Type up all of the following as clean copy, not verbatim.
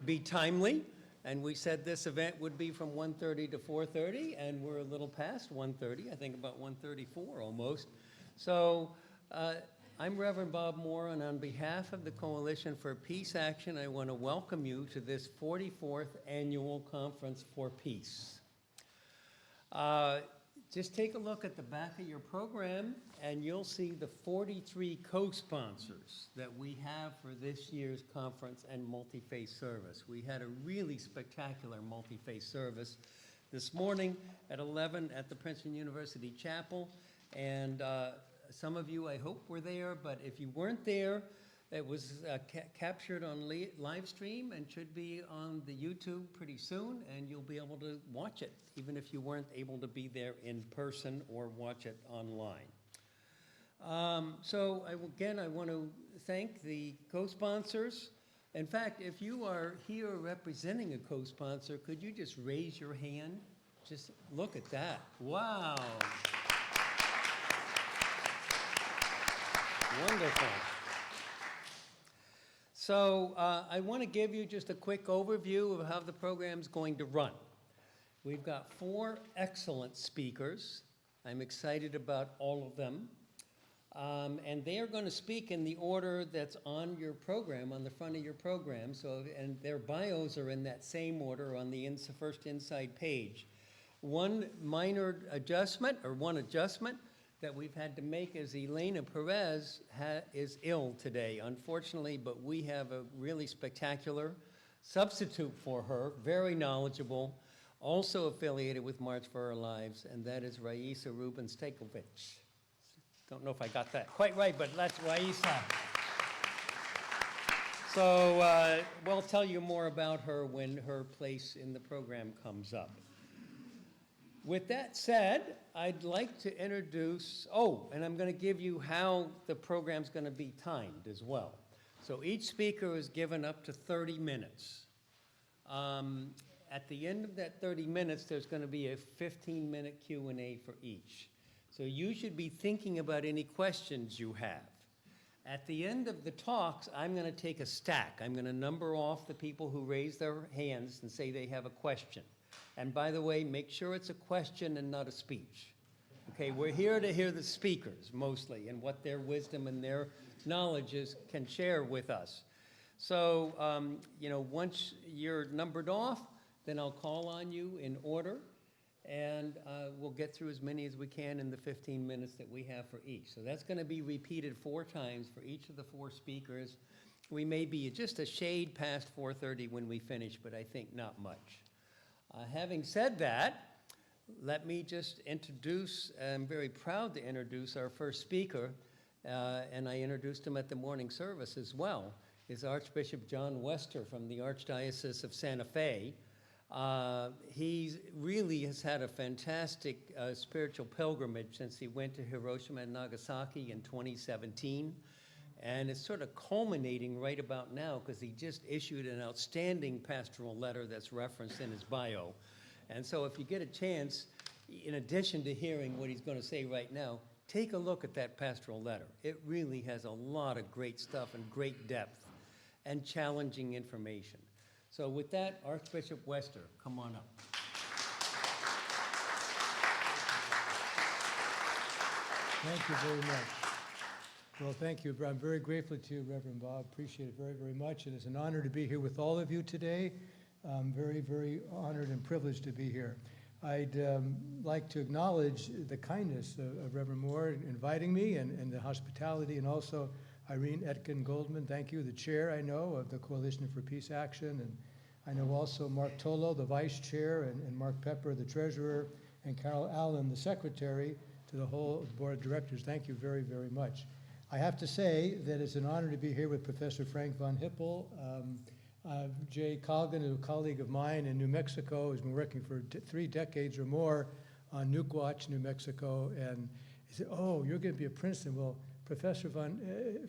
be timely. And we said this event would be from 1:30 to 4:30, and we're a little past 1:30, I think about 1:34 almost. So I'm Reverend Bob Moore, and on behalf of the Coalition for Peace Action, I want to welcome you to this 44th Annual Conference for Peace. Just take a look at the back of your program, and you'll see the 43 co-sponsors that we have for this year's conference and multi-faith service. We had a really spectacular multi-faith service this morning at 11 at the Princeton University Chapel, and some of you, I hope, were there, but if you weren't there, it was captured on live stream and should be on the YouTube pretty soon, and you'll be able to watch it, even if you weren't able to be there in person or watch it online. So again, I want to thank the co-sponsors. In fact, if you are here representing a co-sponsor, could you just raise your hand? Just look at that. Wow. Wonderful. So I want to give you just a quick overview of how the program's going to run. We've got 4 excellent speakers. I'm excited about all of them. And they are going to speak in the order that's on your program, on the front of your program. And their bios are in that same order on the first inside page. One adjustment that we've had to make is Elena Perez is ill today, unfortunately, but we have a really spectacular substitute for her, very knowledgeable, also affiliated with March for Our Lives, and that is Raisa Rubin-Stajkovic. Don't know if I got that quite right, but that's Raisa. So we'll tell you more about her when her place in the program comes up. With that said, I'd like to introduce, and I'm going to give you how the program's going to be timed as well. So each speaker is given up to 30 minutes. At the end of that 30 minutes, there's going to be a 15-minute Q&A for each. So you should be thinking about any questions you have. At the end of the talks, I'm going to take a stack. I'm going to number off the people who raise their hands and say they have a question. And by the way, make sure it's a question and not a speech. Okay, we're here to hear the speakers mostly and what their wisdom and their knowledge can share with us. So, once you're numbered off, then I'll call on you in order, and we'll get through as many as we can in the 15 minutes that we have for each. So that's going to be repeated 4 times for each of the 4 speakers. We may be just a shade past 4:30 when we finish, but I think not much. Having said that, let me just introduce, I'm very proud to introduce our first speaker, and I introduced him at the morning service as well, is Archbishop John Wester from the Archdiocese of Santa Fe. He really has had a fantastic spiritual pilgrimage since he went to Hiroshima and Nagasaki in 2017. And it's sort of culminating right about now because he just issued an outstanding pastoral letter that's referenced in his bio. And so if you get a chance, in addition to hearing what he's going to say right now, take a look at that pastoral letter. It really has a lot of great stuff and great depth and challenging information. So with that, Archbishop Wester, come on up. Thank you very much. Well, thank you. I'm very grateful to you, Reverend Bob. Appreciate it very, very much. And it's an honor to be here with all of you today. I'm very, very honored and privileged to be here. I'd like to acknowledge the kindness of Reverend Moore in inviting me and the hospitality, and also Irene Etkin-Goldman. Thank you, the chair, I know, of the Coalition for Peace Action. And I know also Mark Tolo, the vice chair, and Mark Pepper, the treasurer, and Carol Allen, the secretary, to the whole board of directors. Thank you very, very much. I have to say that it's an honor to be here with Professor Frank von Hippel. Jay Colgan, a colleague of mine in New Mexico, has been working for 3 decades or more on Nukewatch, New Mexico, and he said, "Oh, you're going to be at Princeton." Well, Professor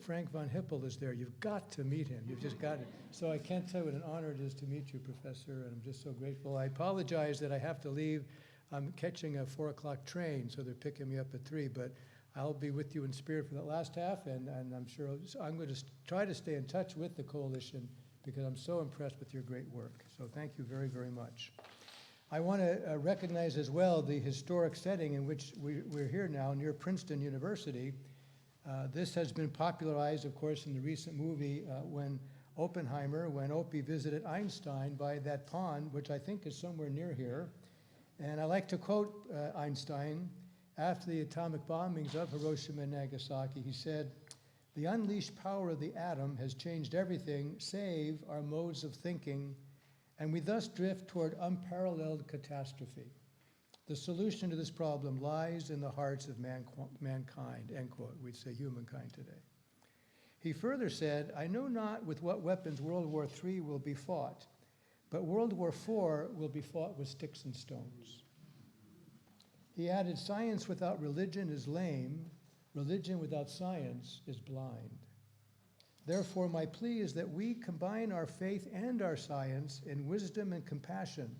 Frank von Hippel is there. You've got to meet him. You've just got to. So I can't tell you what an honor it is to meet you, Professor, and I'm just so grateful. I apologize that I have to leave. I'm catching a 4 o'clock train, so they're picking me up at 3, but I'll be with you in spirit for that last half, and I'm sure I'm going to try to stay in touch with the coalition because I'm so impressed with your great work. So thank you very, very much. I want to recognize as well the historic setting in which we're here now near Princeton University. This has been popularized, of course, in the recent movie when Opie visited Einstein by that pond, which I think is somewhere near here. And I like to quote Einstein. After the atomic bombings of Hiroshima and Nagasaki, he said, "The unleashed power of the atom has changed everything save our modes of thinking, and we thus drift toward unparalleled catastrophe. The solution to this problem lies in the hearts of mankind," end quote. We'd say humankind today. He further said, "I know not with what weapons World War III will be fought, but World War IV will be fought with sticks and stones." He added, "Science without religion is lame. Religion without science is blind. Therefore, my plea is that we combine our faith and our science in wisdom and compassion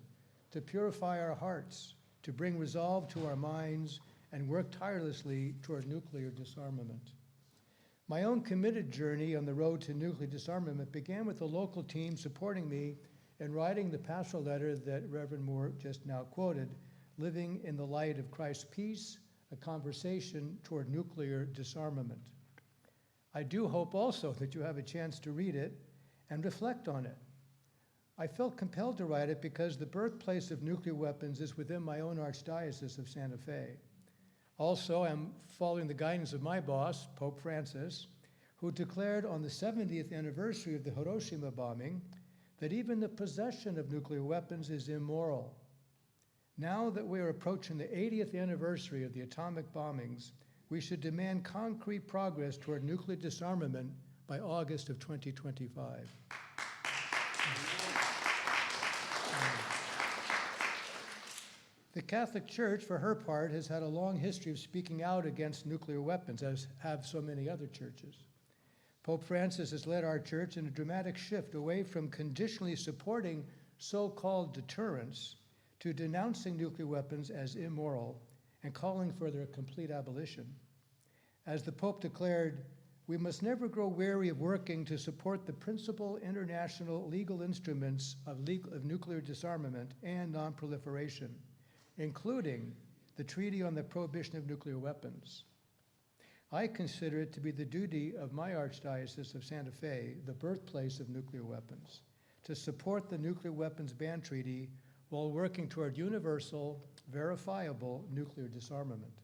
to purify our hearts, to bring resolve to our minds, and work tirelessly toward nuclear disarmament." My own committed journey on the road to nuclear disarmament began with a local team supporting me in writing the pastoral letter that Reverend Moore just now quoted, Living in the Light of Christ's Peace, a Conversation Toward Nuclear Disarmament. I do hope also that you have a chance to read it and reflect on it. I felt compelled to write it because the birthplace of nuclear weapons is within my own Archdiocese of Santa Fe. Also, I'm following the guidance of my boss, Pope Francis, who declared on the 70th anniversary of the Hiroshima bombing that even the possession of nuclear weapons is immoral. Now that we are approaching the 80th anniversary of the atomic bombings, we should demand concrete progress toward nuclear disarmament by August of 2025. The Catholic Church, for her part, has had a long history of speaking out against nuclear weapons, as have so many other churches. Pope Francis has led our church in a dramatic shift away from conditionally supporting so-called deterrence to denouncing nuclear weapons as immoral and calling for their complete abolition. As the Pope declared, "We must never grow weary of working to support the principal international legal instruments of nuclear disarmament and nonproliferation, including the Treaty on the Prohibition of Nuclear Weapons." I consider it to be the duty of my Archdiocese of Santa Fe, the birthplace of nuclear weapons, to support the Nuclear Weapons Ban Treaty while working toward universal, verifiable nuclear disarmament.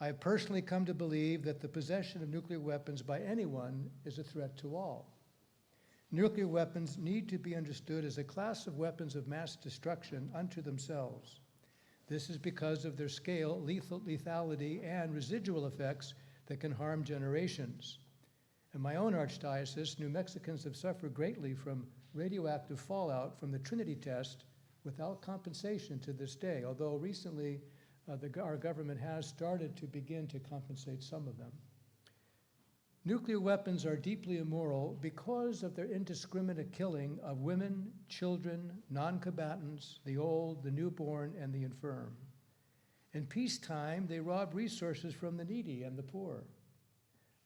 I have personally come to believe that the possession of nuclear weapons by anyone is a threat to all. Nuclear weapons need to be understood as a class of weapons of mass destruction unto themselves. This is because of their scale, lethality, and residual effects that can harm generations. In my own Archdiocese, New Mexicans have suffered greatly from radioactive fallout from the Trinity test without compensation to this day, although recently our government has started to begin to compensate some of them. Nuclear weapons are deeply immoral because of their indiscriminate killing of women, children, non-combatants, the old, the newborn, and the infirm. In peacetime, they rob resources from the needy and the poor.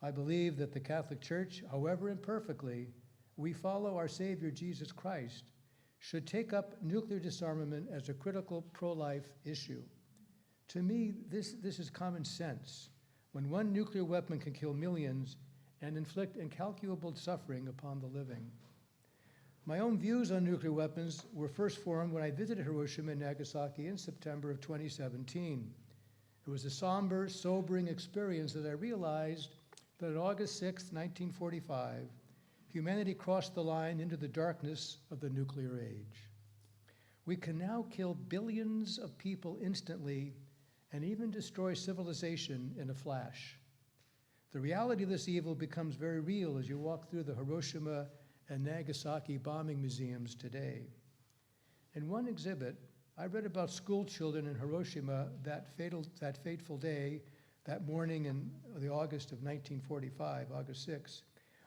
I believe that the Catholic Church, however imperfectly, we follow our Savior Jesus Christ, should take up nuclear disarmament as a critical pro-life issue. To me, this is common sense. When one nuclear weapon can kill millions and inflict incalculable suffering upon the living. My own views on nuclear weapons were first formed when I visited Hiroshima and Nagasaki in September of 2017. It was a somber, sobering experience as I realized that on August 6, 1945, humanity crossed the line into the darkness of the nuclear age. We can now kill billions of people instantly and even destroy civilization in a flash. The reality of this evil becomes very real as you walk through the Hiroshima and Nagasaki bombing museums today. In one exhibit, I read about school children in Hiroshima that fateful day, that morning in the August of 1945, August 6,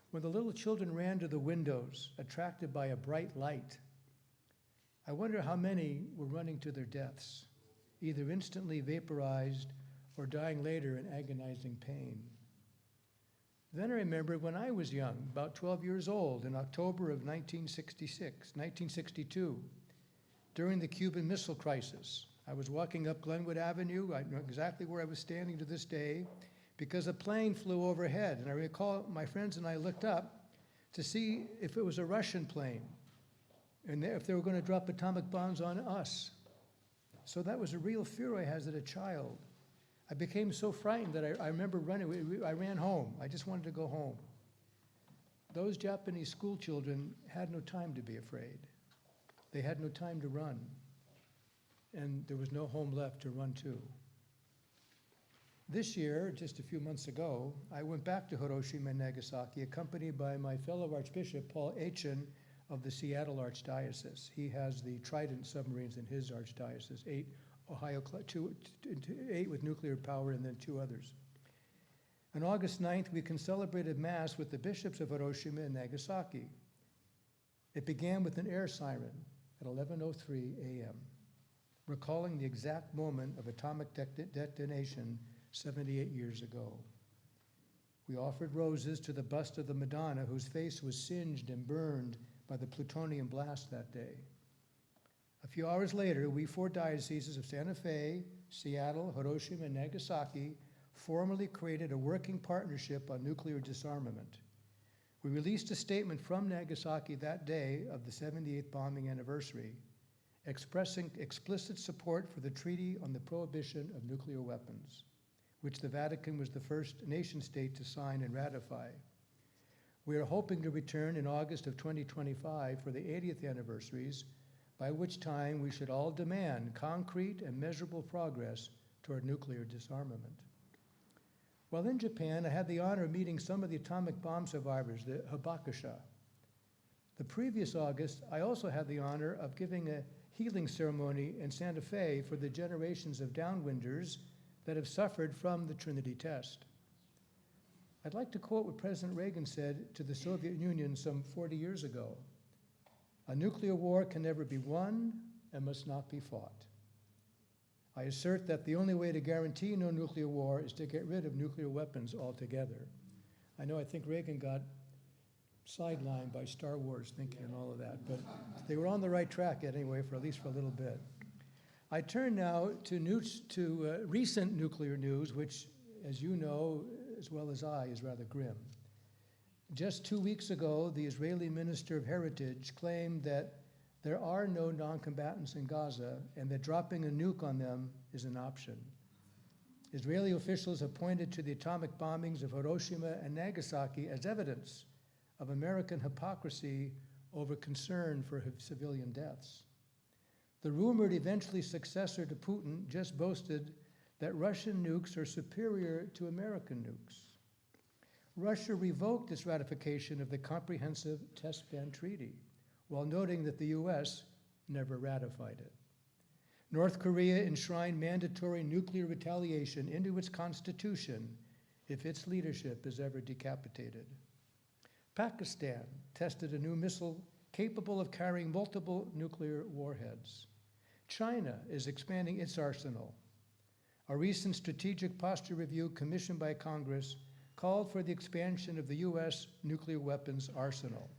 when the little children ran to the windows, attracted by a bright light. I wonder how many were running to their deaths, either instantly vaporized or dying later in agonizing pain. Then I remember when I was young, about 12 years old, in October of 1962, during the Cuban Missile Crisis. I was walking up Glenwood Avenue. I know exactly where I was standing to this day because a plane flew overhead. And I recall my friends and I looked up to see if it was a Russian plane and if they were going to drop atomic bombs on us. So that was a real fear I had as a child. I became so frightened that I remember running. I ran home. I just wanted to go home. Those Japanese school children had no time to be afraid. They had no time to run. And there was no home left to run to. This year, just a few months ago, I went back to Hiroshima and Nagasaki, accompanied by my fellow Archbishop, Paul Aitchen, of the Seattle Archdiocese. He has the Trident submarines in his archdiocese, 8 with nuclear power and then 2 others. On August 9th, we can celebrated Mass with the bishops of Hiroshima and Nagasaki. It began with an air siren at 11:03 a.m., recalling the exact moment of atomic detonation 78 years ago. We offered roses to the bust of the Madonna, whose face was singed and burned by the plutonium blast that day. A few hours later, we 4 dioceses of Santa Fe, Seattle, Hiroshima, and Nagasaki formally created a working partnership on nuclear disarmament. We released a statement from Nagasaki that day of the 78th bombing anniversary, expressing explicit support for the Treaty on the Prohibition of Nuclear Weapons, which the Vatican was the first nation-state to sign and ratify. We are hoping to return in August of 2025 for the 80th anniversaries, by which time we should all demand concrete and measurable progress toward nuclear disarmament. While in Japan, I had the honor of meeting some of the atomic bomb survivors, the Hibakusha. The previous August, I also had the honor of giving a healing ceremony in Santa Fe for the generations of downwinders that have suffered from the Trinity test. I'd like to quote what President Reagan said to the Soviet Union some 40 years ago. "A nuclear war can never be won and must not be fought." I assert that the only way to guarantee no nuclear war is to get rid of nuclear weapons altogether. I think Reagan got sidelined by Star Wars thinking and all of that, but they were on the right track anyway, for at least for a little bit. I turn now to recent nuclear news, which, as you know, as well as I, is rather grim. Just 2 weeks ago, the Israeli Minister of Heritage claimed that there are no non-combatants in Gaza and that dropping a nuke on them is an option. Israeli officials have pointed to the atomic bombings of Hiroshima and Nagasaki as evidence of American hypocrisy over concern for civilian deaths. The rumored eventually successor to Putin just boasted that Russian nukes are superior to American nukes. Russia revoked its ratification of the Comprehensive Test Ban Treaty, while noting that the US never ratified it. North Korea enshrined mandatory nuclear retaliation into its constitution if its leadership is ever decapitated. Pakistan tested a new missile capable of carrying multiple nuclear warheads. China is expanding its arsenal. A recent strategic posture review commissioned by Congress called for the expansion of the US nuclear weapons arsenal.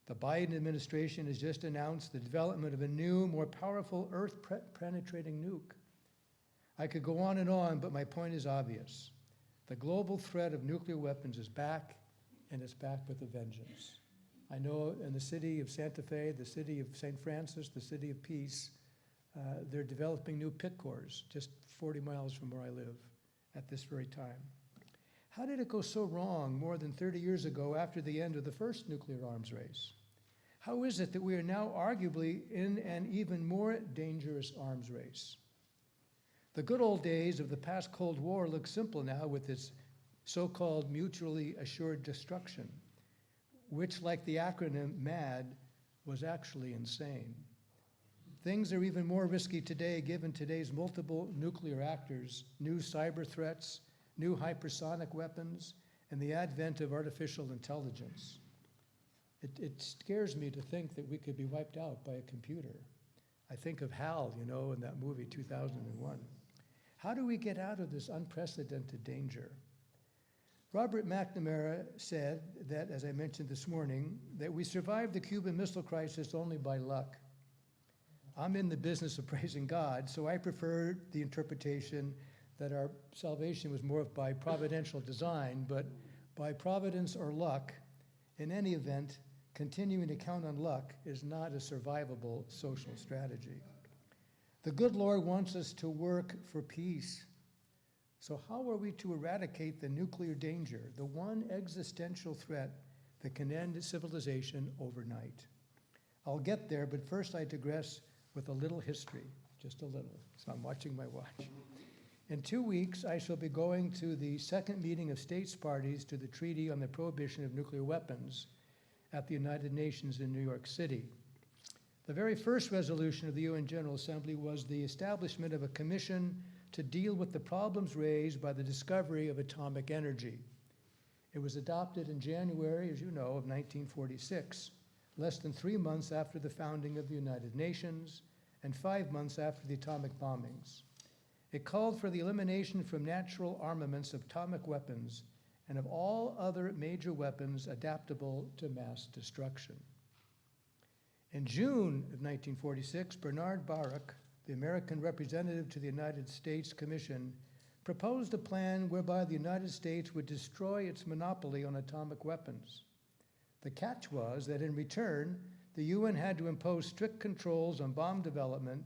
The Biden administration has just announced the development of a new, more powerful Earth-penetrating nuke. I could go on, but my point is obvious. The global threat of nuclear weapons is back, and it's back with a vengeance. I know in the city of Santa Fe, the city of St. Francis, the city of Peace, they're developing new pit cores just 40 miles from where I live at this very time. How did it go so wrong more than 30 years ago after the end of the first nuclear arms race? How is it that we are now arguably in an even more dangerous arms race? The good old days of the past Cold War look simple now with its so-called mutually assured destruction, which, like the acronym MAD, was actually insane. Things are even more risky today given today's multiple nuclear actors, new cyber threats, new hypersonic weapons, and the advent of artificial intelligence. It scares me to think that we could be wiped out by a computer. I think of HAL, in that movie, 2001. How do we get out of this unprecedented danger? Robert McNamara said that, as I mentioned this morning, that we survived the Cuban Missile Crisis only by luck. I'm in the business of praising God, so I prefer the interpretation that our salvation was more by providential design, but by providence or luck, in any event, continuing to count on luck is not a survivable social strategy. The good Lord wants us to work for peace. So how are we to eradicate the nuclear danger, the one existential threat that can end civilization overnight? I'll get there, but first I digress with a little history, just a little, so I'm watching my watch. In 2 weeks, I shall be going to the second meeting of states parties to the Treaty on the Prohibition of Nuclear Weapons at the United Nations in New York City. The very first resolution of the UN General Assembly was the establishment of a commission to deal with the problems raised by the discovery of atomic energy. It was adopted in January, as you know, of 1946, less than 3 months after the founding of the United Nations and 5 months after the atomic bombings. It called for the elimination from natural armaments of atomic weapons and of all other major weapons adaptable to mass destruction. In June of 1946, Bernard Baruch, the American representative to the United States Commission, proposed a plan whereby the United States would destroy its monopoly on atomic weapons. The catch was that in return, the UN had to impose strict controls on bomb development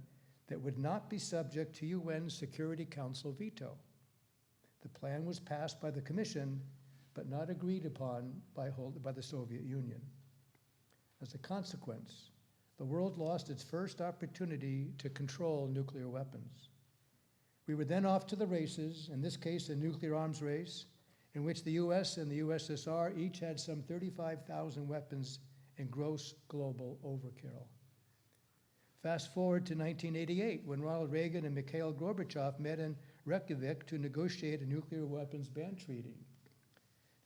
that would not be subject to UN Security Council veto. The plan was passed by the Commission, but not agreed upon by the Soviet Union. As a consequence, the world lost its first opportunity to control nuclear weapons. We were then off to the races, in this case a nuclear arms race, in which the US and the USSR each had some 35,000 weapons in gross global overkill. Fast forward to 1988, when Ronald Reagan and Mikhail Gorbachev met in Reykjavik to negotiate a nuclear weapons ban treaty.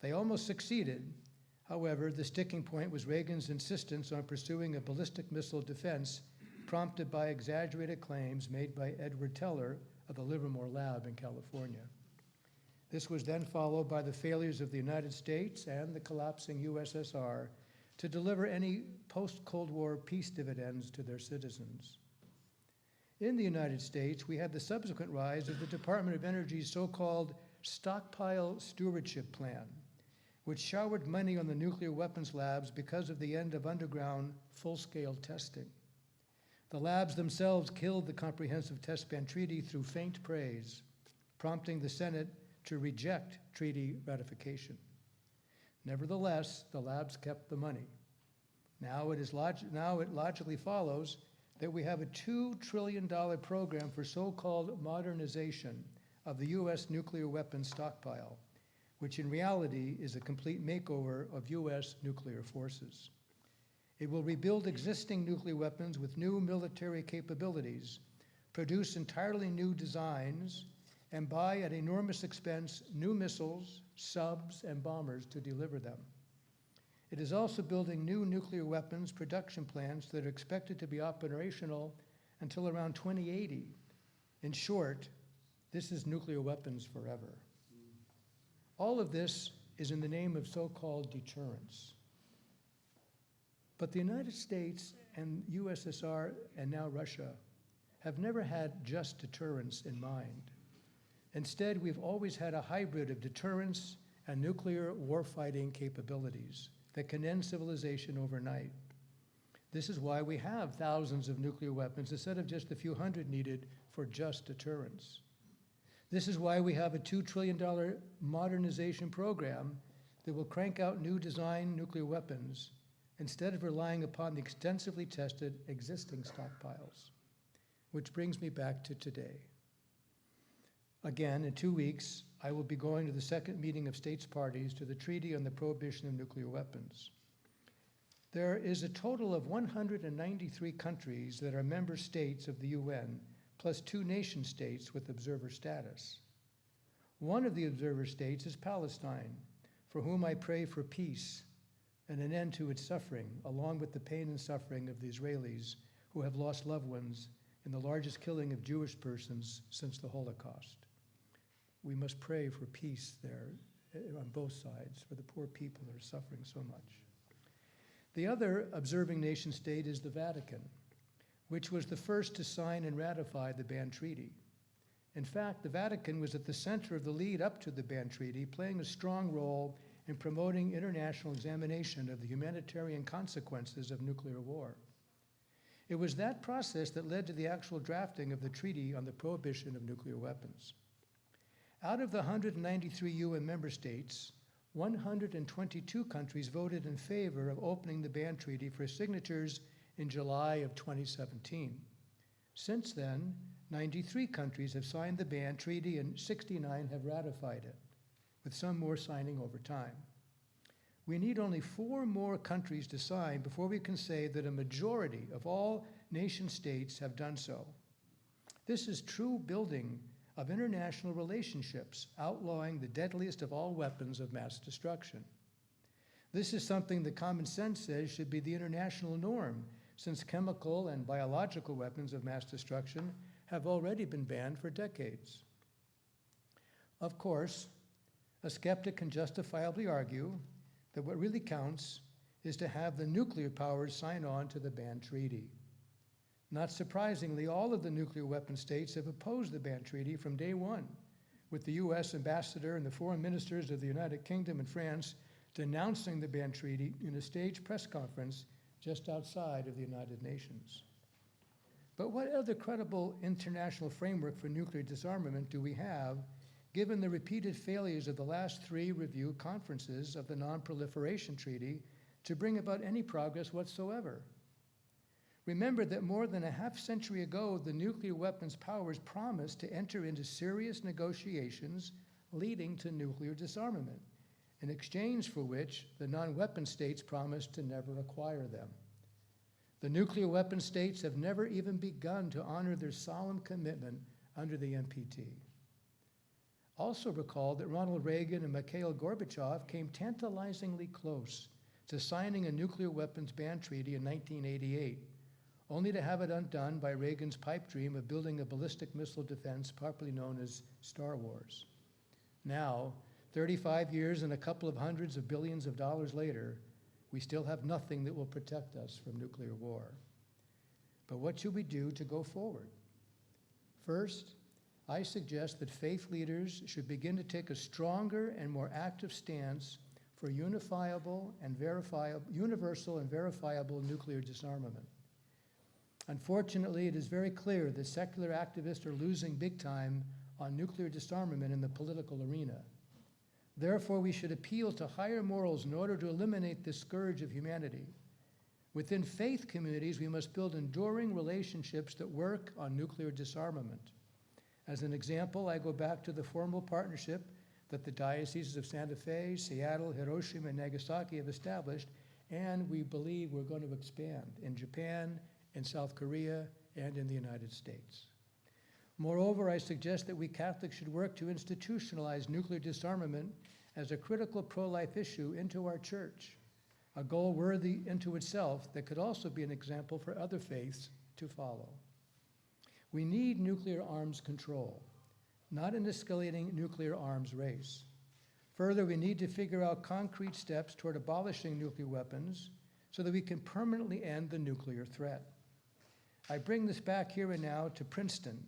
They almost succeeded. However, the sticking point was Reagan's insistence on pursuing a ballistic missile defense, prompted by exaggerated claims made by Edward Teller of the Livermore Lab in California. This was then followed by the failures of the United States and the collapsing USSR to deliver any post-Cold War peace dividends to their citizens. In the United States, we had the subsequent rise of the Department of Energy's so-called Stockpile Stewardship Plan, which showered money on the nuclear weapons labs because of the end of underground full-scale testing. The labs themselves killed the Comprehensive Test Ban Treaty through faint praise, prompting the Senate to reject treaty ratification. Nevertheless, the labs kept the money. Now it logically follows that we have a $2 trillion program for so-called modernization of the US nuclear weapons stockpile, which in reality is a complete makeover of US nuclear forces. It will rebuild existing nuclear weapons with new military capabilities, produce entirely new designs, and buy at enormous expense new missiles, subs, and bombers to deliver them. It is also building new nuclear weapons production plants that are expected to be operational until around 2080. In short, this is nuclear weapons forever. All of this is in the name of so-called deterrence. But the United States and USSR and now Russia have never had just deterrence in mind. Instead, we've always had a hybrid of deterrence and nuclear warfighting capabilities that can end civilization overnight. This is why we have thousands of nuclear weapons instead of just the few hundred needed for just deterrence. This is why we have a $2 trillion modernization program that will crank out new design nuclear weapons instead of relying upon the extensively tested existing stockpiles. Which brings me back to today. Again, in 2 weeks, I will be going to the second meeting of states parties to the Treaty on the Prohibition of Nuclear Weapons. There is a total of 193 countries that are member states of the UN, plus 2 nation states with observer status. One of the observer states is Palestine, for whom I pray for peace and an end to its suffering, along with the pain and suffering of the Israelis who have lost loved ones in the largest killing of Jewish persons since the Holocaust. We must pray for peace there on both sides, for the poor people that are suffering so much. The other observing nation state is the Vatican, which was the first to sign and ratify the Ban Treaty. In fact, the Vatican was at the center of the lead up to the Ban Treaty, playing a strong role in promoting international examination of the humanitarian consequences of nuclear war. It was that process that led to the actual drafting of the Treaty on the Prohibition of Nuclear Weapons. Out of the 193 UN member states, 122 countries voted in favor of opening the Ban Treaty for signatures in July of 2017. Since then, 93 countries have signed the Ban Treaty and 69 have ratified it, with some more signing over time. We need only 4 more countries to sign before we can say that a majority of all nation states have done so. This is true building of international relationships, outlawing the deadliest of all weapons of mass destruction. This is something that common sense says should be the international norm, since chemical and biological weapons of mass destruction have already been banned for decades. Of course, a skeptic can justifiably argue that what really counts is to have the nuclear powers sign on to the Ban Treaty. Not surprisingly, all of the nuclear weapon states have opposed the Ban Treaty from day one, with the US ambassador and the foreign ministers of the United Kingdom and France denouncing the Ban Treaty in a staged press conference just outside of the United Nations. But what other credible international framework for nuclear disarmament do we have, given the repeated failures of the last 3 review conferences of the Non-Proliferation Treaty to bring about any progress whatsoever? Remember that more than a half-century ago, the nuclear weapons powers promised to enter into serious negotiations leading to nuclear disarmament, in exchange for which the non-weapon states promised to never acquire them. The nuclear weapon states have never even begun to honor their solemn commitment under the NPT. Also recall that Ronald Reagan and Mikhail Gorbachev came tantalizingly close to signing a nuclear weapons ban treaty in 1988, only to have it undone by Reagan's pipe dream of building a ballistic missile defense popularly known as Star Wars. Now, 35 years and a couple of hundreds of billions of dollars later, we still have nothing that will protect us from nuclear war. But what should we do to go forward? First, I suggest that faith leaders should begin to take a stronger and more active stance for universal and verifiable nuclear disarmament. Unfortunately, it is very clear that secular activists are losing big time on nuclear disarmament in the political arena. Therefore, we should appeal to higher morals in order to eliminate this scourge of humanity. Within faith communities, we must build enduring relationships that work on nuclear disarmament. As an example, I go back to the formal partnership that the dioceses of Santa Fe, Seattle, Hiroshima, and Nagasaki have established, and we believe we're going to expand in Japan, in South Korea, and in the United States. Moreover, I suggest that we Catholics should work to institutionalize nuclear disarmament as a critical pro-life issue into our church, a goal worthy into itself that could also be an example for other faiths to follow. We need nuclear arms control, not an escalating nuclear arms race. Further, we need to figure out concrete steps toward abolishing nuclear weapons so that we can permanently end the nuclear threat. I bring this back here and now to Princeton,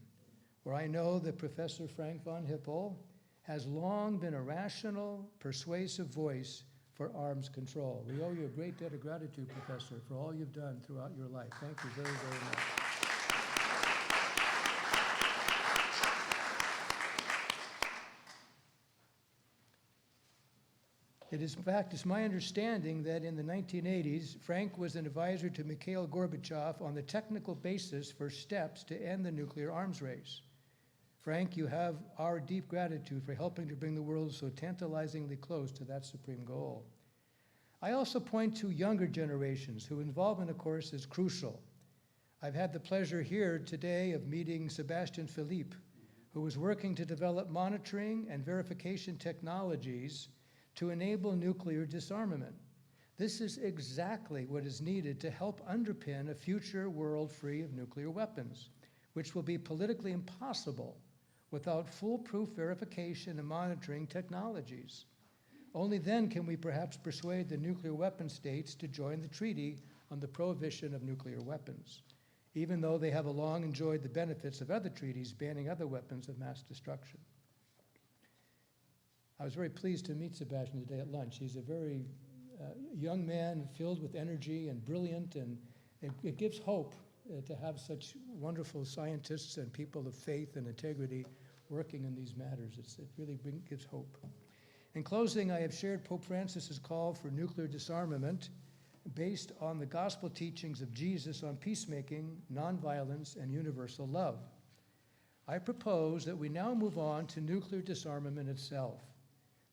where I know that Professor Frank von Hippel has long been a rational, persuasive voice for arms control. We owe you a great debt of gratitude, Professor, for all you've done throughout your life. Thank you very, very much. It's my understanding that in the 1980s, Frank was an advisor to Mikhail Gorbachev on the technical basis for steps to end the nuclear arms race. Frank, you have our deep gratitude for helping to bring the world so tantalizingly close to that supreme goal. I also point to younger generations whose involvement, of course, is crucial. I've had the pleasure here today of meeting Sebastian Philippe, who is working to develop monitoring and verification technologies to enable nuclear disarmament. This is exactly what is needed to help underpin a future world free of nuclear weapons, which will be politically impossible without foolproof verification and monitoring technologies. Only then can we perhaps persuade the nuclear weapon states to join the treaty on the prohibition of nuclear weapons, even though they have long enjoyed the benefits of other treaties banning other weapons of mass destruction. I was very pleased to meet Sebastian today at lunch. He's a very young man filled with energy and brilliant, and it gives hope to have such wonderful scientists and people of faith and integrity working in these matters. It really gives hope. In closing, I have shared Pope Francis's call for nuclear disarmament based on the gospel teachings of Jesus on peacemaking, nonviolence, and universal love. I propose that we now move on to nuclear disarmament itself,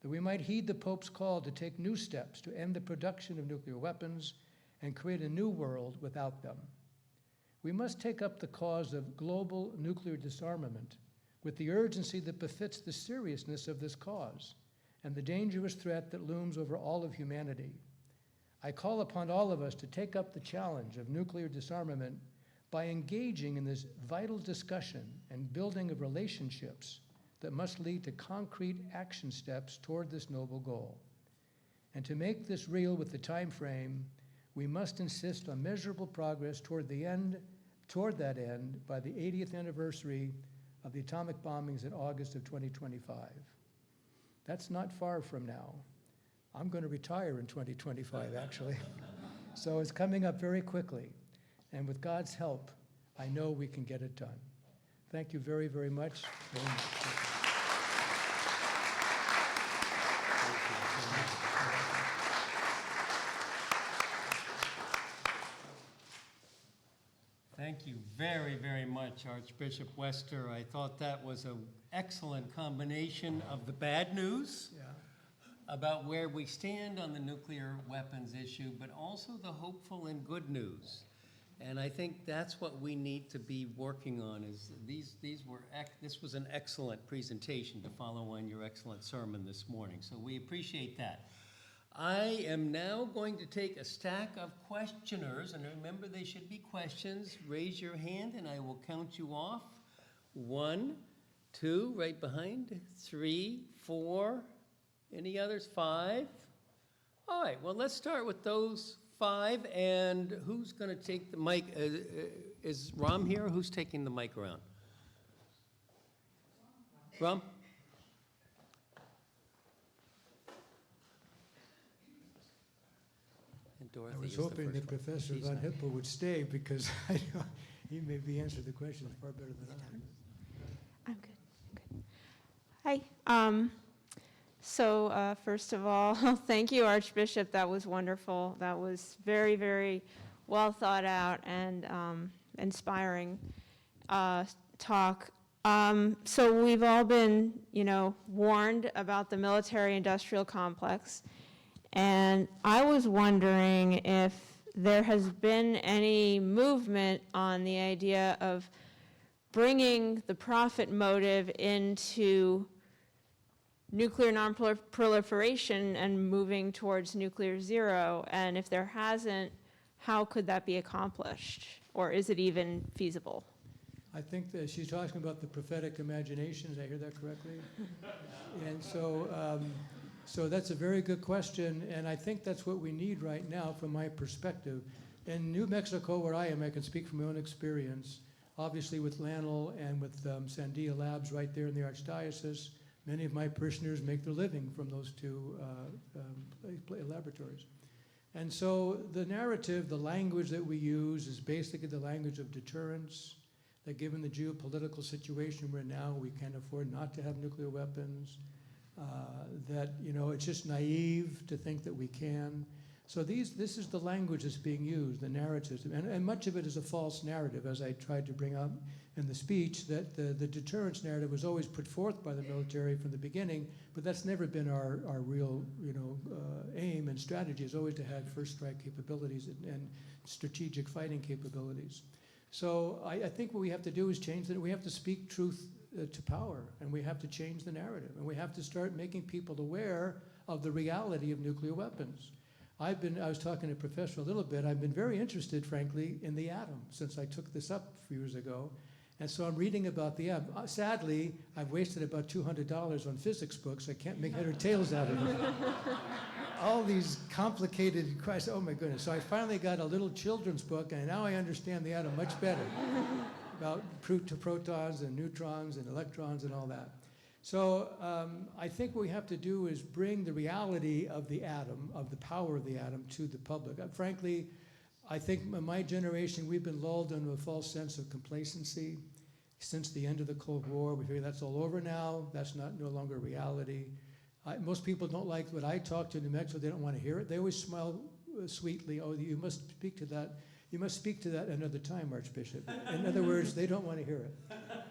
that we might heed the Pope's call to take new steps to end the production of nuclear weapons and create a new world without them. We must take up the cause of global nuclear disarmament with the urgency that befits the seriousness of this cause and the dangerous threat that looms over all of humanity. I call upon all of us to take up the challenge of nuclear disarmament by engaging in this vital discussion and building of relationships that must lead to concrete action steps toward this noble goal. And to make this real with the time frame, we must insist on measurable progress toward that end by the 80th anniversary of the atomic bombings in August of 2025. That's not far from now. I'm going to retire in 2025, actually. So it's coming up very quickly. And with God's help, I know we can get it done. Thank you very, very much. Thank you very, very much, Archbishop Wester. I thought that was an excellent combination of the bad news about where we stand on the nuclear weapons issue, but also the hopeful and good news. And I think that's what we need to be working on. Is this was an excellent presentation to follow on your excellent sermon this morning. So we appreciate that. I am now going to take a stack of questioners, and remember they should be questions. Raise your hand and I will count you off. 1, 2, right behind, 3, 4, any others? 5. All right, well, let's start with those 5, and who's going to take the mic? Is Ram here? Who's taking the mic around? Ram? I was hoping that Professor Van Hippel would stay because he may be answering the questions far better than I. I'm good. Hi. So first of all, thank you, Archbishop. That was wonderful. That was very, very well thought out and inspiring talk. So we've all been, warned about the military-industrial complex. And I was wondering if there has been any movement on the idea of bringing the profit motive into nuclear non-proliferation and moving towards nuclear zero. And if there hasn't, how could that be accomplished? Or is it even feasible? I think that she's talking about the prophetic imagination. Did I hear that correctly? And so that's a very good question, and I think that's what we need right now from my perspective. In New Mexico, where I am, I can speak from my own experience, obviously with LANL and with Sandia Labs right there in the Archdiocese. Many of my parishioners make their living from those two laboratories. And so the narrative, the language that we use is basically the language of deterrence, that given the geopolitical situation we're in now, we can't afford not to have nuclear weapons. That it's just naive to think that we can. So this is the language that's being used, the narrative, and much of it is a false narrative, as I tried to bring up in the speech, that the deterrence narrative was always put forth by the military from the beginning, but that's never been our real aim and strategy. Is always to have first strike capabilities and strategic fighting capabilities. So I think what we have to do is change that. We have to speak truth to power, and we have to change the narrative, and we have to start making people aware of the reality of nuclear weapons. I was talking to Professor a little bit. I've been very interested, frankly, in the atom since I took this up a few years ago, And so I'm reading about the atom. Sadly, I've wasted about $200 on physics books. I can't make head or tails out of it. All these complicated questions. Oh my goodness. So I finally got a little children's book, and now I understand the atom much better about protons and neutrons and electrons and all that. So I think what we have to do is bring the reality of the atom, of the power of the atom, to the public. Frankly, I think in my generation, we've been lulled into a false sense of complacency since the end of the Cold War. We figure that's all over now. That's no longer reality. Most people don't like what I talk to in New Mexico. They don't want to hear it. They always smile sweetly. Oh, you must speak to that. You must speak to that another time, Archbishop. In other words, they don't want to hear it.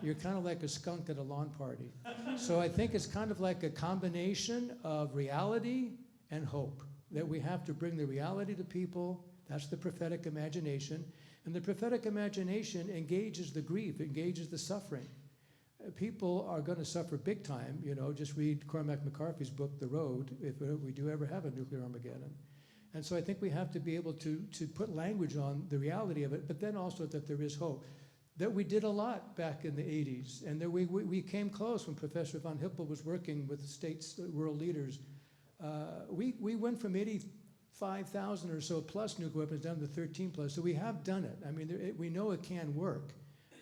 You're kind of like a skunk at a lawn party. So I think it's kind of like a combination of reality and hope, that we have to bring the reality to people. That's the prophetic imagination. And the prophetic imagination engages the grief, engages the suffering. People are going to suffer big time. Just read Cormac McCarthy's book, The Road, if we do ever have a nuclear Armageddon. And so I think we have to be able to put language on the reality of it, but then also that there is hope. That we did a lot back in the 80s, and that we came close when Professor von Hippel was working with the states, world leaders. We went from 85,000 or so plus nuclear weapons down to 13 plus, so we have done it. I mean, we know it can work,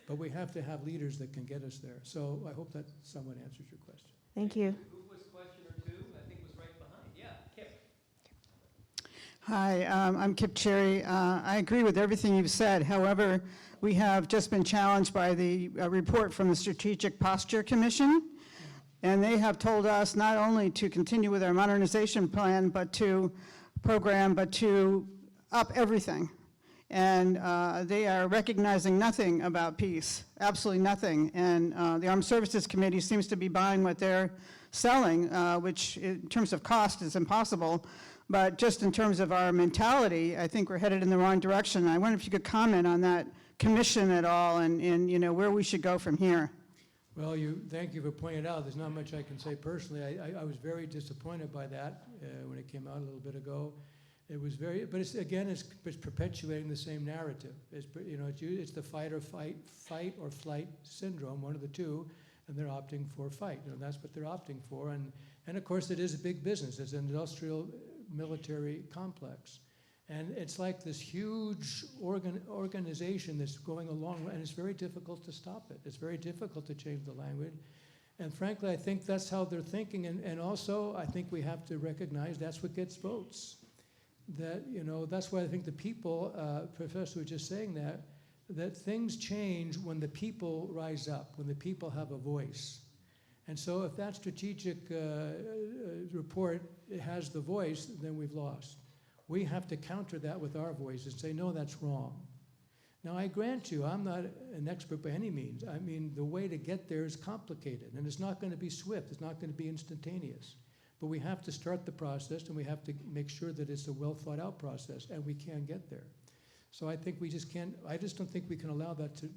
but we have to have leaders that can get us there. So I hope that somewhat answers your question. Thank you. Who was question or two? I think was right behind. Yeah, Kip. Hi, I'm Kip Cherry. I agree with everything you've said. However, we have just been challenged by the report from the Strategic Posture Commission, and they have told us not only to continue with our modernization plan, but to up everything. And they are recognizing nothing about peace, absolutely nothing. And the Armed Services Committee seems to be buying what they're selling, which in terms of cost is impossible. But just in terms of our mentality, I think we're headed in the wrong direction. I wonder if you could comment on that commission at all and where we should go from here. Well, thank you for pointing it out. There's not much I can say personally. I was very disappointed by that when it came out a little bit ago. It was but it's perpetuating the same narrative. It's the fight or flight syndrome, one of the two, and they're opting for fight. That's what they're opting for, and of course it is a big business. It's an industrial military complex. And it's like this huge organization that's going along, and it's very difficult to stop it. It's very difficult to change the language. And frankly, I think that's how they're thinking. And also, I think we have to recognize that's what gets votes. That's why I think the people, Professor was just saying that things change when the people rise up, when the people have a voice. And so if that strategic report has the voice, then we've lost. We have to counter that with our voice and say, no, that's wrong. Now, I grant you, I'm not an expert by any means. I mean, the way to get there is complicated, and it's not going to be swift. It's not going to be instantaneous. But we have to start the process, and we have to make sure that it's a well-thought-out process, and we can get there. So I think we just can't, I just don't think we can allow that to,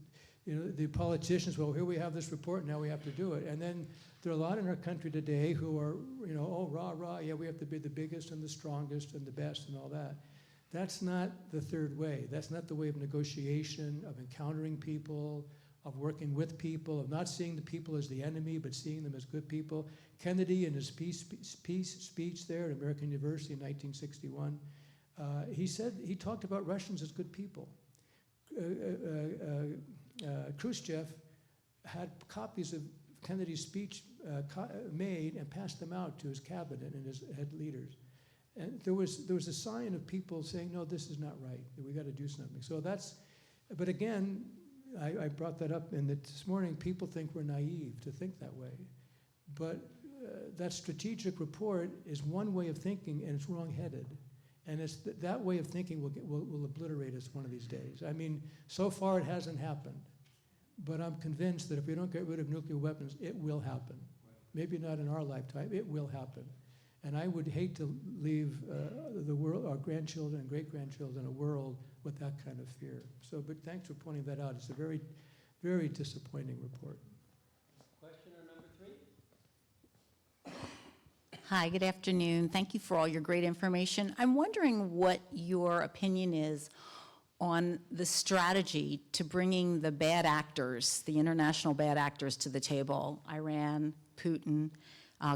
the politicians, well, here we have this report, now we have to do it. And then there are a lot in our country today who are, oh, rah, rah, yeah, we have to be the biggest and the strongest and the best and all that. That's not the third way. That's not the way of negotiation, of encountering people, of working with people, of not seeing the people as the enemy, but seeing them as good people. Kennedy, in his peace speech there at American University in 1961, he talked about Russians as good people. Khrushchev had copies of Kennedy's speech made and passed them out to his cabinet and his head leaders. And there was a sign of people saying, no, this is not right, that we got to do something. So but again, I brought that up this morning, people think we're naive to think that way. But that strategic report is one way of thinking, and it's wrong-headed. And it's that way of thinking will obliterate us one of these days. I mean, so far it hasn't happened. But I'm convinced that if we don't get rid of nuclear weapons, it will happen. Maybe not in our lifetime, it will happen. And I would hate to leave the world, our grandchildren and great-grandchildren, a world with that kind of fear. But thanks for pointing that out. It's a very, very disappointing report. Questioner number 3. Hi, good afternoon. Thank you for all your great information. I'm wondering what your opinion is on the strategy to bringing the bad actors, the international bad actors to the table, Iran, Putin,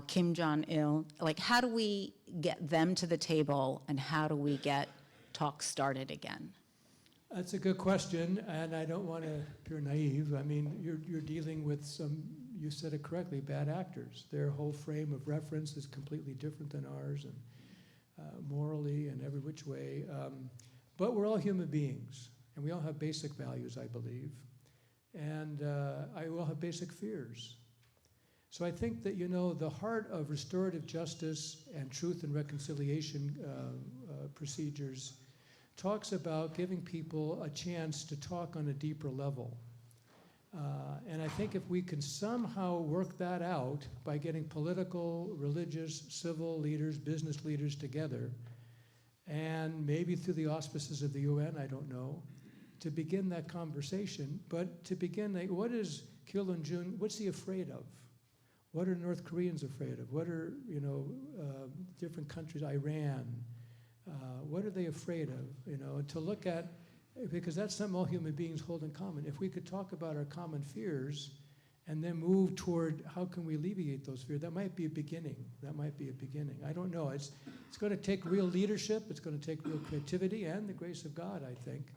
Kim Jong-il. Like, how do we get them to the table, and how do we get talks started again? That's a good question, and I don't want to appear naive. I mean, you're dealing with some, you said it correctly, bad actors. Their whole frame of reference is completely different than ours, and morally and every which way. But we're all human beings, and we all have basic values, I believe. And we all have basic fears. So I think that, you know, the heart of restorative justice and truth and reconciliation procedures talks about giving people a chance to talk on a deeper level. And I think if we can somehow work that out by getting political, religious, civil leaders, business leaders together, and maybe through the auspices of the UN, I don't know, to begin that conversation, but to begin, what is Kim Jong-un, what's he afraid of? What are North Koreans afraid of? What are, you know, different countries, Iran, what are they afraid of? You know, to look at, because that's something all human beings hold in common. If we could talk about our common fears and then move toward how can we alleviate those fears, that might be a beginning. That might be a beginning. I don't know. It's going to take real leadership. It's going to take real creativity and the grace of God, I think.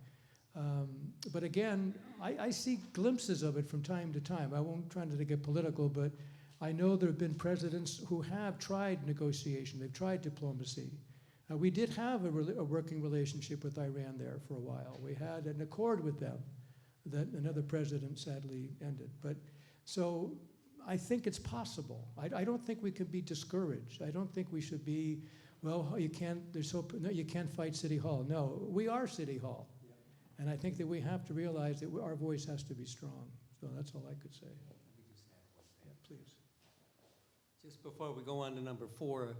But again, I see glimpses of it from time to time. I won't try to get political, but I know there have been presidents who have tried negotiation. They've tried diplomacy. We did have a working relationship with Iran there for a while. We had an accord with them that another president sadly ended. But so I think it's possible. I don't think we can be discouraged. I don't think we should be, well, you can't, no, you can't fight City Hall. No, we are City Hall. Yeah. And I think that we have to realize that our voice has to be strong. So that's all I could say. Yeah, please. Just before we go on to number 4,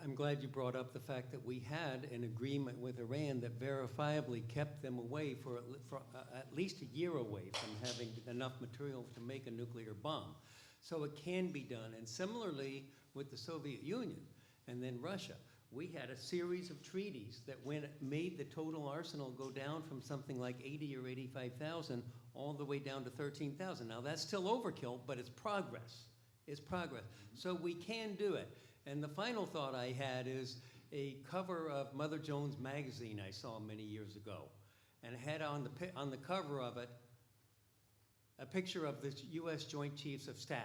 I'm glad you brought up the fact that we had an agreement with Iran that verifiably kept them away for at least a year away from having enough material to make a nuclear bomb. So it can be done. And similarly with the Soviet Union and then Russia, we had a series of treaties that made the total arsenal go down from something like 80 or 85,000 all the way down to 13,000. Now that's still overkill, but it's progress. It's progress. So we can do it. And the final thought I had is a cover of Mother Jones magazine I saw many years ago, and it had on the cover of it a picture of the U.S. Joint Chiefs of Staff.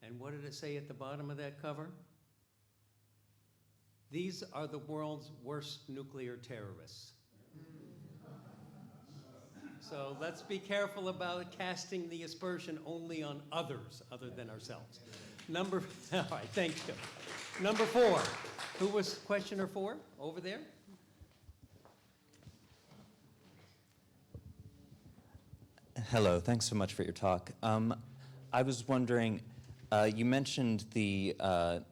And what did it say at the bottom of that cover? These are the world's worst nuclear terrorists. So let's be careful about casting the aspersion only on others other than ourselves. All right, thank you. Number 4, who was questioner 4 over there? Hello, thanks so much for your talk. I was wondering, you mentioned the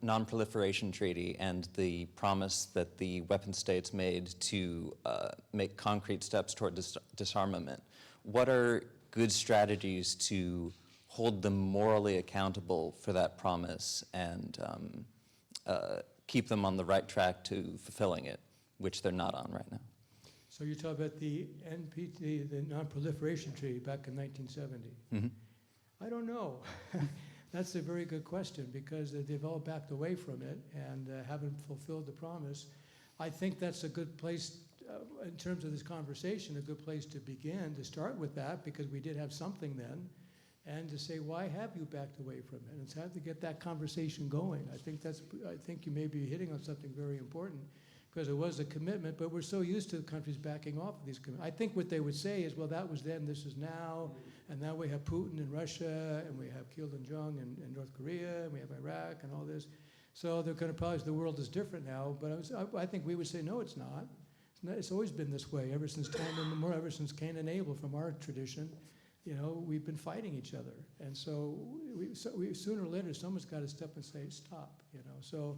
Non-Proliferation Treaty and the promise that the weapon states made to make concrete steps toward disarmament. What are good strategies to hold them morally accountable for that promise and keep them on the right track to fulfilling it, which they're not on right now? So you're talking about the NPT, the Non-Proliferation Treaty back in 1970. Mm-hmm. I don't know. That's a very good question because they've all backed away from it and haven't fulfilled the promise. I think that's a good place, in terms of this conversation, a good place to begin, to start with that, because we did have something then, and to say, why have you backed away from it? And it's had to get that conversation going. I think you may be hitting on something very important, because it was a commitment, but we're so used to countries backing off of these commitments. I think what they would say is, well, that was then, this is now, and now we have Putin in Russia, and we have Kim Jong in North Korea, and we have Iraq and all this. So they're going to probably say the world is different now, but I think we would say, no, it's not. It's always been this way, ever since time immemorial, ever since Cain and Abel, from our tradition. You know, we've been fighting each other. And so we sooner or later, someone's got to step and say, stop, you know. So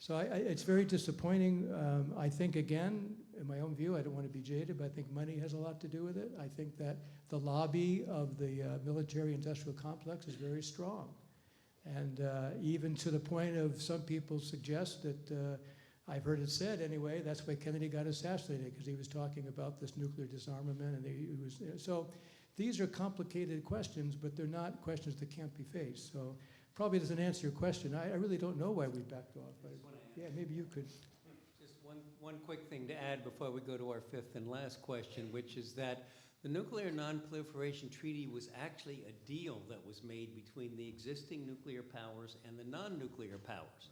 it's very disappointing. I think, again, in my own view, I don't want to be jaded, but I think money has a lot to do with it. I think that the lobby of the military-industrial complex is very strong. And even to the point of some people suggest that I've heard it said anyway, that's why Kennedy got assassinated, because he was talking about this nuclear disarmament, and he was, so these are complicated questions, but they're not questions that can't be faced. So probably doesn't answer your question. I really don't know why we backed off, but yeah, maybe you could. Just one quick thing to add before we go to our fifth and last question, which is that the Nuclear Non-Proliferation Treaty was actually a deal that was made between the existing nuclear powers and the non-nuclear powers.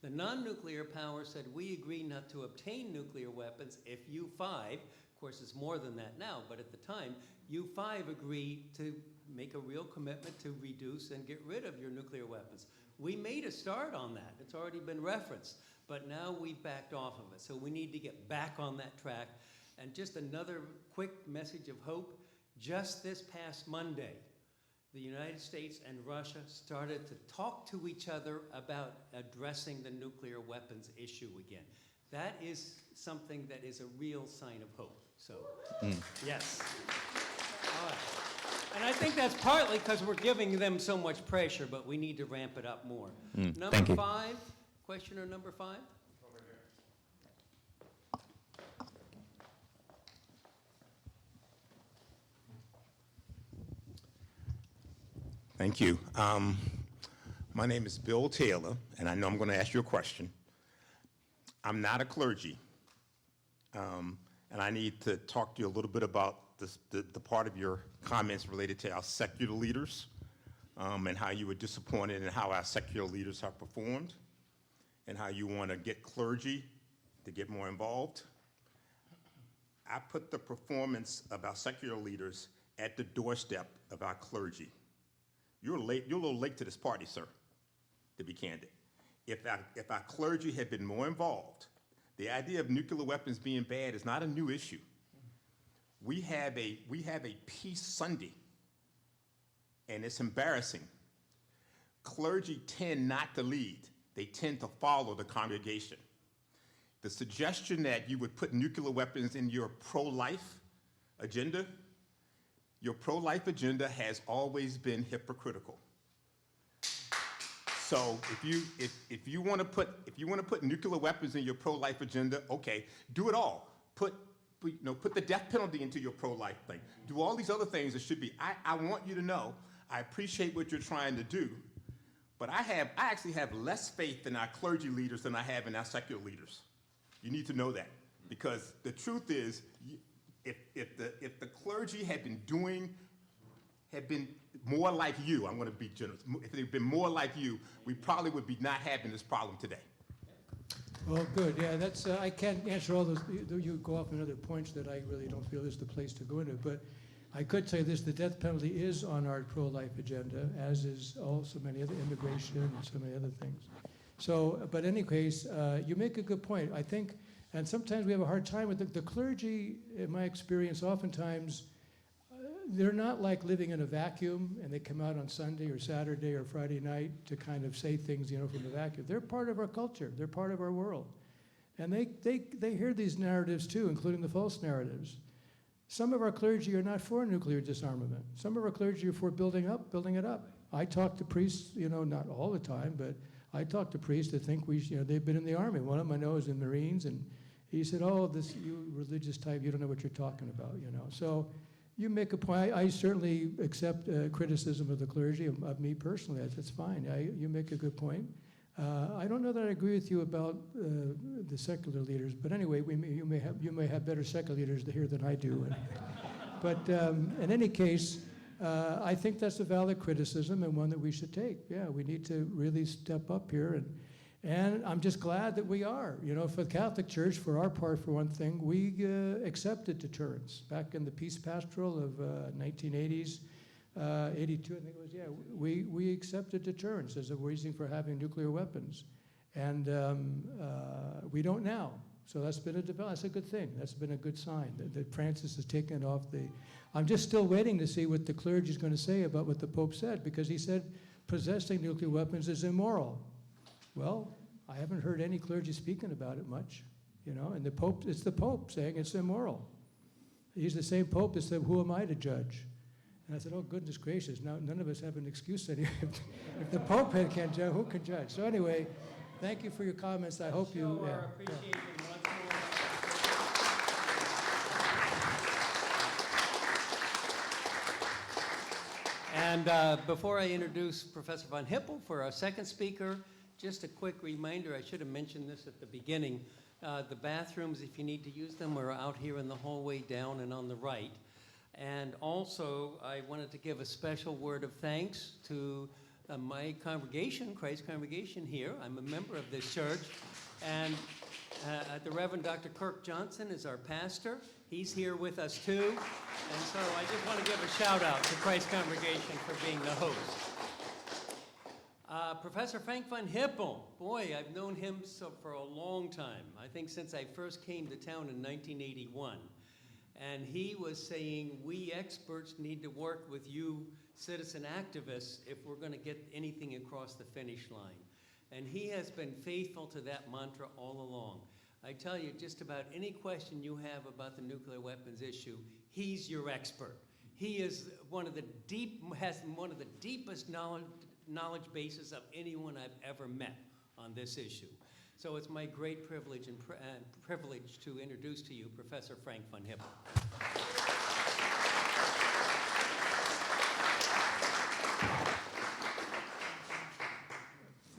The non-nuclear powers said, we agree not to obtain nuclear weapons if U5, of course it's more than that now, but at the time, U5 agreed to make a real commitment to reduce and get rid of your nuclear weapons. We made a start on that. It's already been referenced, but now we've backed off of it. So we need to get back on that track. And just another quick message of hope, just this past Monday, the United States and Russia started to talk to each other about addressing the nuclear weapons issue again. That is something that is a real sign of hope. So, yes. All right. And I think that's partly because we're giving them so much pressure, but we need to ramp it up more. Number thank you. 5, questioner number 5. Thank you. My name is Bill Taylor, and I know I'm going to ask you a question. I'm not a clergy, and I need to talk to you a little bit about the part of your comments related to our secular leaders and how you were disappointed in how our secular leaders have performed and how you want to get clergy to get more involved. I put the performance of our secular leaders at the doorstep of our clergy. You're a little late to this party, sir, to be candid. If our clergy had been more involved, the idea of nuclear weapons being bad is not a new issue. We have a Peace Sunday, and it's embarrassing. Clergy tend not to lead. They tend to follow the congregation. The suggestion that you would put nuclear weapons in your pro-life agenda, your pro-life agenda has always been hypocritical. So if you want to put nuclear weapons in your pro-life agenda, okay, do it all. Put the death penalty into your pro-life thing. Do all these other things that should be. I want you to know, I appreciate what you're trying to do, but I actually have less faith in our clergy leaders than I have in our secular leaders. You need to know that, because the truth is, if the clergy had been more like you, I'm going to be generous, if they'd been more like you, we probably would be not having this problem today. Well, good, yeah, that's, I can't answer all those, you go off on other points that I really don't feel is the place to go into, but I could say this, the death penalty is on our pro-life agenda, as is also many other immigration and so many other things. So, but in any case, you make a good point. I think, and sometimes we have a hard time with the clergy, in my experience, oftentimes, they're not like living in a vacuum and they come out on Sunday or Saturday or Friday night to kind of say things, from the vacuum. They're part of our culture. They're part of our world. And they hear these narratives too, including the false narratives. Some of our clergy are not for nuclear disarmament. Some of our clergy are for building it up. I talk to priests, not all the time, but I talk to priests that think they've been in the Army. One of them I know is in Marines, and he said, oh, this, you religious type, you don't know what you're talking about, So you make a point. I certainly accept criticism of the clergy, of me personally. That's fine. You make a good point. I don't know that I agree with you about the secular leaders, but anyway, you may have better secular leaders here than I do. But in any case, I think that's a valid criticism and one that we should take. Yeah, we need to really step up here, and I'm just glad that we are. For the Catholic Church, for our part, for one thing, we accepted deterrence back in the Peace Pastoral of 1980s. 82, I think it was, yeah. We accepted deterrence as a reason for having nuclear weapons. And we don't now. So that's been that's a good thing. That's been a good sign that Francis has taken it off the... I'm just still waiting to see what the clergy is going to say about what the Pope said, because he said possessing nuclear weapons is immoral. Well, I haven't heard any clergy speaking about it much, and the Pope, it's the Pope saying it's immoral. He's the same Pope that said, who am I to judge? And I said, oh, goodness gracious, now none of us have an excuse anymore. If the Pope can't judge, who can judge? So anyway, Thank you for your comments. I hope you. Show yeah, our yeah. appreciation once more. And before I introduce Professor Von Hippel for our second speaker, just a quick reminder, I should have mentioned this at the beginning. The bathrooms, if you need to use them, are out here in the hallway down and on the right. And also, I wanted to give a special word of thanks to my congregation, Christ Congregation here. I'm a member of this church. And the Reverend Dr. Kirk Johnson is our pastor. He's here with us too. And so I just want to give a shout out to Christ Congregation for being the host. Professor Frank Von Hippel, boy, I've known him for a long time. I think since I first came to town in 1981. And he was saying, we experts need to work with you citizen activists if we're going to get anything across the finish line. And he has been faithful to that mantra all along. I tell you, just about any question you have about the nuclear weapons issue, he's your expert. He is has one of the deepest knowledge bases of anyone I've ever met on this issue. So it's my great privilege and privilege to introduce to you Professor Frank Von Hippel.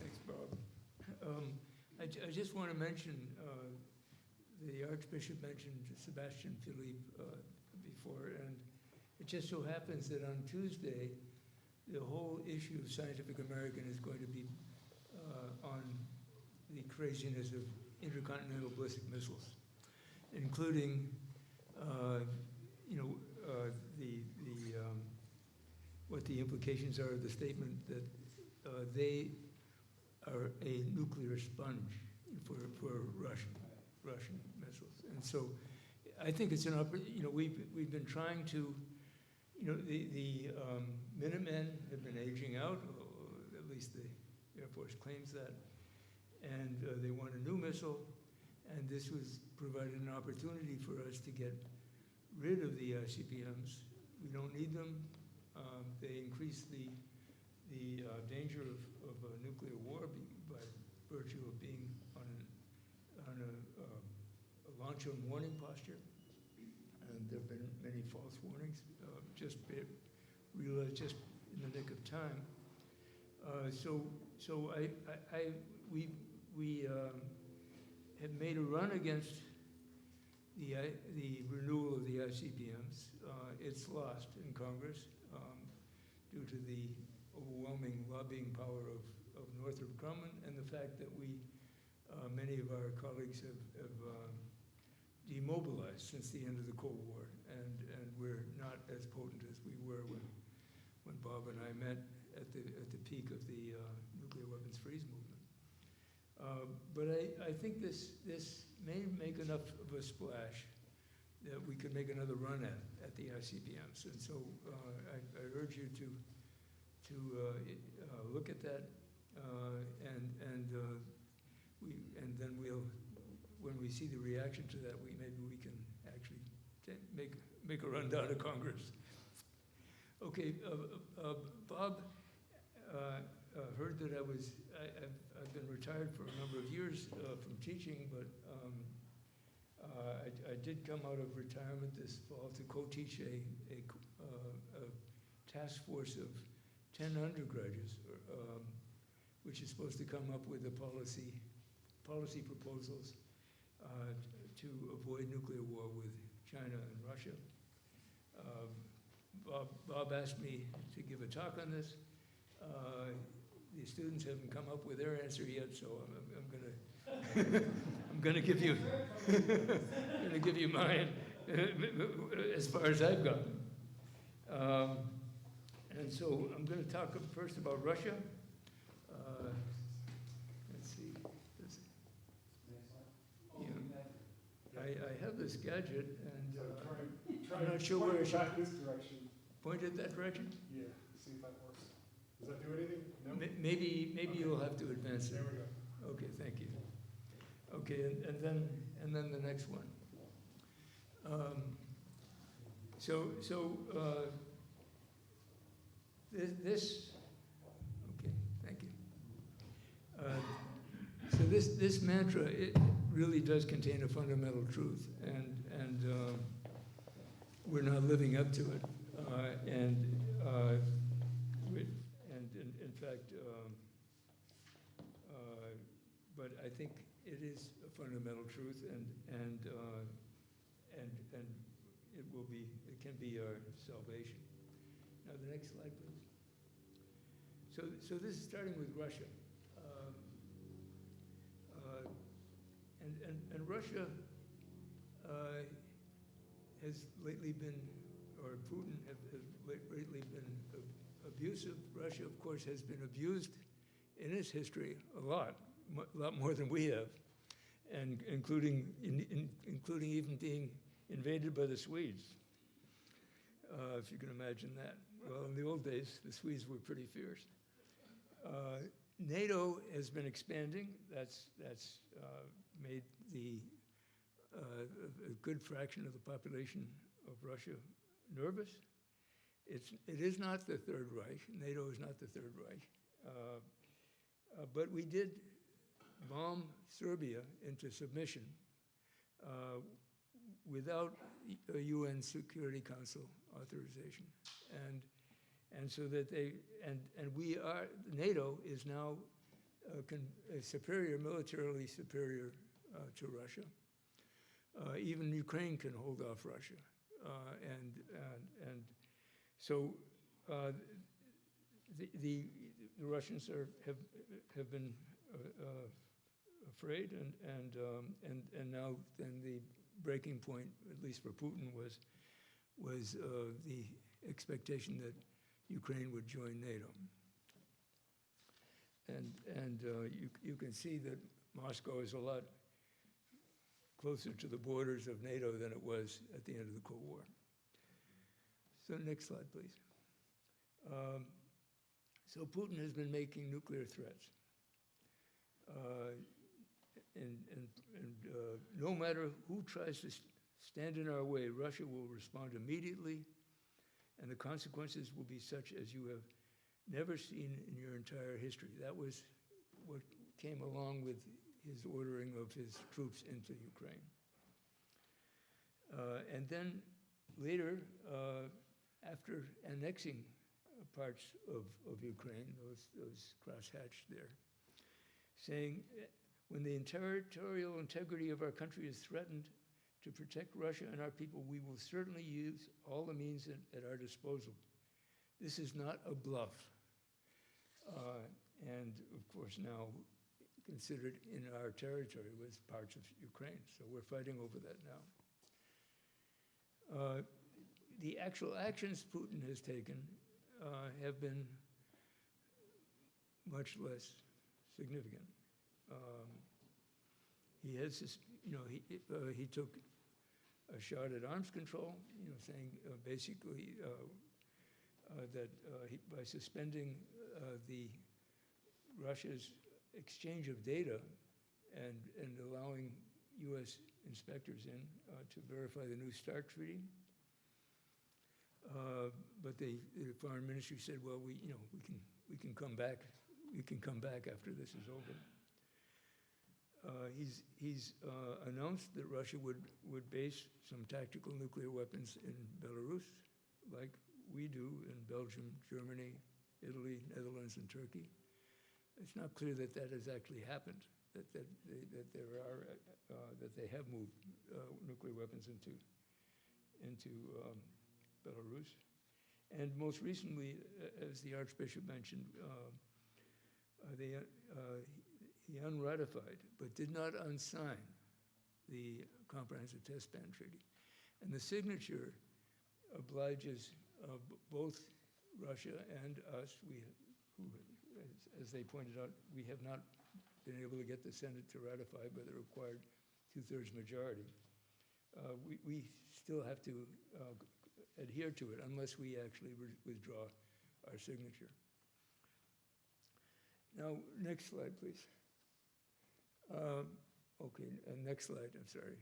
Thanks, Bob. I just want to mention, the Archbishop mentioned Sebastian Philippe before, and it just so happens that on Tuesday, the whole issue of Scientific American is going to be on the craziness of intercontinental ballistic missiles, including, what the implications are of the statement that they are a nuclear sponge for Russian missiles. And so I think it's an we've been trying to, the Minutemen have been aging out, or at least the Air Force claims that, and they want a new missile, and this was provided an opportunity for us to get rid of the ICBMs. We don't need them. They increase the danger of a nuclear war by virtue of being on a launch on warning posture. And there have been many false warnings, realized just in the nick of time. We have made a run against the renewal of the ICBMs. It's lost in Congress due to the overwhelming lobbying power of Northrop Grumman and the fact that many of our colleagues have demobilized since the end of the Cold War, and we're not as potent as we were when Bob and I met at the peak of the nuclear weapons freeze movement. But I think this may make enough of a splash that we could make another run at the ICBMs. And so I urge you to look at that, and then when we see the reaction to that, maybe we can actually make a run down to Congress. Okay, Bob heard that I've been retired for a number of years from teaching, but I did come out of retirement this fall to co-teach a task force of 10 undergraduates, which is supposed to come up with the policy proposals to avoid nuclear war with China and Russia. Bob asked me to give a talk on this. The students haven't come up with their answer yet, so I'm gonna give you gonna give you mine as far as I've gotten. And so I'm going to talk first about Russia. Let's see. I have this gadget, and I'm not sure where I should this direction. point it that direction. Yeah, see if that works. Does that do anything? No? Maybe you'll have to advance it. There we go. Okay, thank you. Okay, and then the next one. This, okay, thank you. this mantra, it really does contain a fundamental truth, and we're not living up to it. In fact, but I think it is a fundamental truth, and it can be our salvation. Now, the next slide, please. So this is starting with Russia. And Russia has lately been, or Putin has lately been abusive. Russia, of course, has been abused in its history a lot more than we have, and including even being invaded by the Swedes, if you can imagine that. Well, in the old days, the Swedes were pretty fierce. NATO has been expanding. That's made a good fraction of the population of Russia nervous. It is not the Third Reich. NATO is not the Third Reich. But we did bomb Serbia into submission without a UN Security Council authorization. And so that we are, NATO is now superior, militarily superior to Russia. Even Ukraine can hold off Russia. So the Russians have been afraid, and now then the breaking point, at least for Putin, was the expectation that Ukraine would join NATO. And you can see that Moscow is a lot closer to the borders of NATO than it was at the end of the Cold War. So next slide, please. So Putin has been making nuclear threats. No matter who tries to stand in our way, Russia will respond immediately, and the consequences will be such as you have never seen in your entire history. That was what came along with his ordering of his troops into Ukraine. And then later, after annexing parts of Ukraine, those crosshatched there, saying, when the territorial integrity of our country is threatened, to protect Russia and our people, we will certainly use all the means at our disposal. This is not a bluff. And of course now considered in our territory with parts of Ukraine. So we're fighting over that now. The actual actions Putin has taken have been much less significant. He has, he took a shot at arms control, saying basically that by suspending Russia's exchange of data and allowing U.S. inspectors in to verify the New START treaty. But the foreign ministry said, well, we can come back. We can come back after this is over. He's announced that Russia would base some tactical nuclear weapons in Belarus, like we do in Belgium, Germany, Italy, Netherlands, and Turkey. It's not clear that that has actually happened. That they have moved nuclear weapons into Belarus. And most recently, as the Archbishop mentioned, he unratified, but did not unsign the Comprehensive Test Ban Treaty. And the signature obliges both Russia and us, who, as they pointed out, we have not been able to get the Senate to ratify by the required 2/3 majority. We still have to adhere to it unless we actually withdraw our signature. Now, next slide, please. Okay, next slide, I'm sorry.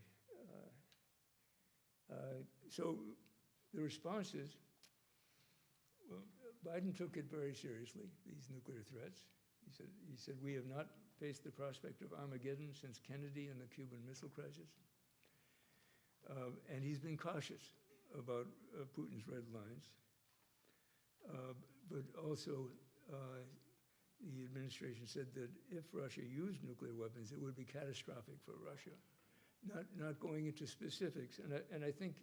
So the response is, well, Biden took it very seriously, these nuclear threats. He said, we have not faced the prospect of Armageddon since Kennedy and the Cuban Missile Crisis. And he's been cautious about Putin's red lines. But also, the administration said that if Russia used nuclear weapons, it would be catastrophic for Russia. Not going into specifics, and I think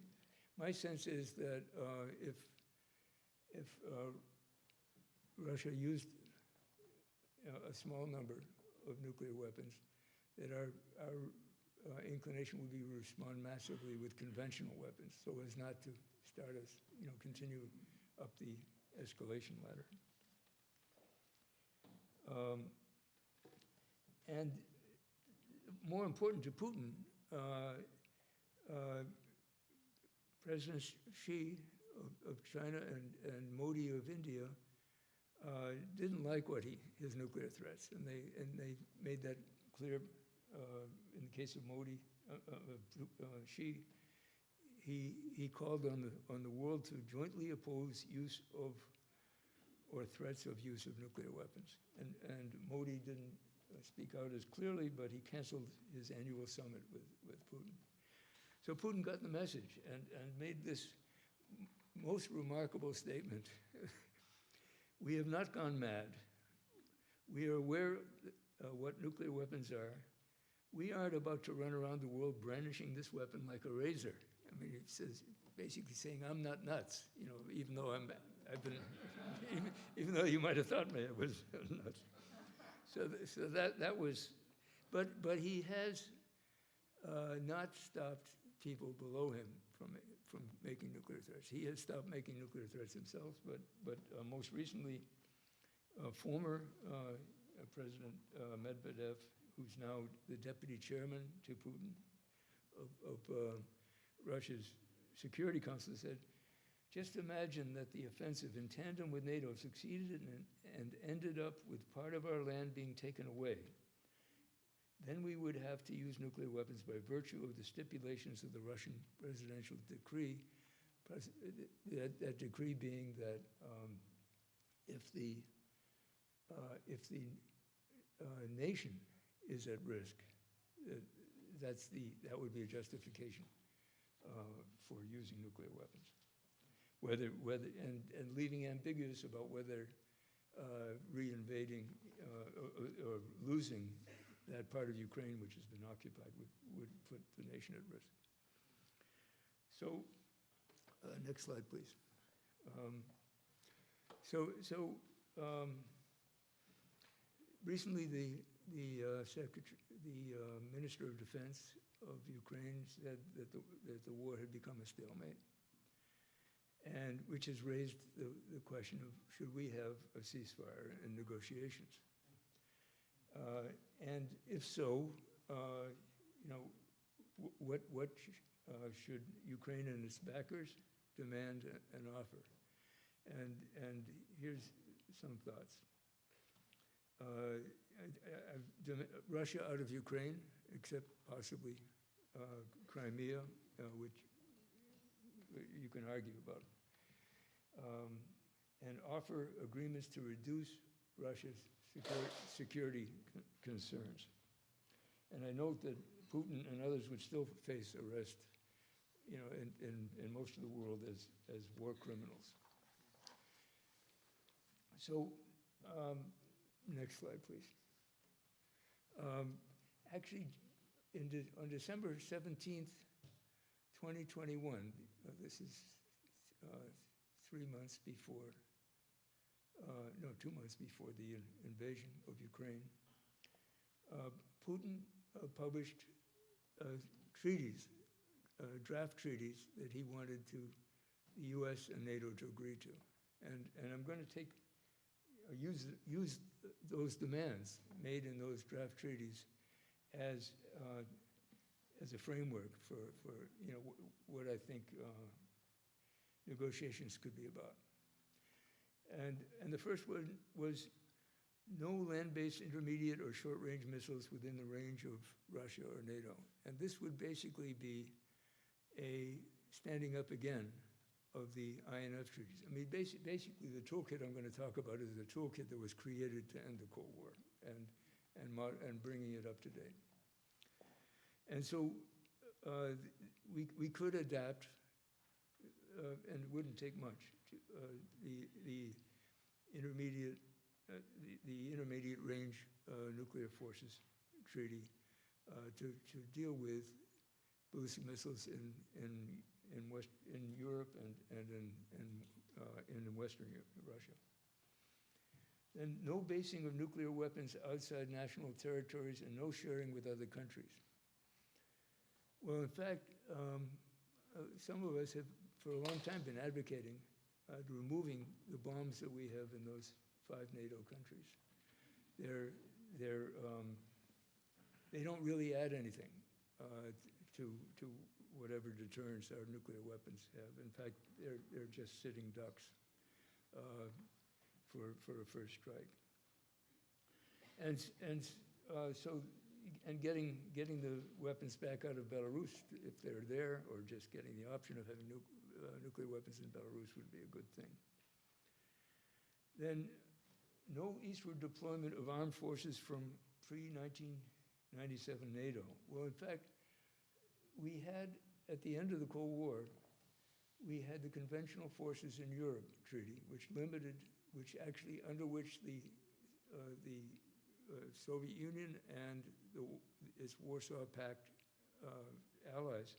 my sense is that if Russia used a small number of nuclear weapons, that our inclination would be to respond massively with conventional weapons, so as not to start us, continue up the escalation ladder. And more important to Putin, President Xi of China and Modi of India didn't like his nuclear threats, and they made that clear. In the case of Modi, Xi, he called on the world to jointly oppose use of or threats of use of nuclear weapons. And Modi didn't speak out as clearly, but he canceled his annual summit with Putin. So Putin got the message and made this most remarkable statement. We have not gone mad. We are aware what nuclear weapons are. We aren't about to run around the world brandishing this weapon like a razor. I mean, it says, basically saying, I'm not nuts, even though even though you might have thought me I was nuts. So that was, but he has not stopped people below him from making nuclear threats. He has stopped making nuclear threats himself, but most recently, former President Medvedev, who's now the deputy chairman to Putin of Russia's Security Council, said, just imagine that the offensive in tandem with NATO succeeded and ended up with part of our land being taken away. Then we would have to use nuclear weapons by virtue of the stipulations of the Russian presidential decree, that decree being that if the nation is at risk, that would be a justification for using nuclear weapons. And leaving ambiguous about whether reinvading or losing that part of Ukraine which has been occupied would put the nation at risk. So, next slide, please. Recently, the Minister of Defense of Ukraine said that the war had become a stalemate, and which has raised the question of should we have a ceasefire and negotiations? And if so, what should Ukraine and its backers demand and offer? And here's some thoughts. Russia out of Ukraine, except possibly Crimea, which you can argue about, and offer agreements to reduce Russia's security concerns. And I note that Putin and others would still face arrest, in most of the world as war criminals. So, next slide, please. Actually, on December 17th, 2021, this is 2 months before the invasion of Ukraine, Putin published treaties, draft treaties that he wanted the US and NATO to agree to. And I'm going to use those demands made in those draft treaties as a framework for what I think negotiations could be about. And the first one was no land-based intermediate or short-range missiles within the range of Russia or NATO. And this would basically be a standing up again of the INF treaties. I mean, basically, the toolkit I'm going to talk about is the toolkit that was created to end the Cold War and bringing it up to date. And so we could adapt, and it wouldn't take much, to, the intermediate range nuclear forces treaty to deal with ballistic missiles in Europe and in Western Russia. And no basing of nuclear weapons outside national territories and no sharing with other countries. Well, in fact, some of us have for a long time been advocating removing the bombs that we have in those 5 NATO countries. They don't really add anything to whatever deterrence our nuclear weapons have. In fact, they're just sitting ducks for a first strike. And getting the weapons back out of Belarus, if they're there, or just getting the option of having nuclear weapons in Belarus would be a good thing. Then no eastward deployment of armed forces from pre-1997 NATO. Well, in fact, we had, at the end of the Cold War, we had the Conventional Forces in Europe Treaty, under which the Soviet Union and its Warsaw Pact allies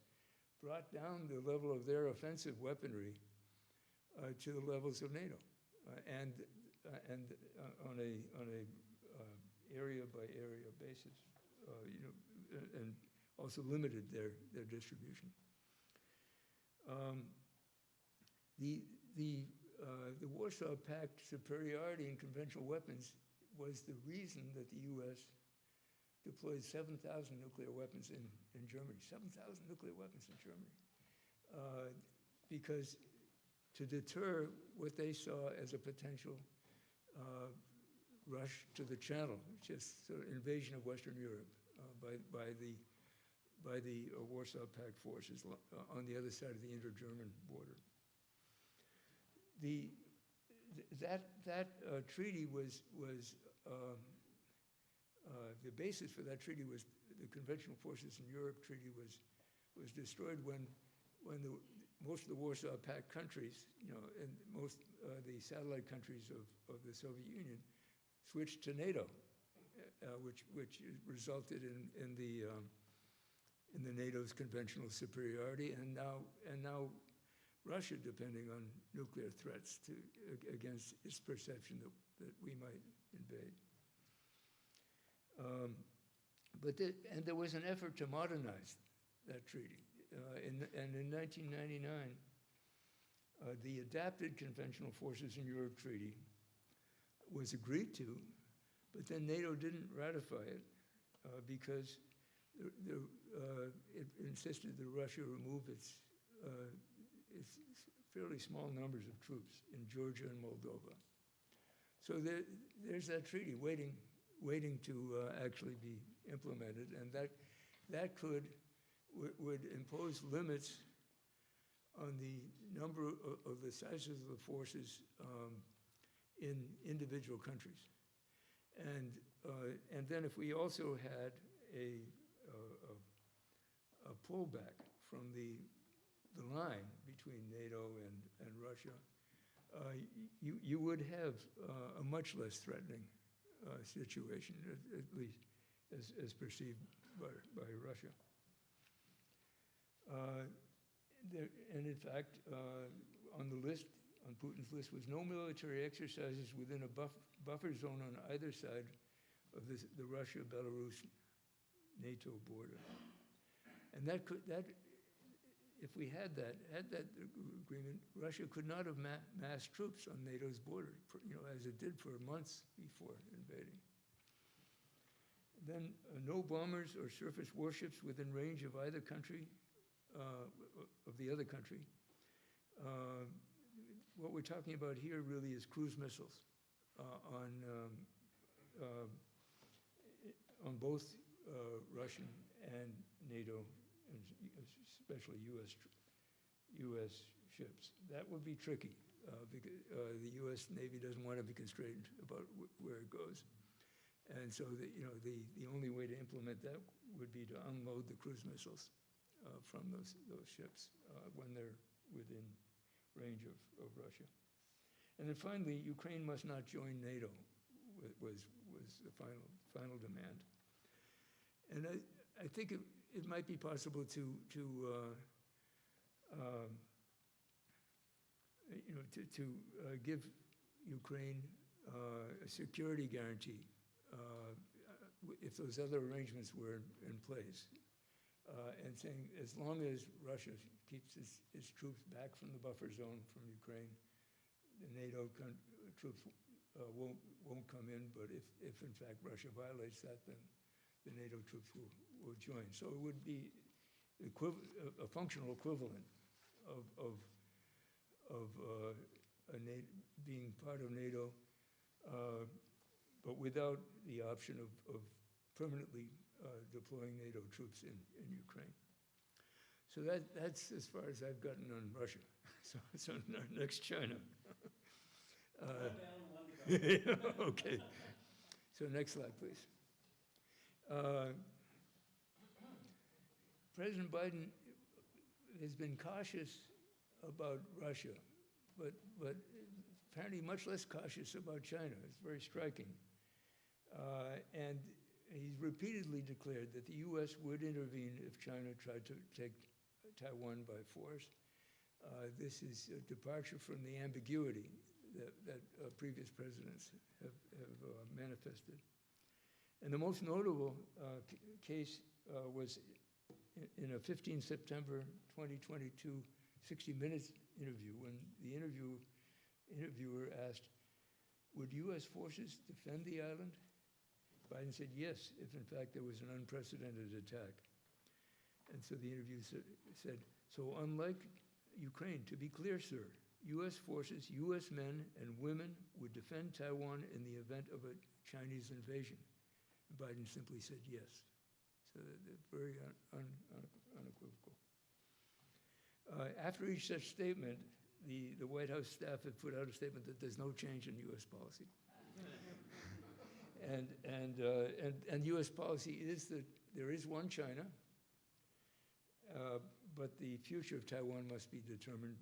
brought down the level of their offensive weaponry to the levels of NATO, and on a area by area basis, and also limited their distribution. The Warsaw Pact superiority in conventional weapons was the reason that the U.S. deployed 7,000 nuclear weapons in Germany. 7,000 nuclear weapons in Germany. Because to deter what they saw as a potential rush to the Channel, just sort of invasion of Western Europe by the Warsaw Pact forces on the other side of the inter-German border. That treaty was the basis for that treaty was the Conventional Forces in Europe Treaty was destroyed when most of the Warsaw Pact countries, and most the satellite countries of the Soviet Union switched to NATO, which resulted in the NATO's conventional superiority, and now Russia depending on nuclear threats against its perception that we might invade. And there was an effort to modernize that treaty. And in 1999, the Adapted Conventional Forces in Europe Treaty was agreed to, but then NATO didn't ratify it because it insisted that Russia remove its fairly small numbers of troops in Georgia and Moldova. So there's that treaty waiting to actually be implemented, and that would impose limits on the number of the sizes of the forces in individual countries. And then if we also had a pullback from the line between NATO and Russia, you would have a much less threatening situation, at least as perceived by Russia. And in fact, on the list, on Putin's list, was no military exercises within a buffer zone on either side of the Russia-Belarus NATO border. And if we had that agreement, Russia could not have massed troops on NATO's border, as it did for months before invading. Then no bombers or surface warships within range of either country, of the other country. What we're talking about here really is cruise missiles on both Russian and NATO, and especially U.S. ships. That would be tricky, because the U.S. Navy doesn't want to be constrained about where it goes. And so, the only way to implement that would be to unload the cruise missiles from those ships when they're within range of Russia. And then finally, Ukraine must not join NATO was the final demand. And I think it might be possible to give Ukraine a security guarantee if those other arrangements were in place. And saying as long as Russia keeps its troops back from the buffer zone from Ukraine, the NATO troops won't come in, but if in fact Russia violates that, then the NATO troops will join. So it would be a functional equivalent of being part of NATO, but without the option of permanently deploying NATO troops in Ukraine. So that's as far as I've gotten on Russia. So next, China. Okay. So next slide, please. President Biden has been cautious about Russia, but apparently much less cautious about China. It's very striking. And he's repeatedly declared that the U.S. would intervene if China tried to take Taiwan by force. This is a departure from the ambiguity that previous presidents have manifested. And the most notable case was in a 15 September 2022 60 Minutes interview, when the interviewer asked, would U.S. forces defend the island? Biden said yes, if in fact there was an unprecedented attack. And so the interviewer said, so unlike Ukraine, to be clear, sir, U.S. forces, U.S. men and women would defend Taiwan in the event of a Chinese invasion. And Biden simply said yes. So they're very unequivocal. After each such statement, the White House staff had put out a statement that there's no change in U.S. policy. And U.S. policy is that there is one China, but the future of Taiwan must be determined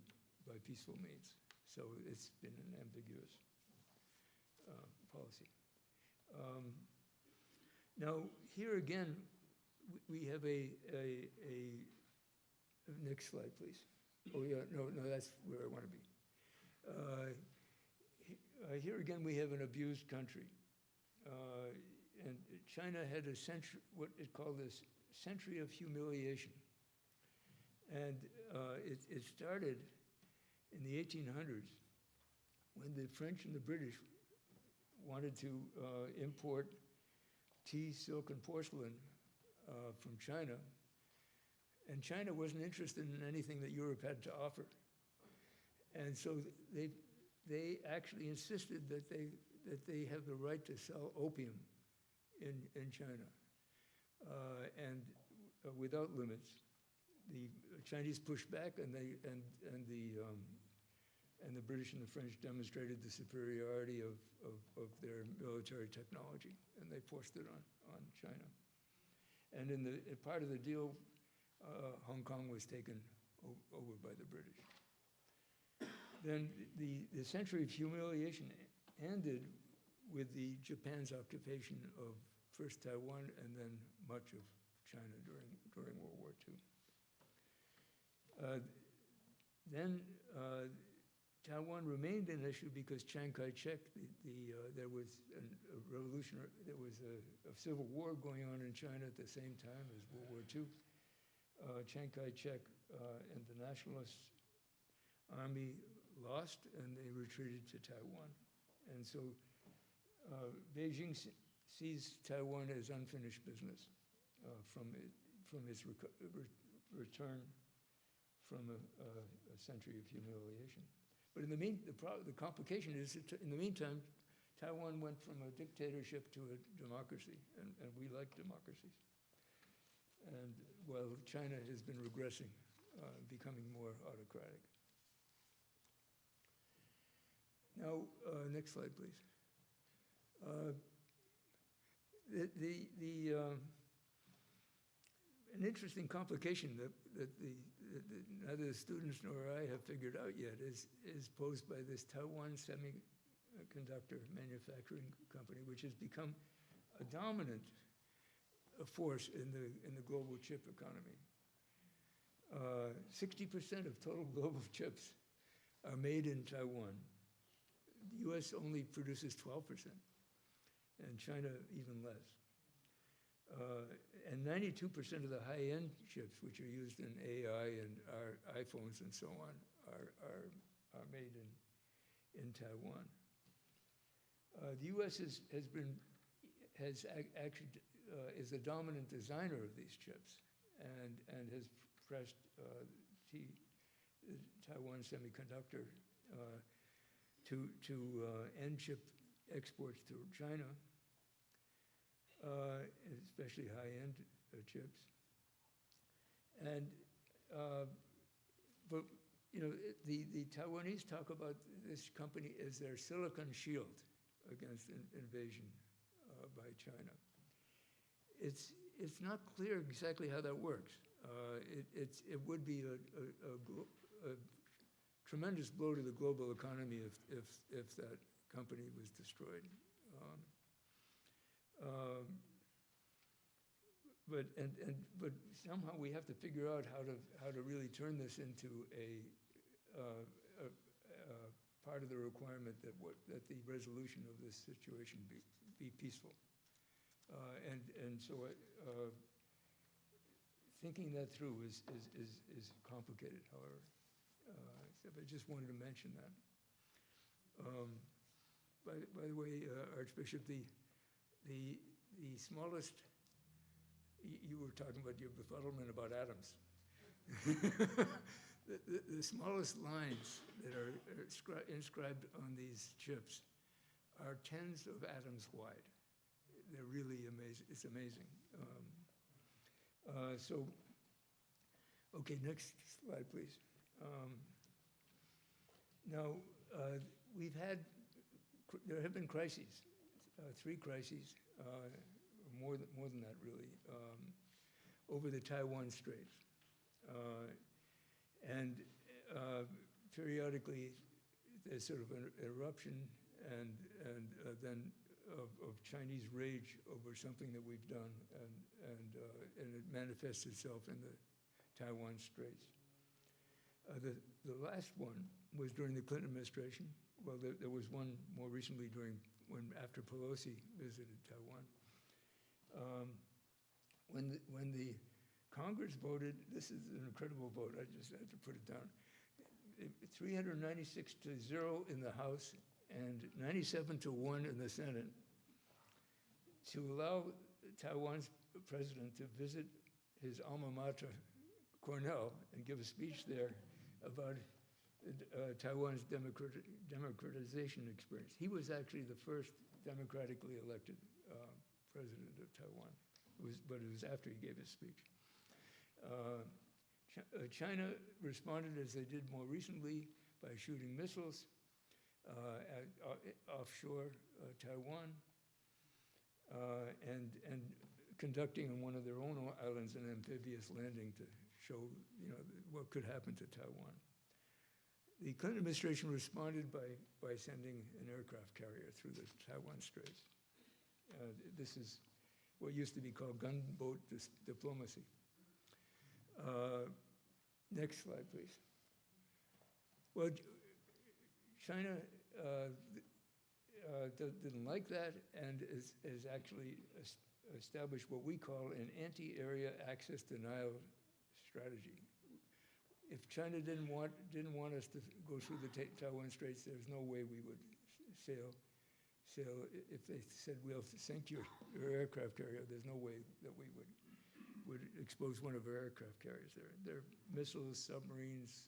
by peaceful means. So it's been an ambiguous policy. Now, here again, we have a next slide, please. Oh, yeah, no, that's where I want to be. Here again, we have an abused country. And China had a century, what it called this century of humiliation. And it started in the 1800s when the French and the British wanted to import tea, silk, and porcelain from China. And China wasn't interested in anything that Europe had to offer. And so they actually insisted that they have the right to sell opium in China, and without limits. The Chinese pushed back, and the British and the French demonstrated the superiority of their military technology, and they forced it on China. And in part of the deal, Hong Kong was taken over by the British. Then the century of humiliation ended with the Japan's occupation of first Taiwan and then much of China during World War II. Then Taiwan remained an issue because Chiang Kai-shek, there was a revolutionary, there was a civil war going on in China at the same time as World War II. Chiang Kai-shek and the Nationalist Army lost, and they retreated to Taiwan. And so Beijing sees Taiwan as unfinished business from its return from a century of humiliation. But in the complication is that in the meantime, Taiwan went from a dictatorship to a democracy, and we like democracies. And while China has been regressing, becoming more autocratic. Now, next slide, please. An interesting complication that neither the students nor I have figured out yet is posed by this Taiwan Semiconductor Manufacturing Company, which has become a dominant force in the global chip economy. 60% of total global chips are made in Taiwan. The US only produces 12%, and China even less. And 92% of the high-end chips, which are used in AI and our iPhones and so on, are made in Taiwan. The U.S. is a dominant designer of these chips, and has pressed Taiwan Semiconductor to end chip exports to China. Especially high-end chips. And, but, you know, the Taiwanese talk about this company as their silicon shield against invasion by China. It's not clear exactly how that works. It would be a tremendous blow to the global economy if that company was destroyed. But somehow we have to figure out how to really turn this into a part of the requirement that the resolution of this situation be peaceful. And so thinking that through is complicated. However, so I just wanted to mention that. By the way, Archbishop, the smallest, you were talking about your befuddlement about atoms. The smallest lines that are inscribed on these chips are tens of atoms wide. They're really amazing. It's amazing. So, okay, next slide, please. Now, there have been crises. 3 crises, more than that really, over the Taiwan Straits. And periodically there's sort of an eruption and then of Chinese rage over something that we've done, and it manifests itself in the Taiwan Straits. The last one was during the Clinton administration. Well, there was one more recently after Pelosi visited Taiwan. When the Congress voted, this is an incredible vote, I just had to put it down, 396-0 in the House and 97-1 in the Senate to allow Taiwan's president to visit his alma mater, Cornell, and give a speech there about Taiwan's democratization experience. He was actually the first democratically elected president of Taiwan, but it was after he gave his speech. China responded, as they did more recently, by shooting missiles offshore Taiwan and conducting on one of their own islands an amphibious landing to show, you know, what could happen to Taiwan. The Clinton administration responded by sending an aircraft carrier through the Taiwan Straits. This is what used to be called gunboat diplomacy. Next slide, please. Well, China didn't like that and has actually established what we call an anti-area access denial strategy. If China didn't want us to go through the Taiwan Straits, there's no way we would sail. If they said, we'll sink your aircraft carrier, there's no way that we would expose one of our aircraft carriers there. There are missiles, submarines,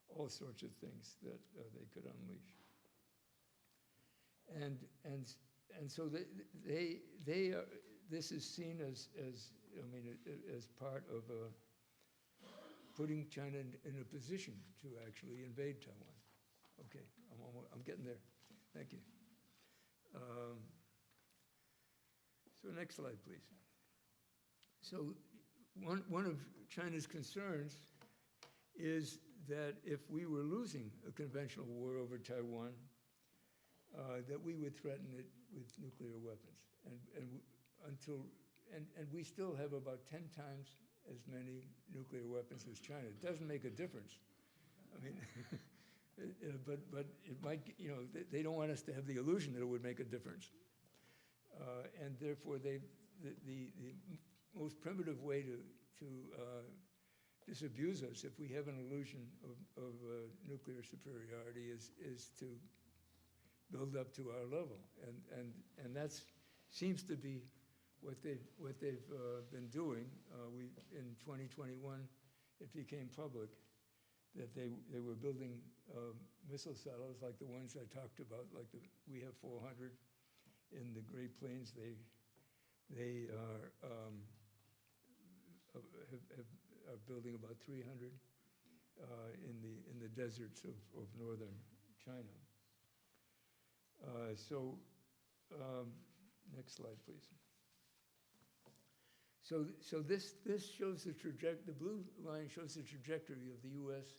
all sorts of things that they could unleash. And so this is seen as part of putting China in a position to actually invade Taiwan. Okay, I'm getting there. Thank you. So next slide, please. So one of China's concerns is that if we were losing a conventional war over Taiwan, that we would threaten it with nuclear weapons. And we still have about 10 times as many nuclear weapons as China. It doesn't make a difference. I mean, but it might, they don't want us to have the illusion that it would make a difference. And therefore, the most primitive way to disabuse us, if we have an illusion of nuclear superiority, is to build up to our level. And that seems to be what they've been doing. In 2021, it became public that they were building missile silos like the ones I talked about, we have 400 in the Great Plains. They are building about 300 in the deserts of northern China. Next slide, please. So this shows the blue line shows the trajectory of the U.S.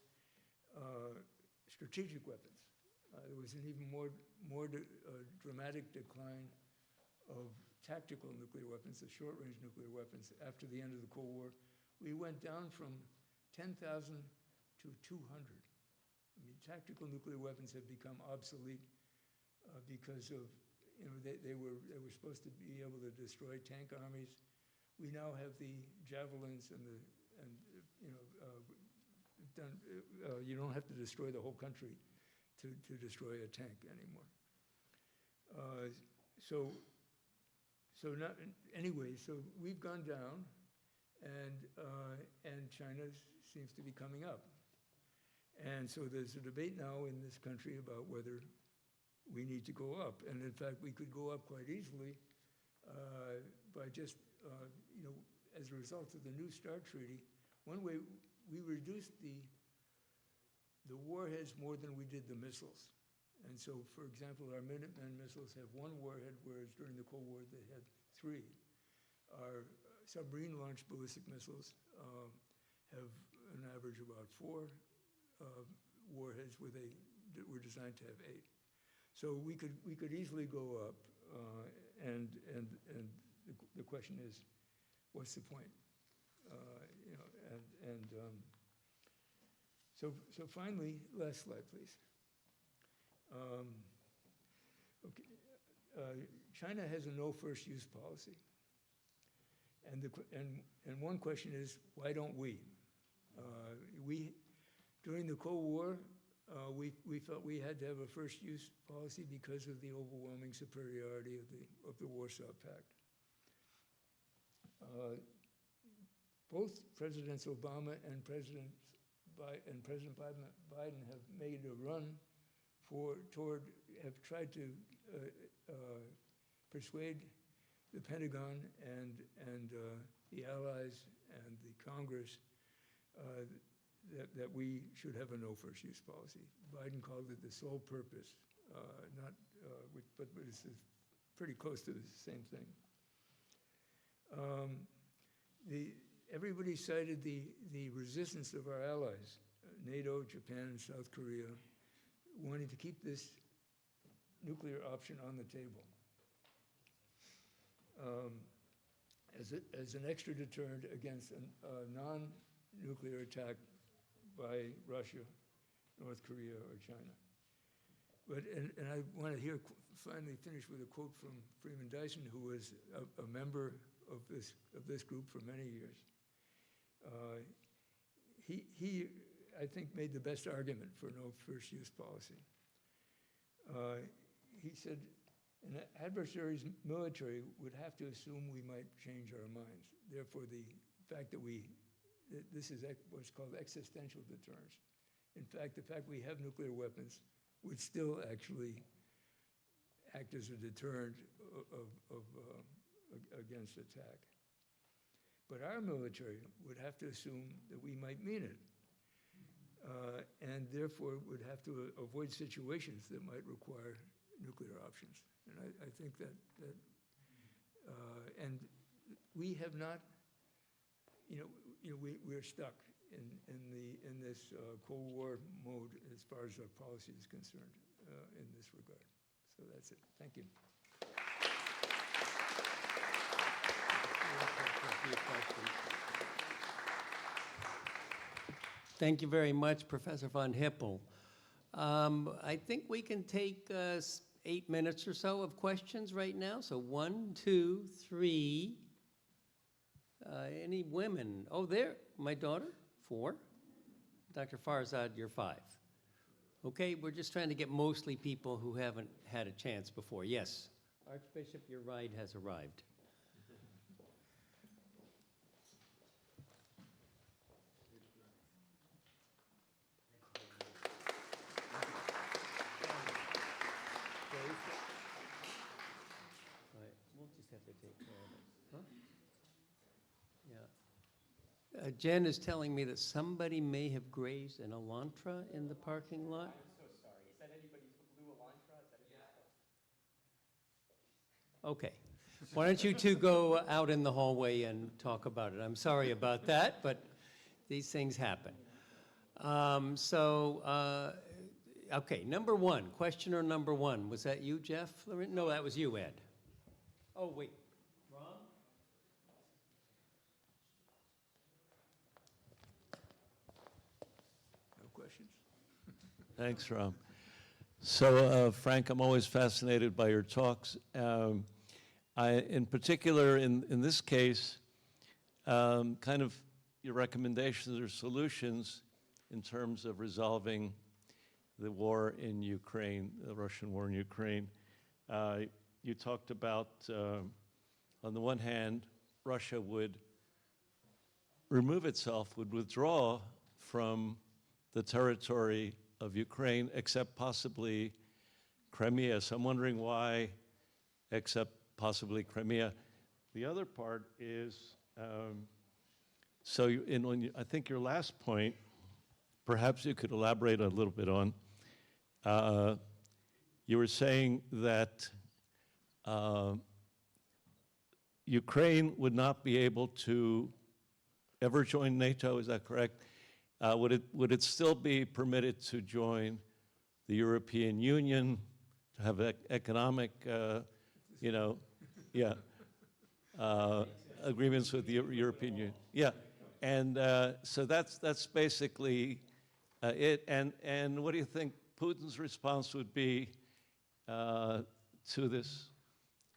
Strategic weapons. There was an even more dramatic decline of tactical nuclear weapons, the short-range nuclear weapons, after the end of the Cold War. We went down from 10,000 to 200. I mean, tactical nuclear weapons have become obsolete because of, they were supposed to be able to destroy tank armies. We now have the javelins you don't have to destroy the whole country to destroy a tank anymore. So we've gone down, and China seems to be coming up. And so there's a debate now in this country about whether we need to go up. And in fact, we could go up quite easily by just, as a result of the New START treaty. One way, we reduced the warheads more than we did the missiles. And so, for example, our Minuteman missiles have one warhead, whereas during the Cold War they had 3. Our submarine-launched ballistic missiles have an average of about 4 warheads, where they were designed to have 8. So we could easily go up, and the question is, what's the point? So finally, last slide, please. Okay, China has a no first use policy, and one question is, why don't we? During the Cold War, we felt we had to have a first use policy because of the overwhelming superiority of the Warsaw Pact. Both Presidents Obama and President Biden have made a run have tried to persuade the Pentagon and the allies and the Congress that we should have a no first use policy. Biden called it the sole purpose, but it's pretty close to the same thing. Everybody cited the resistance of our allies, NATO, Japan, and South Korea, wanting to keep this nuclear option on the table as an extra deterrent against a non-nuclear attack by Russia, North Korea, or China. And I want to finally finish with a quote from Freeman Dyson, who was a member of this group for many years. He, I think, made the best argument for no first use policy. He said, an adversary's military would have to assume we might change our minds. Therefore, the fact that this is what's called existential deterrence. In fact, the fact we have nuclear weapons would still actually act as a deterrent against attack. But our military would have to assume that we might mean it. and therefore would have to avoid situations that might require nuclear options. And I think that and we have not, we're stuck in this Cold War mode as far as our policy is concerned in this regard. So that's it. Thank you. Thank you very much, Professor von Hippel. I think we can take 8 minutes or so of questions right now. So 1, 2, 3. Any women? Oh, there, my daughter, 4. Dr. Farzad, you're 5. Okay, we're just trying to get mostly people who haven't had a chance before. Yes, Archbishop, your ride has arrived. All right, we'll just have to take care of it. Huh? Yeah. Jen is telling me that somebody may have grazed an Elantra in the parking lot. I'm so sorry. Is that anybody's blue Elantra? Is that anybody's? Okay. Why don't you two go out in the hallway and talk about it? I'm sorry about that, but these things happen. Okay, number 1, questioner number 1. Was that you, Jeff? No, that was you, Ed. Oh, wait. Ron? No questions? Thanks, Rob. So, Frank, I'm always fascinated by your talks. In particular, in this case, kind of your recommendations or solutions in terms of resolving the war in Ukraine, the Russian war in Ukraine. You talked about, on the one hand, Russia would remove itself, would withdraw from the territory of Ukraine, except possibly Crimea. So I'm wondering why, except possibly Crimea. The other part is, I think your last point, perhaps you could elaborate a little bit on. You were saying that Ukraine would not be able to ever join NATO, is that correct? Would it still be permitted to join the European Union, to have economic, agreements with the European Union? Yeah, and so that's basically it. And what do you think Putin's response would be to this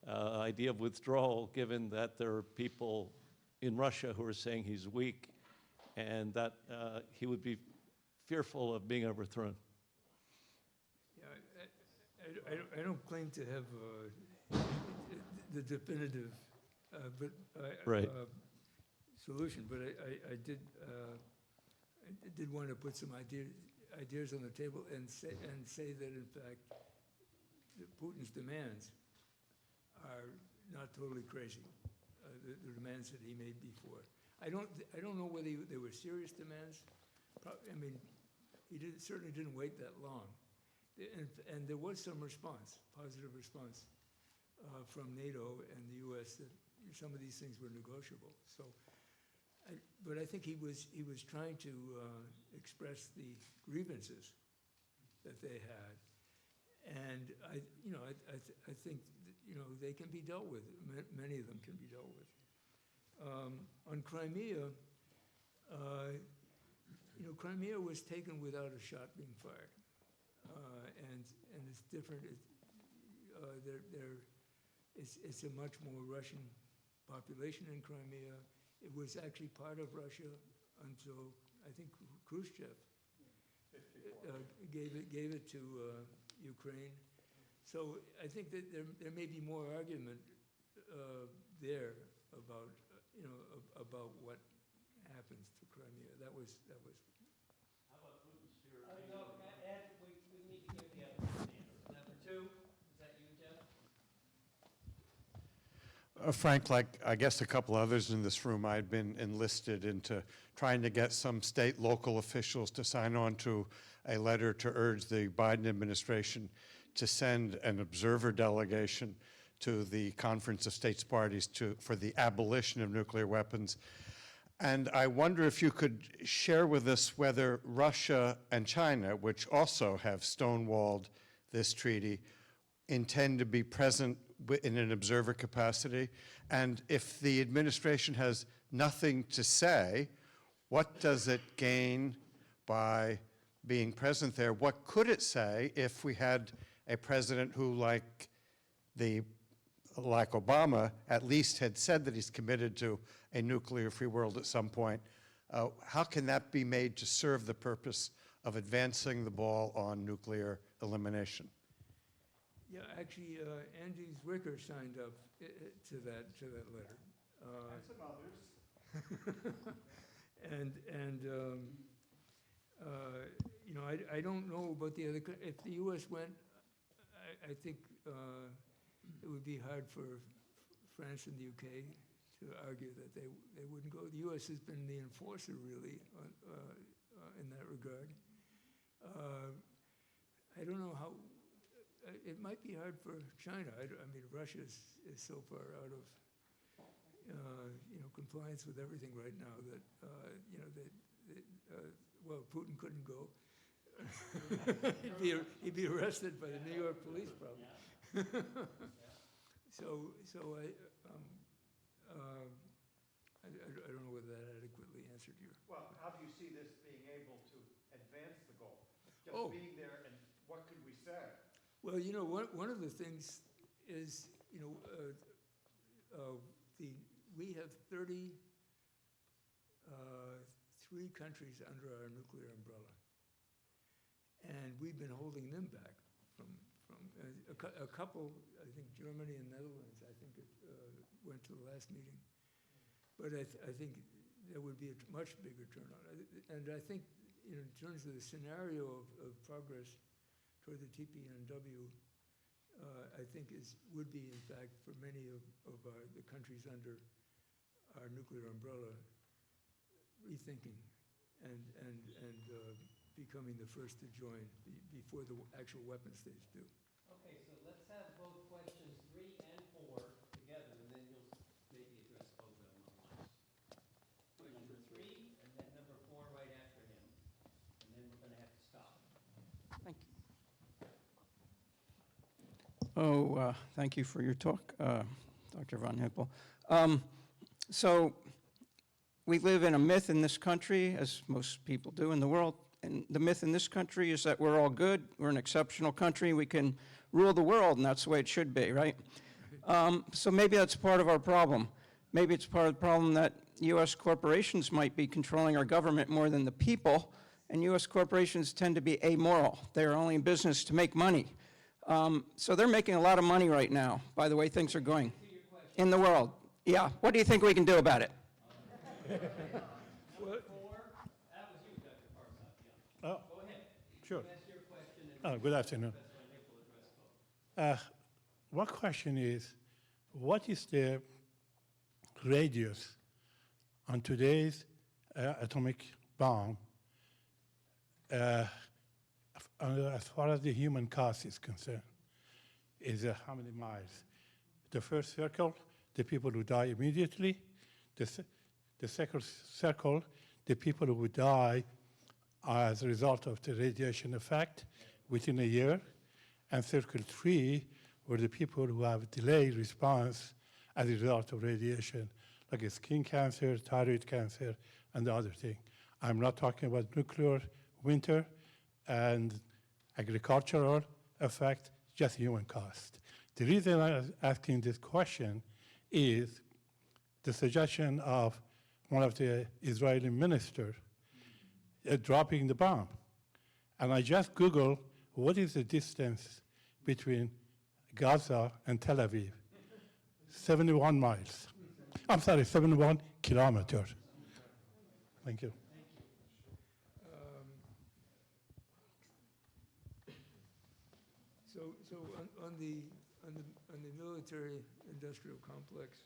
idea of withdrawal, given that there are people in Russia who are saying he's weak and that he would be fearful of being overthrown? Yeah, I don't claim to have the definitive Right. solution, but I did want to put some ideas on the table and say that in fact Putin's demands are not totally crazy. The demands that he made before. I don't know whether they were serious demands. I mean, he certainly didn't wait that long, and there was some response, positive response from NATO and the U.S. that some of these things were negotiable. So, but I think he was trying to express the grievances that they had, and I think they can be dealt with. Many of them can be dealt with. On Crimea, Crimea was taken without a shot being fired, and it's different. It's a much more Russian population in Crimea. It was actually part of Russia until I think Khrushchev gave it to Ukraine. So I think that there may be more argument there about about what happens to Crimea. That was. How about Putin's fear? No, Ed, we need to give the other answer. Number 2, is that you, Frank, like I guess a couple others in this room, I'd been enlisted into trying to get some state, local officials to sign on to a letter to urge the Biden administration to send an observer delegation to the Conference of States Parties for the abolition of nuclear weapons. And I wonder if you could share with us whether Russia and China, which also have stonewalled this treaty, intend to be present in an observer capacity, and if the administration has nothing to say, what does it gain by being present there? What could it say if we had a president who, like Obama, at least had said that he's committed to a nuclear-free world at some point? How can that be made to serve the purpose of advancing the ball on nuclear elimination? Yeah, actually, Andy Zwicker signed up to that letter. And some others. You know, I don't know about the other, if the U.S. went, I think it would be hard for France and the U.K. to argue that they wouldn't go. The U.S. has been the enforcer, really, in that regard. I don't know how. It might be hard for China. I mean, Russia is so far out of, compliance with everything right now that, well, Putin couldn't go. he'd be arrested by the New York police, probably. So I don't know whether that adequately answered your. Well, how do you see this being able to advance the goal? Just being there, and what could we say? Well, one of the things is, we have 33 countries under our nuclear umbrella, and we've been holding them back from a couple. I think Germany and Netherlands. I think it went to the last meeting, but I think there would be a much bigger turnout. And I think, in terms of the scenario of progress toward the TPNW, I think would be, in fact, for many of the countries under our nuclear umbrella, rethinking and becoming the first to join before the actual weapon states do. Okay, so let's have both questions 3 and 4 together, and then you'll maybe address both of them at once. Number 3, and then number 4 right after him, and then we're going to have to stop. Thank you. Thank you for your talk, Dr. Von Hippel. So we live in a myth in this country, as most people do in the world, and the myth in this country is that we're all good, we're an exceptional country, we can rule the world, and that's the way it should be, right? So maybe that's part of our problem. Maybe it's part of the problem that U.S. corporations might be controlling our government more than the people, and U.S. corporations tend to be amoral. They're only in business to make money. So they're making a lot of money right now, by the way things are going in the world. Yeah, what do you think we can do about it? Oh, Go ahead. sure. Ask your question, and Good afternoon. Professor Hippel will address both. One question is, what is the radius on today's atomic bomb as far as the human cost is concerned? Is how many miles? The first circle, the people who die immediately. The second circle, the people who would die as a result of the radiation effect within a year. And circle 3 were the people who have delayed response as a result of radiation, like skin cancer, thyroid cancer, and the other thing. I'm not talking about nuclear winter and agricultural effect, just human cost. The reason I'm asking this question is the suggestion of one of the Israeli ministers dropping the bomb. And I just Googled, what is the distance between Gaza and Tel Aviv? 71 miles. I'm sorry, 71 kilometers. Thank you. So on on the military-industrial complex,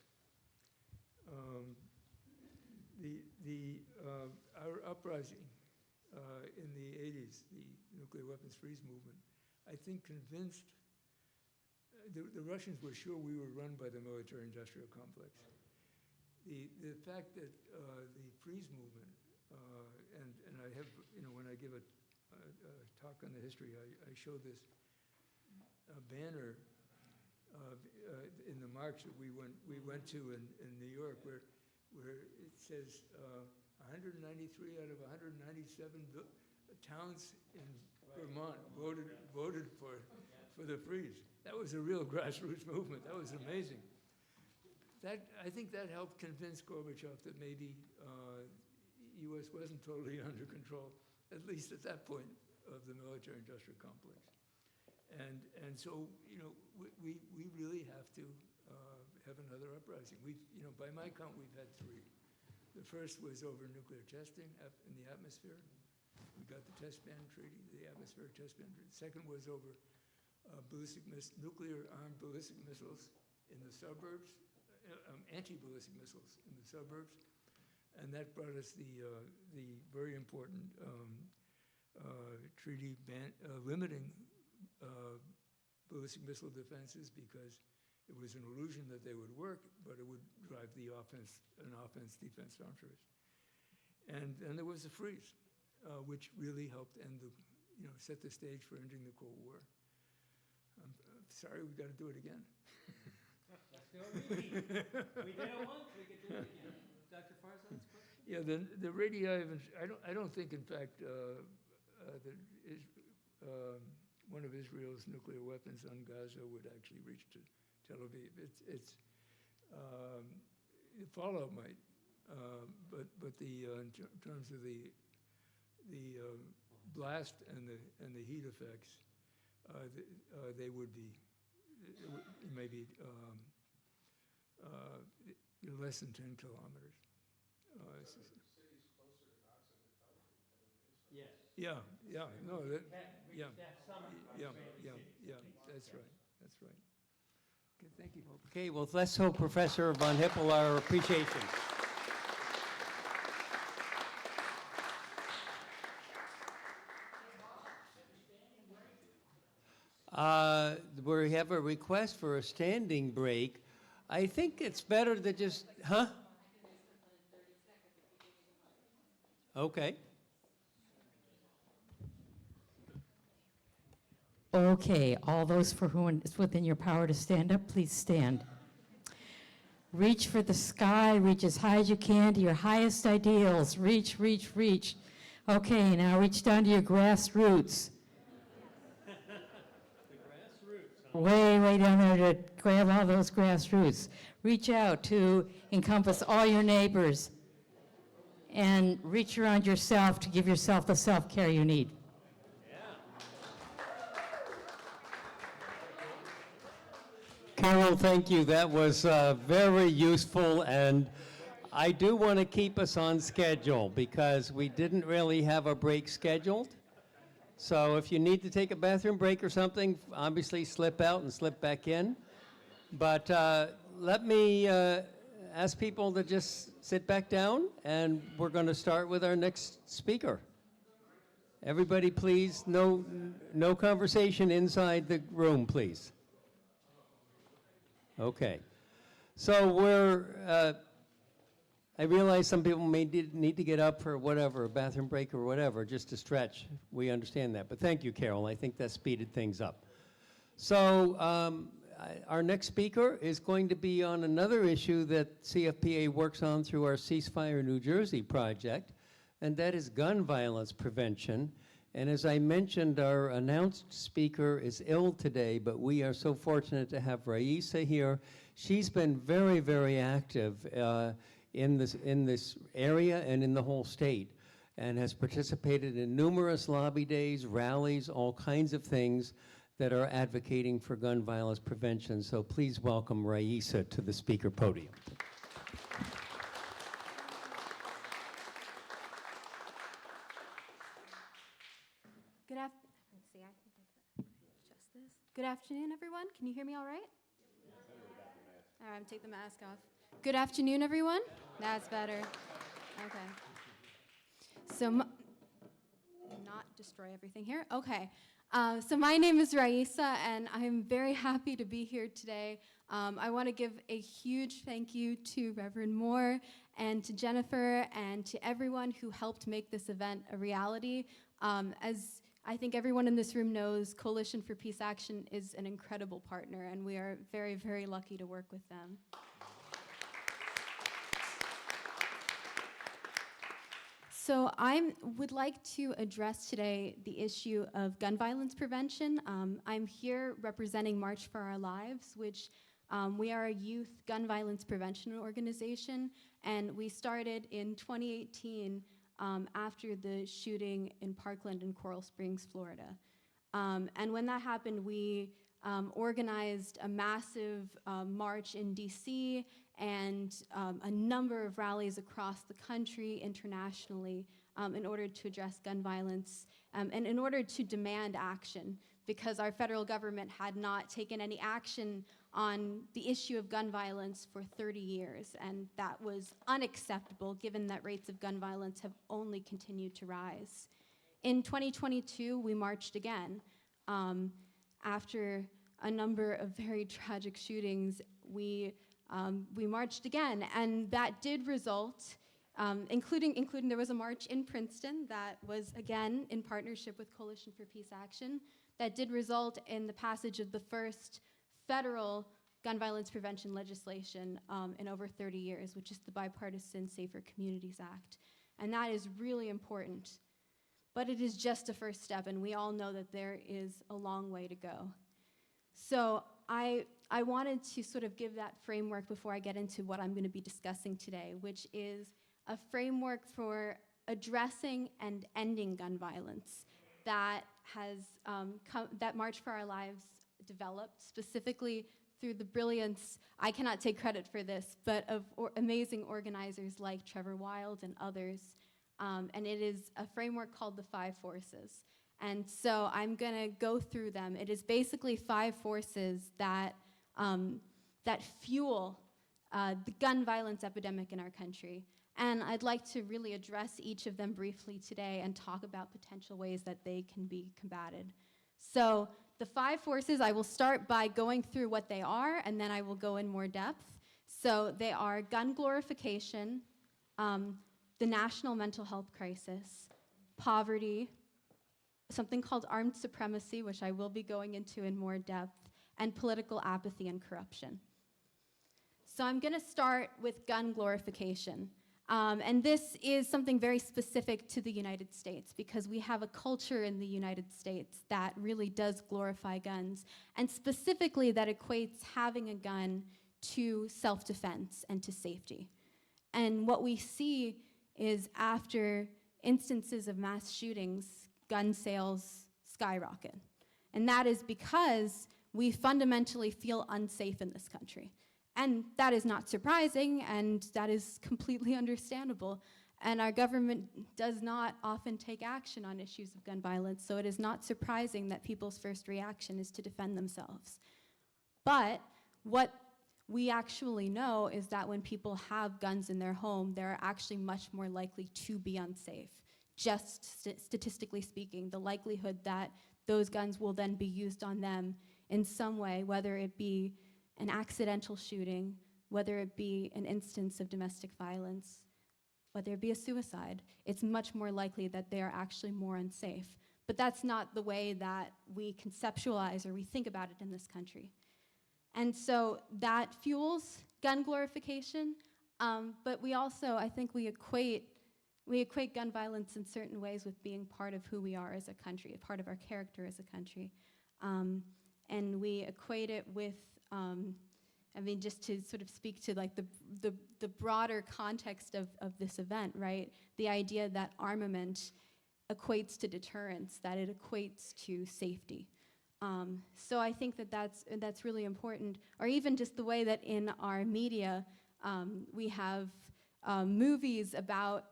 our uprising in the 80s, the nuclear weapons freeze movement, I think convinced, the Russians were sure we were run by the military-industrial complex. The fact that the freeze movement, and I have, when I give a talk on the history, I show this banner in the march that we went to in New York, where it says 193 out of 197 towns in Vermont voted for the freeze. That was a real grassroots movement. That was amazing. I think that helped convince Gorbachev that maybe U.S. wasn't totally under control, at least at that point, of the military-industrial complex. And so, we really have to have another uprising. By my count, we've had 3. The first was over nuclear testing in the atmosphere. We got the test ban treaty, the atmospheric test ban treaty. The second was over nuclear-armed ballistic missiles in the suburbs, anti-ballistic missiles in the suburbs. And that brought us the very important treaty limiting ballistic missile defenses, because it was an illusion that they would work, but it would drive an offense-defense arms race. And then there was the freeze, which really helped set the stage for ending the Cold War. I'm sorry, we've got to do it again. Let's do it. We did it once, we could do it again. Dr. Farzan's question? Yeah, the radioactive, I don't think, in fact, that one of Israel's nuclear weapons on Gaza would actually reach to Tel Aviv. The fallout might, but in terms of the blast and the heat effects, they would be maybe less than 10 kilometers. Yes. Yeah, no, yeah, That's that's right. Okay, thank you. Okay, well, let's show Professor Von Hippel our appreciation. We have a request for a standing break. I think it's better to just, Okay. Okay, all those for whom it's within your power to stand up, please stand. Reach for the sky, reach as high as you can to your highest ideals. Reach, reach, reach. Okay, now reach down to your grassroots. Way, way down there to grab all those grassroots. Reach out to encompass all your neighbors. And reach around yourself to give yourself the self-care you need. Carol, thank you. That was very useful, and I do want to keep us on schedule because we didn't really have a break scheduled. So if you need to take a bathroom break or something, obviously slip out and slip back in. But let me ask people to just sit back down, and we're going to start with our next speaker. Everybody, please, no conversation inside the room, please. Okay. So I realize some people may need to get up for whatever, a bathroom break or whatever, just to stretch. We understand that. But thank you, Carol. I think that speeded things up. So our next speaker is going to be on another issue that CFPA works on through our Ceasefire New Jersey project, and that is gun violence prevention. And as I mentioned, our announced speaker is ill today, but we are so fortunate to have Raisa here. She's been very, very active in this area and in the whole state, and has participated in numerous lobby days, rallies, all kinds of things that are advocating for gun violence prevention. So please welcome Raisa to the speaker podium. afternoon, everyone. Can you hear me all right? All right, I'm gonna take the mask off. Good afternoon, everyone. That's better. Okay. So, not destroy everything here. Okay. So my name is Raisa, and I'm very happy to be here today. I want to give a huge thank you to Reverend Moore and to Jennifer and to everyone who helped make this event a reality. As I think everyone in this room knows, Coalition for Peace Action is an incredible partner, and we are very, very lucky to work with them. So I would like to address today the issue of gun violence prevention. I'm here representing March for Our Lives, which we are a youth gun violence prevention organization, and we started in 2018 after the shooting in Parkland and Coral Springs, Florida. And when that happened, we organized a massive march in DC and a number of rallies across the country, internationally, in order to address gun violence and in order to demand action, because our federal government had not taken any action on the issue of gun violence for 30 years, and that was unacceptable given that rates of gun violence have only continued to rise. In 2022, we marched again. After a number of very tragic shootings, we marched again, and that did result, including there was a march in Princeton that was, again, in partnership with Coalition for Peace Action, that did result in the passage of the first federal gun violence prevention legislation in over 30 years, which is the Bipartisan Safer Communities Act. And that is really important. But it is just a first step, and we all know that there is a long way to go. So I wanted to sort of give that framework before I get into what I'm going to be discussing today, which is a framework for addressing and ending gun violence that has that March for Our Lives developed, specifically through the brilliance, I cannot take credit for this, but of amazing organizers like Trevor Wild and others. And it is a framework called the 5 Forces. And so I'm going to go through them. It is basically 5 forces that, that fuel the gun violence epidemic in our country. And I'd like to really address each of them briefly today and talk about potential ways that they can be combated. So the 5 forces, I will start by going through what they are, and then I will go in more depth. So they are gun glorification, the national mental health crisis, poverty, something called armed supremacy, which I will be going into in more depth, and political apathy and corruption. So I'm going to start with gun glorification. And this is something very specific to the United States, because we have a culture in the United States that really does glorify guns, and specifically that equates having a gun to self-defense and to safety. And what we see is after instances of mass shootings, gun sales skyrocket. And that is because we fundamentally feel unsafe in this country. And that is not surprising, and that is completely understandable. And our government does not often take action on issues of gun violence, so it is not surprising that people's first reaction is to defend themselves. But what we actually know is that when people have guns in their home, they're actually much more likely to be unsafe. Just statistically speaking, the likelihood that those guns will then be used on them in some way, whether it be an accidental shooting, whether it be an instance of domestic violence, whether it be a suicide, it's much more likely that they are actually more unsafe. But that's not the way that we conceptualize or we think about it in this country. And so that fuels gun glorification, but we also, I think we equate gun violence in certain ways with being part of who we are as a country, a part of our character as a country. And we equate it with, I mean, just to sort of speak to like the broader context of this event, right? The idea that armament equates to deterrence, that it equates to safety. So I think that that's really important, or even just the way that in our media we have movies about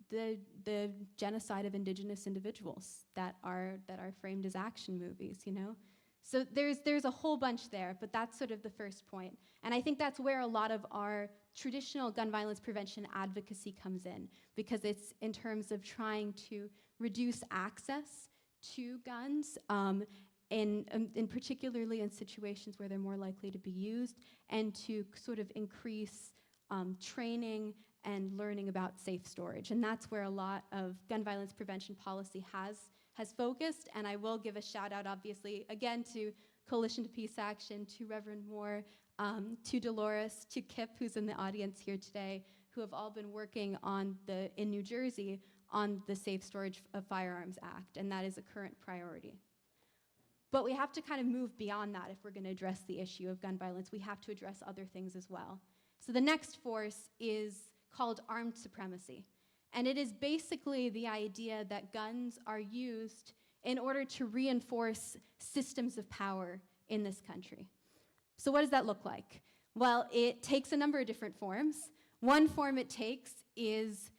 the genocide of indigenous individuals that are framed as action movies, you know? So there's a whole bunch there, but that's sort of the first point. And I think that's where a lot of our traditional gun violence prevention advocacy comes in, because it's in terms of trying to reduce access to guns, in particularly in situations where they're more likely to be used, and to sort of increase training and learning about safe storage. And that's where a lot of gun violence prevention policy has focused. And I will give a shout out, obviously, again, to Coalition to Peace Action, to Reverend Moore, to Dolores, to Kip, who's in the audience here today, who have all been working in New Jersey on the Safe Storage of Firearms Act, and that is a current priority. But we have to kind of move beyond that if we're going to address the issue of gun violence. We have to address other things as well. So the next force is called armed supremacy. And it is basically the idea that guns are used in order to reinforce systems of power in this country. So what does that look like? Well, it takes a number of different forms. One form it takes is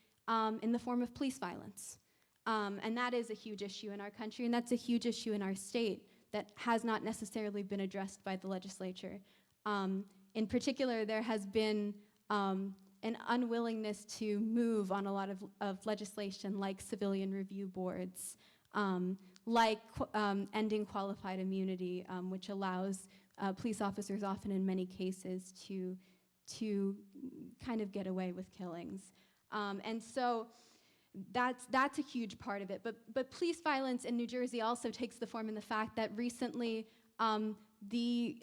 in the form of police violence. And that is a huge issue in our country, and that's a huge issue in our state that has not necessarily been addressed by the legislature. In particular, there has been an unwillingness to move on a lot of legislation like civilian review boards, like ending qualified immunity, which allows police officers often in many cases to kind of get away with killings. And so that's a huge part of it. But police violence in New Jersey also takes the form in the fact that recently the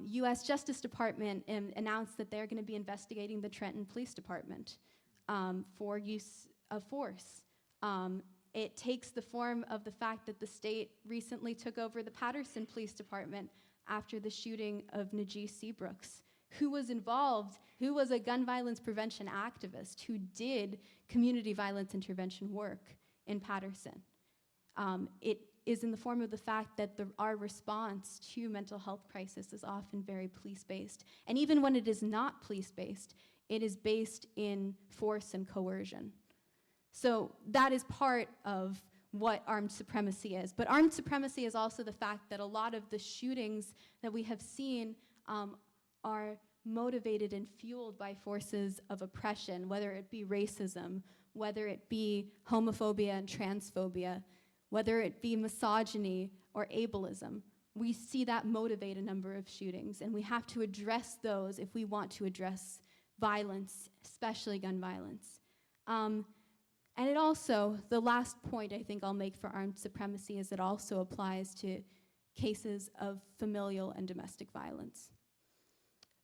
U.S. Justice Department announced that they're going to be investigating the Trenton Police Department for use of force. It takes the form of the fact that the state recently took over the Patterson Police Department after the shooting of Najee Seabrooks, who was involved, who was a gun violence prevention activist who did community violence intervention work in Patterson. It is in the form of the fact that our response to mental health crisis is often very police-based. And even when it is not police-based, it is based in force and coercion. So that is part of what armed supremacy is. But armed supremacy is also the fact that a lot of the shootings that we have seen are motivated and fueled by forces of oppression, whether it be racism, whether it be homophobia and transphobia, whether it be misogyny or ableism. We see that motivate a number of shootings, and we have to address those if we want to address violence, especially gun violence. And it also, the last point I think I'll make for armed supremacy is it also applies to cases of familial and domestic violence.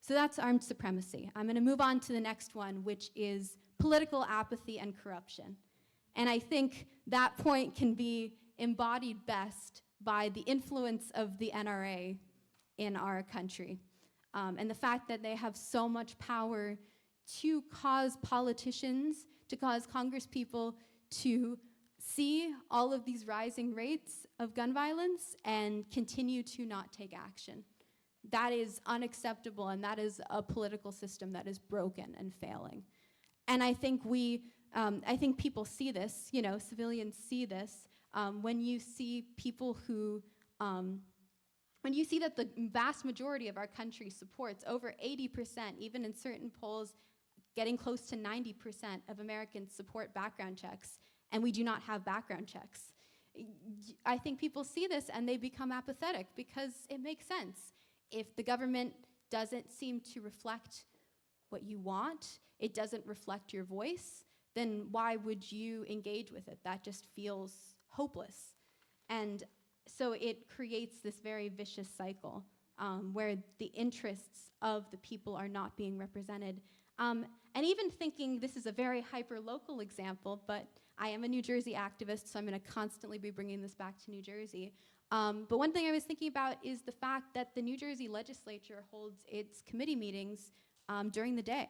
So that's armed supremacy. I'm going to move on to the next one, which is political apathy and corruption. And I think that point can be embodied best by the influence of the NRA in our country, and the fact that they have so much power to cause politicians, to cause congresspeople to see all of these rising rates of gun violence and continue to not take action. That is unacceptable, and that is a political system that is broken and failing. And I think I think people see this, civilians see this, when you see people who, when you see that the vast majority of our country supports, over 80%, even in certain polls, getting close to 90% of Americans support background checks, and we do not have background checks. I think people see this and they become apathetic because it makes sense. If the government doesn't seem to reflect what you want, it doesn't reflect your voice, then why would you engage with it? That just feels hopeless. And so it creates this very vicious cycle where the interests of the people are not being represented. And even thinking, this is a very hyper-local example, but I am a New Jersey activist, so I'm going to constantly be bringing this back to New Jersey. But one thing I was thinking about is the fact that the New Jersey legislature holds its committee meetings during the day.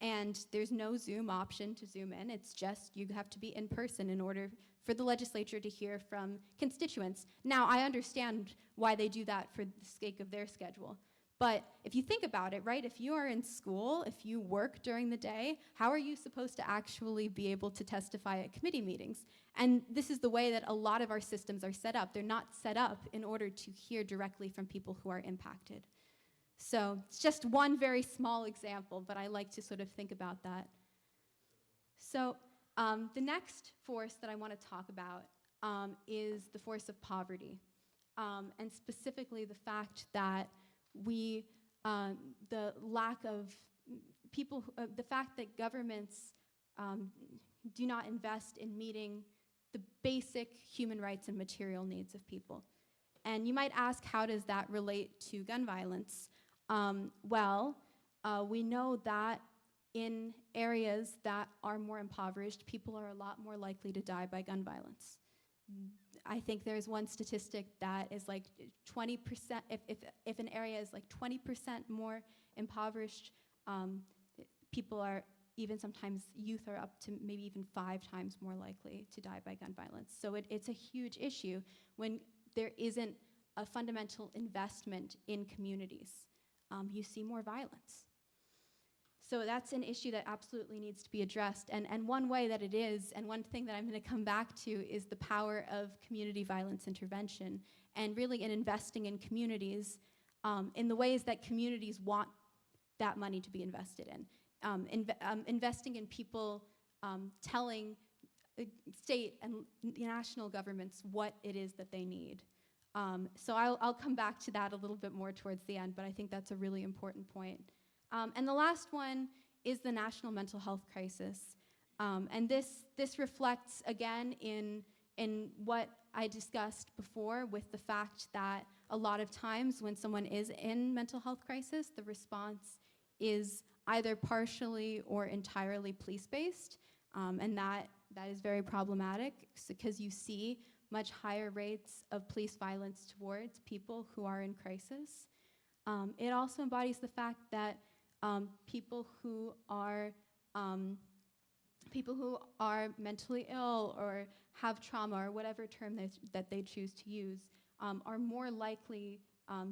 And there's no Zoom option to Zoom in. It's just you have to be in person in order for the legislature to hear from constituents. Now, I understand why they do that for the sake of their schedule. But if you think about it, right, if you are in school, if you work during the day, how are you supposed to actually be able to testify at committee meetings? And this is the way that a lot of our systems are set up. They're not set up in order to hear directly from people who are impacted. So it's just one very small example, but I like to sort of think about that. So the next force that I want to talk about is the force of poverty, and specifically the fact that the lack of people, the fact that governments do not invest in meeting the basic human rights and material needs of people. And you might ask, how does that relate to gun violence? We know that in areas that are more impoverished, people are a lot more likely to die by gun violence. I think there's one statistic that is like 20%, if an area is like 20% more impoverished, people are, even sometimes youth are up to maybe even 5 times more likely to die by gun violence. So it's a huge issue when there isn't a fundamental investment in communities. You see more violence. So that's an issue that absolutely needs to be addressed. And one way that it is, and one thing that I'm going to come back to, is the power of community violence intervention, and really in investing in communities in the ways that communities want that money to be invested in. Investing in people telling state and national governments what it is that they need. So I'll come back to that a little bit more towards the end, but I think that's a really important point. And the last one is the national mental health crisis. And this reflects, again, in what I discussed before, with the fact that a lot of times when someone is in mental health crisis, the response is either partially or entirely police-based. And that is very problematic, because you see much higher rates of police violence towards people who are in crisis. It also embodies the fact that people who are mentally ill or have trauma, or whatever term that they choose to use, are more likely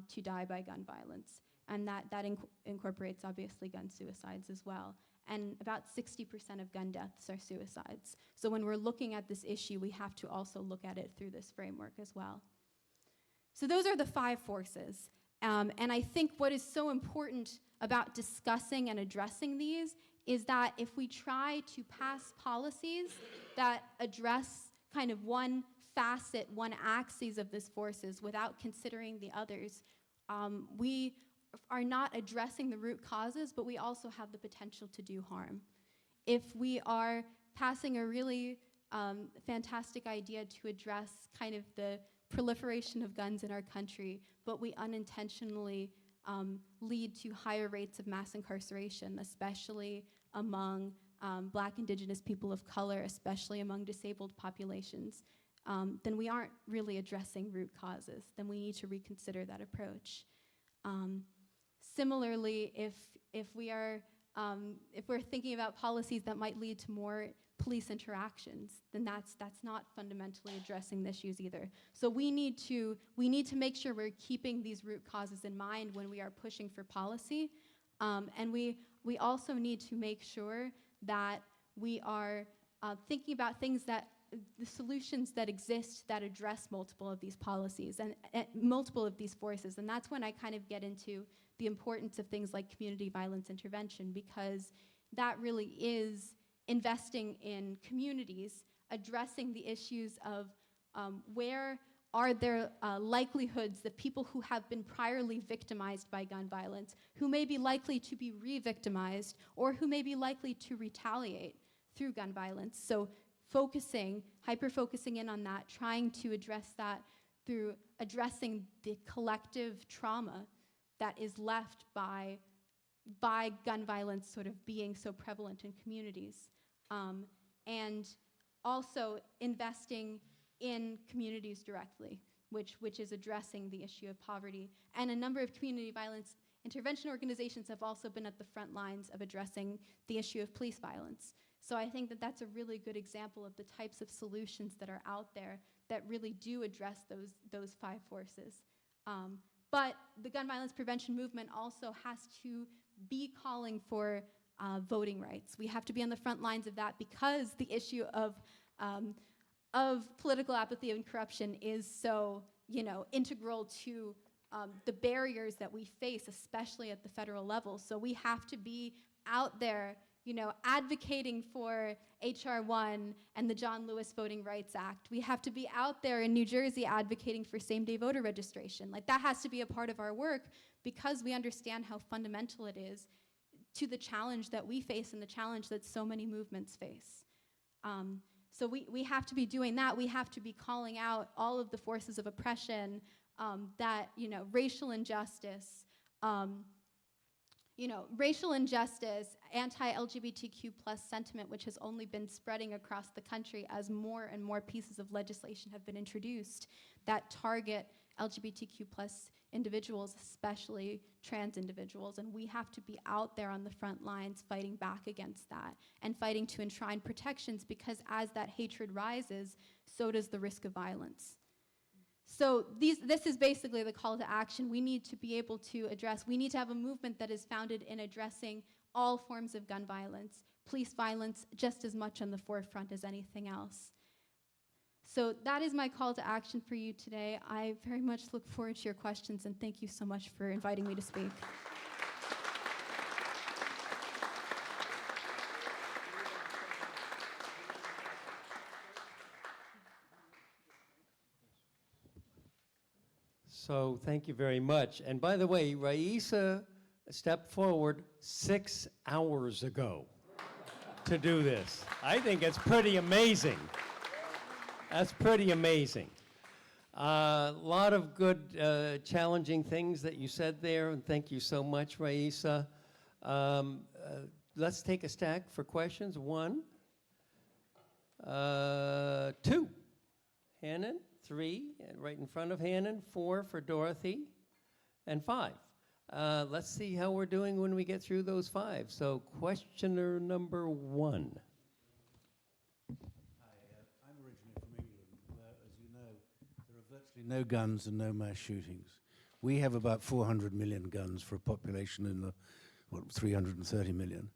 to die by gun violence. And that incorporates, obviously, gun suicides as well. And about 60% of gun deaths are suicides. So when we're looking at this issue, we have to also look at it through this framework as well. So those are the 5 forces. And I think what is so important about discussing and addressing these is that if we try to pass policies that address kind of one facet, one axis of these forces without considering the others, we are not addressing the root causes, but we also have the potential to do harm. If we are passing a really fantastic idea to address kind of the proliferation of guns in our country, but we unintentionally lead to higher rates of mass incarceration, especially among Black, Indigenous people of color, especially among disabled populations, then we aren't really addressing root causes. Then we need to reconsider that approach. Similarly, if we're thinking about policies that might lead to more police interactions, then that's not fundamentally addressing the issues either. So we need to make sure we're keeping these root causes in mind when we are pushing for policy, and we also need to make sure that we are thinking about things that the solutions that exist that address multiple of these policies and multiple of these forces. And that's when I kind of get into the importance of things like community violence intervention, because that really is investing in communities, addressing the issues of where are there likelihoods that people who have been priorly victimized by gun violence, who may be likely to be re-victimized, or who may be likely to retaliate through gun violence. So hyper-focusing in on that, trying to address that through addressing the collective trauma that is left by gun violence sort of being so prevalent in communities. And also investing in communities directly, which is addressing the issue of poverty. And a number of community violence intervention organizations have also been at the front lines of addressing the issue of police violence. So I think that that's a really good example of the types of solutions that are out there that really do address those 5 forces. But the gun violence prevention movement also has to be calling for voting rights. We have to be on the front lines of that because the issue of political apathy and corruption is so, integral to the barriers that we face, especially at the federal level. So we have to be out there, advocating for H.R. 1 and the John Lewis Voting Rights Act. We have to be out there in New Jersey advocating for same-day voter registration. Like, that has to be a part of our work because we understand how fundamental it is to the challenge that we face and the challenge that so many movements face. So we have to be doing that. We have to be calling out all of the forces of oppression, that, racial injustice, anti-LGBTQ plus sentiment, which has only been spreading across the country as more and more pieces of legislation have been introduced that target LGBTQ plus individuals, especially trans individuals. And we have to be out there on the front lines fighting back against that and fighting to enshrine protections, because as that hatred rises, so does the risk of violence. So this is basically the call to action. We need to be able to address, we need to have a movement that is founded in addressing all forms of gun violence, police violence just as much on the forefront as anything else. So that is my call to action for you today. I very much look forward to your questions, and thank you so much for inviting me to speak. So thank you very much. And by the way, Raisa stepped forward 6 hours ago to do this. I think it's pretty amazing. That's pretty amazing. A lot of good, challenging things that you said there, and thank you so much, Raisa. Let's take a stack for questions. 1, 2. Hannon, 3, right in front of Hannon, 4 for Dorothy, and 5. Let's see how we're doing when we get through those 5. So questioner number 1. I'm originally from England, where, as you know, there are virtually no guns and no mass shootings. We have about 400 million guns for a population in the, 330 million.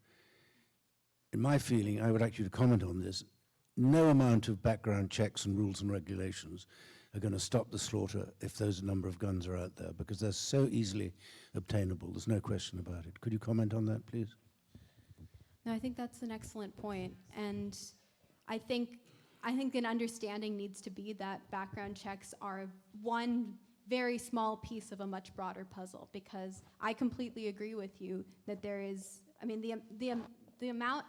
In my feeling, I would like you to comment on this. No amount of background checks and rules and regulations are going to stop the slaughter if those number of guns are out there, because they're so easily obtainable. There's no question about it. Could you comment on that, please? No, I think that's an excellent point. And I think an understanding needs to be that background checks are one very small piece of a much broader puzzle, because I completely agree with you that there is, I mean, the amount,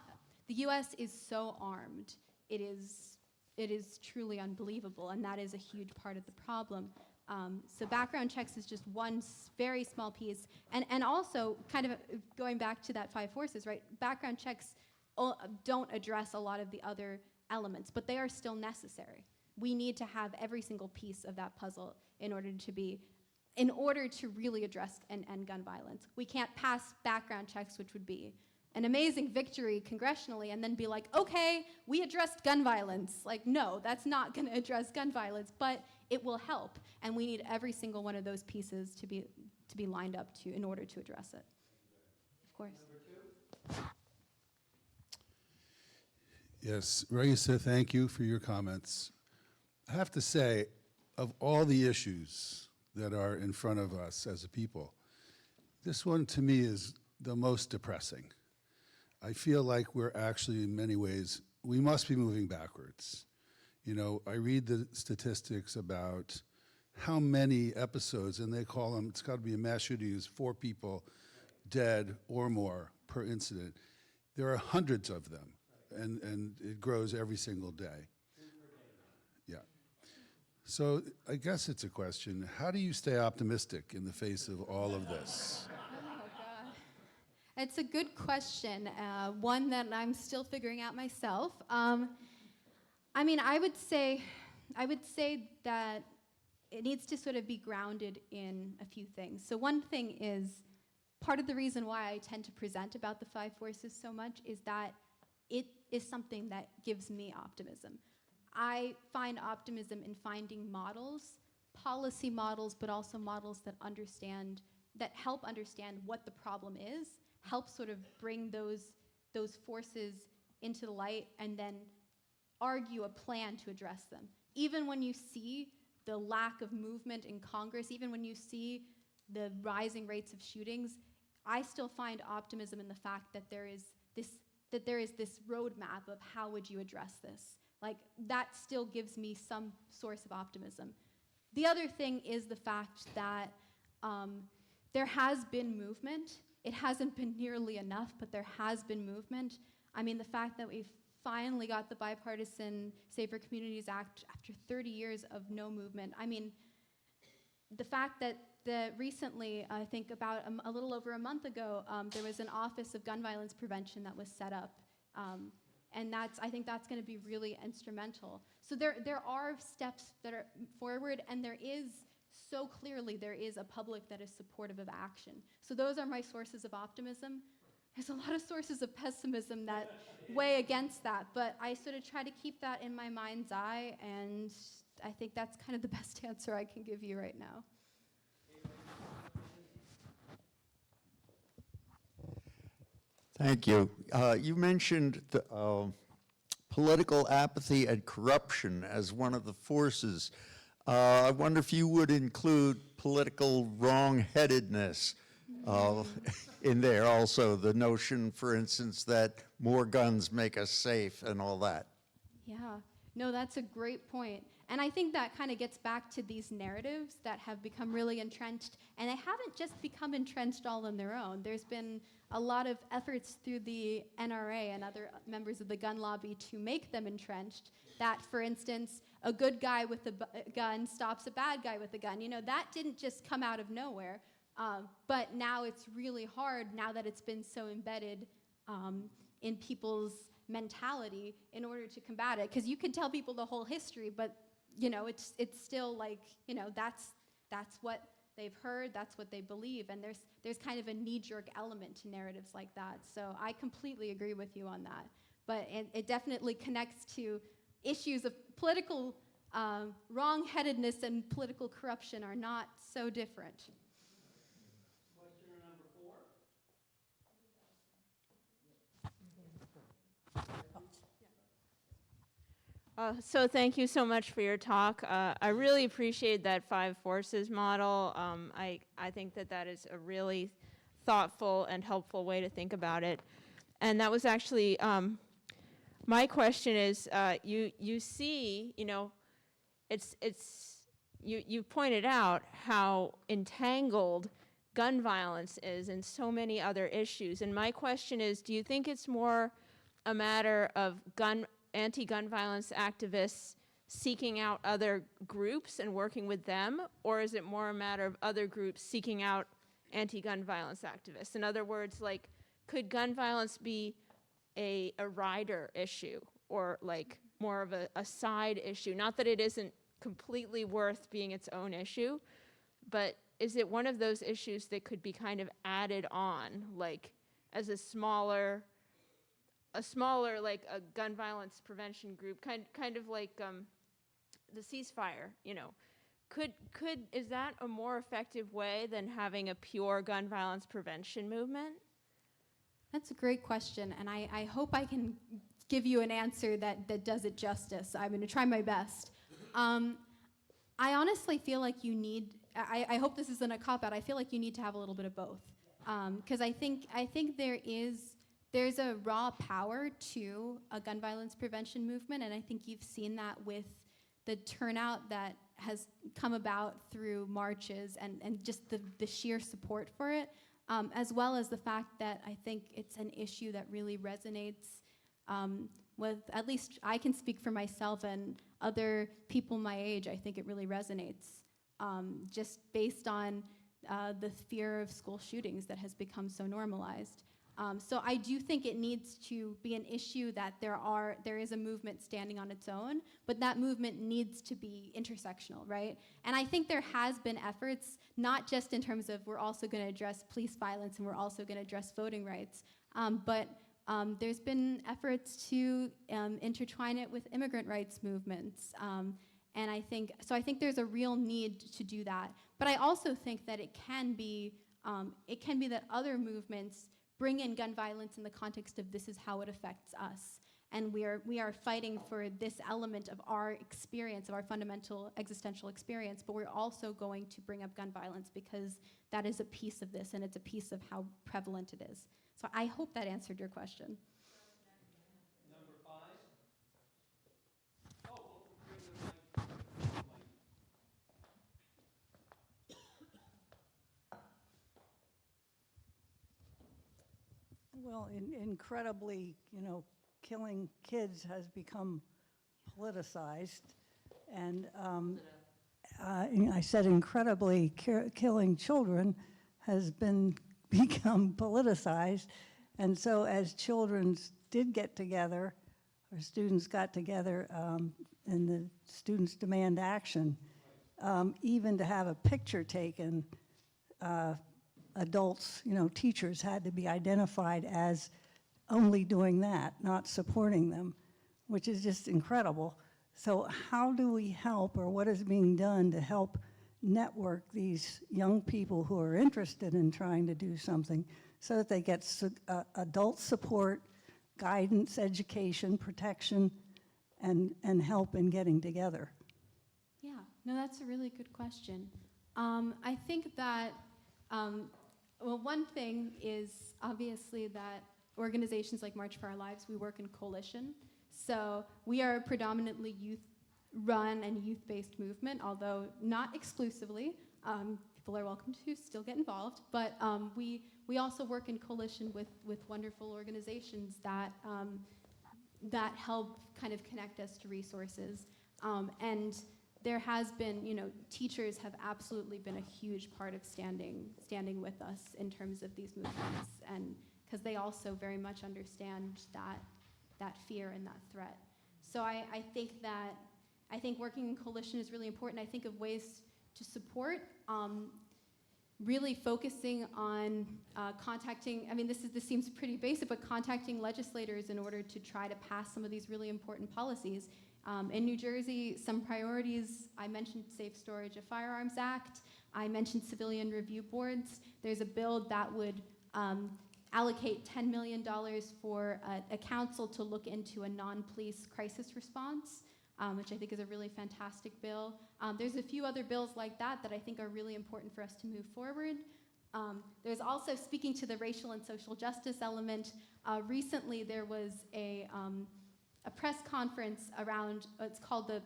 the US is so armed. It is truly unbelievable, and that is a huge part of the problem. So background checks is just one very small piece. And also, kind of going back to that 5 forces, right? Background checks don't address a lot of the other elements, but they are still necessary. We need to have every single piece of that puzzle in order to really address and end gun violence. We can't pass background checks, which would be an amazing victory congressionally, and then be like, okay, we addressed gun violence. Like, no, that's not going to address gun violence, but it will help, and we need every single one of those pieces to be lined up to in order to address it. Of course. Yes, Raisa, thank you for your comments. I have to say, of all the issues that are in front of us as a people, this one to me is the most depressing. I feel like we're actually, in many ways, we must be moving backwards. You know, I read the statistics about how many episodes, and they call them, it's got to be a mass shooting, 4 people dead or more per incident. There are hundreds of them, and it grows every single day. Yeah. So I guess it's a question, how do you stay optimistic in the face of all of this? It's a good question, one that I'm still figuring out myself. I mean, I would say that it needs to sort of be grounded in a few things. So one thing is, part of the reason why I tend to present about the 5 forces so much is that it is something that gives me optimism. I find optimism in finding models policy models, but also models that help understand what the problem is, help sort of bring those forces into the light, and then argue a plan to address them. Even when you see the lack of movement in Congress, even when you see the rising rates of shootings, I still find optimism in the fact that there is this roadmap of how would you address this. Like, that still gives me some source of optimism. The other thing is the fact that there has been movement. It hasn't been nearly enough, but there has been movement. I mean, the fact that we've finally got the Bipartisan Safer Communities Act after 30 years of no movement. I mean, the fact that recently, I think about a little over a month ago, there was an Office of Gun Violence Prevention that was set up. And I think that's going to be really instrumental. So there are steps that are forward, and there is a public that is supportive of action. So those are my sources of optimism. There's a lot of sources of pessimism that weigh against that, but I sort of try to keep that in my mind's eye, and I think that's kind of the best answer I can give you right now. Thank you. You mentioned the, political apathy and corruption as one of the forces. I wonder if you would include political wrong-headedness in there also, the notion, for instance, that more guns make us safe and all that. Yeah, no, that's a great point. And I think that kind of gets back to these narratives that have become really entrenched, and they haven't just become entrenched all on their own. There's been a lot of efforts through the NRA and other members of the gun lobby to make them entrenched, that, for instance, a good guy with a gun stops a bad guy with a gun. You know, that didn't just come out of nowhere, but now it's really hard, now that it's been so embedded in people's mentality, in order to combat it. Because you can tell people the whole history, but you know, it's still like, you know, that's what they've heard, that's what they believe, and there's kind of a knee-jerk element to narratives like that. So I completely agree with you on that. But it definitely connects to issues of political wrong-headedness, and political corruption are not so different. Question number 4. So thank you so much for your talk. I really appreciate that 5 forces model. I think that is a really thoughtful and helpful way to think about it. And that was actually, my question is, you see, you know, you pointed out how entangled gun violence is in so many other issues. And my question is, do you think it's more a matter of anti-gun violence activists seeking out other groups and working with them, or is it more a matter of other groups seeking out anti-gun violence activists? In other words, like, could gun violence be a rider issue, or like more of a side issue? Not that it isn't completely worth being its own issue, but is it one of those issues that could be kind of added on, like as a smaller like a gun violence prevention group, kind of like the ceasefire, you know? Is that a more effective way than having a pure gun violence prevention movement? That's a great question, and I hope I can give you an answer that does it justice. I'm going to try my best. I honestly feel like you need, I hope this isn't a cop-out, I feel like you need to have a little bit of both. Because I think there's a raw power to a gun violence prevention movement, and I think you've seen that with the turnout that has come about through marches and just the sheer support for it, as well as the fact that I think it's an issue that really resonates with, at least I can speak for myself and other people my age. I think it really resonates, just based on the fear of school shootings that has become so normalized. So I do think it needs to be an issue that there is a movement standing on its own, but that movement needs to be intersectional, right? And I think there has been efforts, not just in terms of we're also going to address police violence and we're also going to address voting rights, but there's been efforts to intertwine it with immigrant rights movements And I think there's a real need to do that. But I also think that it can be that other movements bring in gun violence in the context of this is how it affects us. And we are fighting for this element of our experience, of our fundamental existential experience, but we're also going to bring up gun violence because that is a piece of this, and it's a piece of how prevalent it is. So I hope that answered your question. Number 5. Oh, bring the mic. Well, incredibly, killing kids has become politicized. And I said incredibly, killing children has become politicized. And so as children did get together, or students got together, and the students demand action, even to have a picture taken, adults, teachers had to be identified as only doing that, not supporting them, which is just incredible. So how do we help, or what is being done to help network these young people who are interested in trying to do something so that they get adult support, guidance, education, protection, and help in getting together? Yeah, no, that's a really good question. I think that, well, one thing is obviously that organizations like March for Our Lives, we work in coalition. So we are a predominantly youth-run and youth-based movement, although not exclusively. People are welcome to still get involved, but we also work in coalition with wonderful organizations that help kind of connect us to resources. And there has been, teachers have absolutely been a huge part of standing with us in terms of these movements, and because they also very much understand that fear and that threat. So I think working in coalition is really important. I think of ways to support, really focusing on contacting, this seems pretty basic, but contacting legislators in order to try to pass some of these really important policies. In New Jersey, some priorities, I mentioned Safe Storage of Firearms Act, I mentioned civilian review boards. There's a bill that would allocate $10 million for a council to look into a non-police crisis response, which I think is a really fantastic bill. There's a few other bills like that I think are really important for us to move forward. There's also, speaking to the racial and social justice element, recently there was a press conference around, it's called the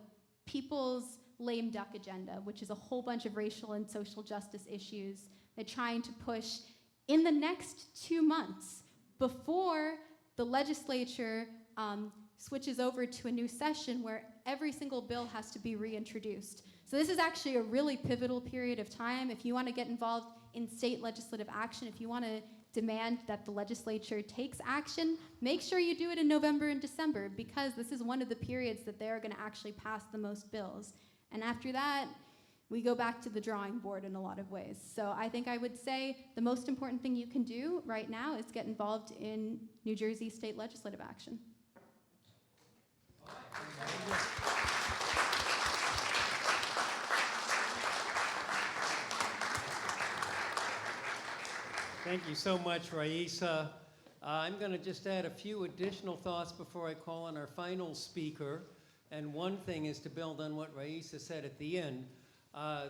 People's Lame Duck Agenda, which is a whole bunch of racial and social justice issues they're trying to push in the next 2 months before the legislature switches over to a new session where every single bill has to be reintroduced. So this is actually a really pivotal period of time. If you want to get involved in state legislative action, if you want to demand that the legislature takes action, make sure you do it in November and December, because this is one of the periods that they're going to actually pass the most bills. And after that, we go back to the drawing board in a lot of ways. So I think I would say the most important thing you can do right now is get involved in New Jersey state legislative action. Thank you so much, Raisa. I'm going to just add a few additional thoughts before I call on our final speaker. And one thing is to build on what Raisa said at the end.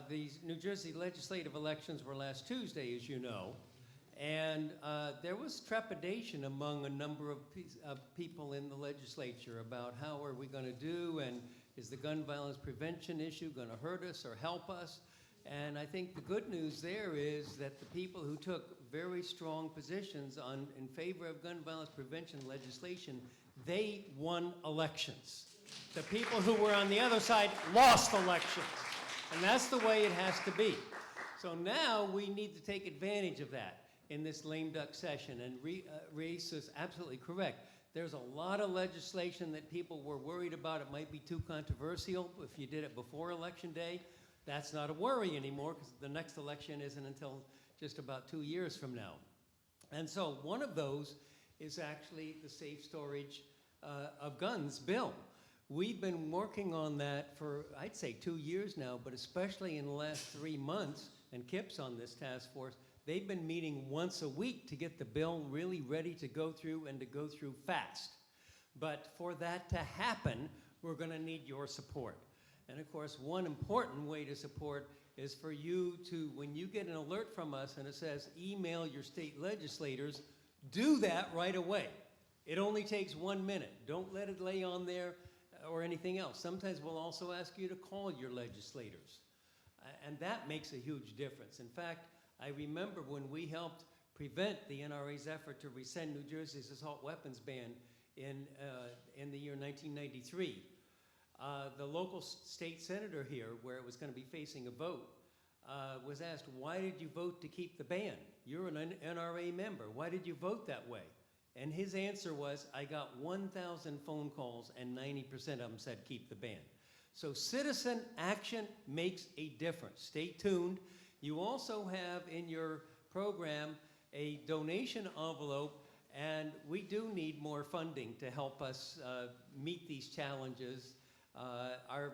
These New Jersey legislative elections were last Tuesday, as you know. And there was trepidation among a number of people in the legislature about how are we going to do, and is the gun violence prevention issue going to hurt us or help us? And I think the good news there is that the people who took very strong positions in favor of gun violence prevention legislation, they won elections. The people who were on the other side lost elections. And that's the way it has to be. So now we need to take advantage of that in this lame duck session. And Reese is absolutely correct. There's a lot of legislation that people were worried about. It might be too controversial if you did it before Election Day. That's not a worry anymore, because the next election isn't until just about 2 years from now. And so one of those is actually the Safe Storage of Guns bill, We've been working on that for, I'd say, 2 years now, but especially in the last 3 months, and Kip's on this task force, they've been meeting once a week to get the bill really ready to go through and to go through fast. But for that to happen, we're going to need your support. And of course, one important way to support is for you to, when you get an alert from us and it says email your state legislators, do that right away. It only takes 1 minute. Don't let it lay on there or anything else. Sometimes we'll also ask you to call your legislators. And that makes a huge difference. In fact, I remember when we helped prevent the NRA's effort to rescind New Jersey's assault weapons ban in the year 1993. The local state senator here, where it was going to be facing a vote, was asked, why did you vote to keep the ban? You're an NRA member. Why did you vote that way? And his answer was, I got 1,000 phone calls and 90% of them said keep the ban. So citizen action makes a difference. Stay tuned. You also have in your program a donation envelope, and we do need more funding to help us meet these challenges. Our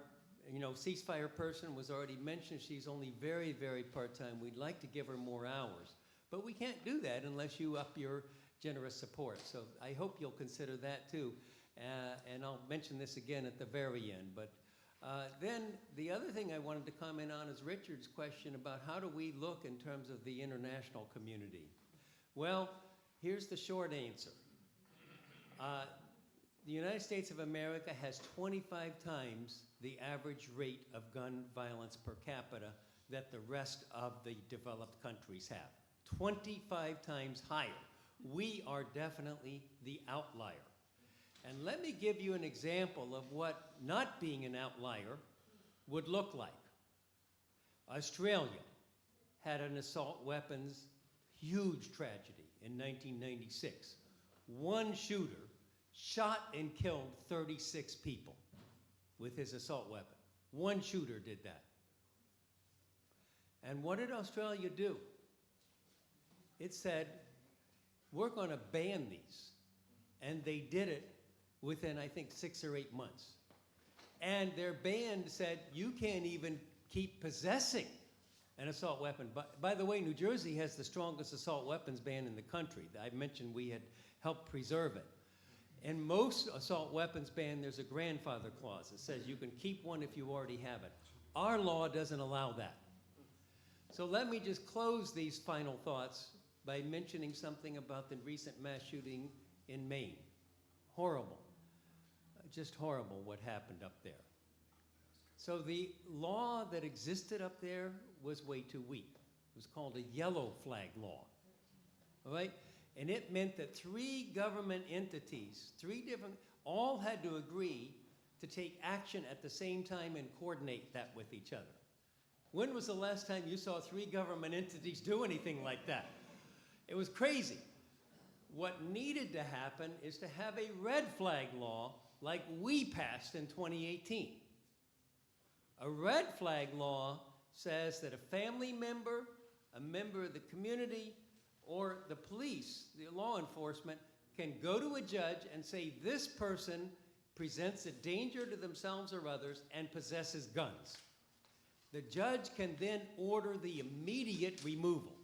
ceasefire person was already mentioned. She's only very, very part-time. We'd like to give her more hours. But we can't do that unless you up your generous support. So I hope you'll consider that too. And I'll mention this again at the very end. But then the other thing I wanted to comment on is Richard's question about how do we look in terms of the international community. Well, here's the short answer. The United States of America has 25 times the average rate of gun violence per capita that the rest of the developed countries have. 25 times higher. We are definitely the outlier. And let me give you an example of what not being an outlier would look like. Australia had an assault weapons huge tragedy in 1996. One shooter shot and killed 36 people with his assault weapon. One shooter did that. And what did Australia do? It said, we're going to ban these. And they did it within, I think, 6 or 8 months. And their ban said, you can't even keep possessing an assault weapon. By the way, New Jersey has the strongest assault weapons ban in the country. I mentioned we had helped preserve it. In most assault weapons ban, there's a grandfather clause that says you can keep one if you already have it. Our law doesn't allow that. So let me just close these final thoughts by mentioning something about the recent mass shooting in Maine. Horrible. Just horrible what happened up there. So the law that existed up there was way too weak. It was called a yellow flag law. All right? And it meant that 3 government entities, 3 different, all had to agree to take action at the same time and coordinate that with each other. When was the last time you saw 3 government entities do anything like that? It was crazy. What needed to happen is to have a red flag law like we passed in 2018. A red flag law says that a family member, a member of the community, or the police, the law enforcement, can go to a judge and say this person presents a danger to themselves or others and possesses guns. The judge can then order the immediate removal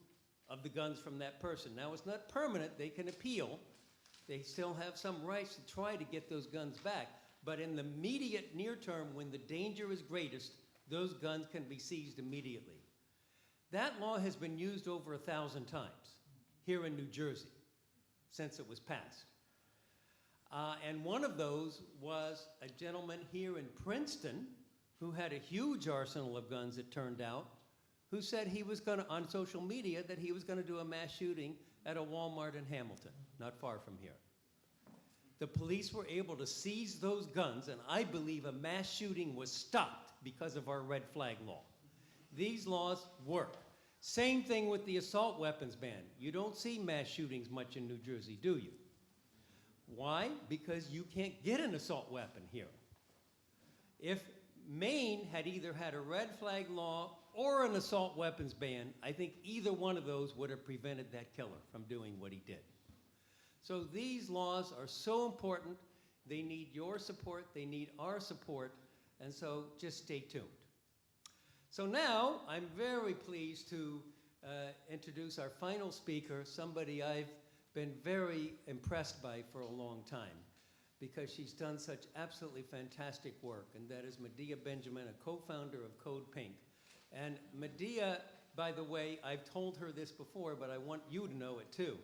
of the guns from that person. Now, it's not permanent. They can appeal. They still have some rights to try to get those guns back. But in the immediate near term, when the danger is greatest, those guns can be seized immediately. That law has been used over 1,000 times here in New Jersey since it was passed. And one of those was a gentleman here in Princeton who had a huge arsenal of guns, it turned out, who said he was going to, on social media, that he was going to do a mass shooting at a Walmart in Hamilton, not far from here. The police were able to seize those guns, and I believe a mass shooting was stopped because of our red flag law. These laws work. Same thing with the assault weapons ban. You don't see mass shootings much in New Jersey, do you? Why? Because you can't get an assault weapon here. If Maine had either had a red flag law or an assault weapons ban, I think either one of those would have prevented that killer from doing what he did. So these laws are so important. They need your support, they need our support, and so just stay tuned. So now, I'm very pleased to introduce our final speaker, somebody I've been very impressed by for a long time, because she's done such absolutely fantastic work, and that is Medea Benjamin, a co-founder of Code Pink. And Medea, by the way, I've told her this before, but I want you to know it too.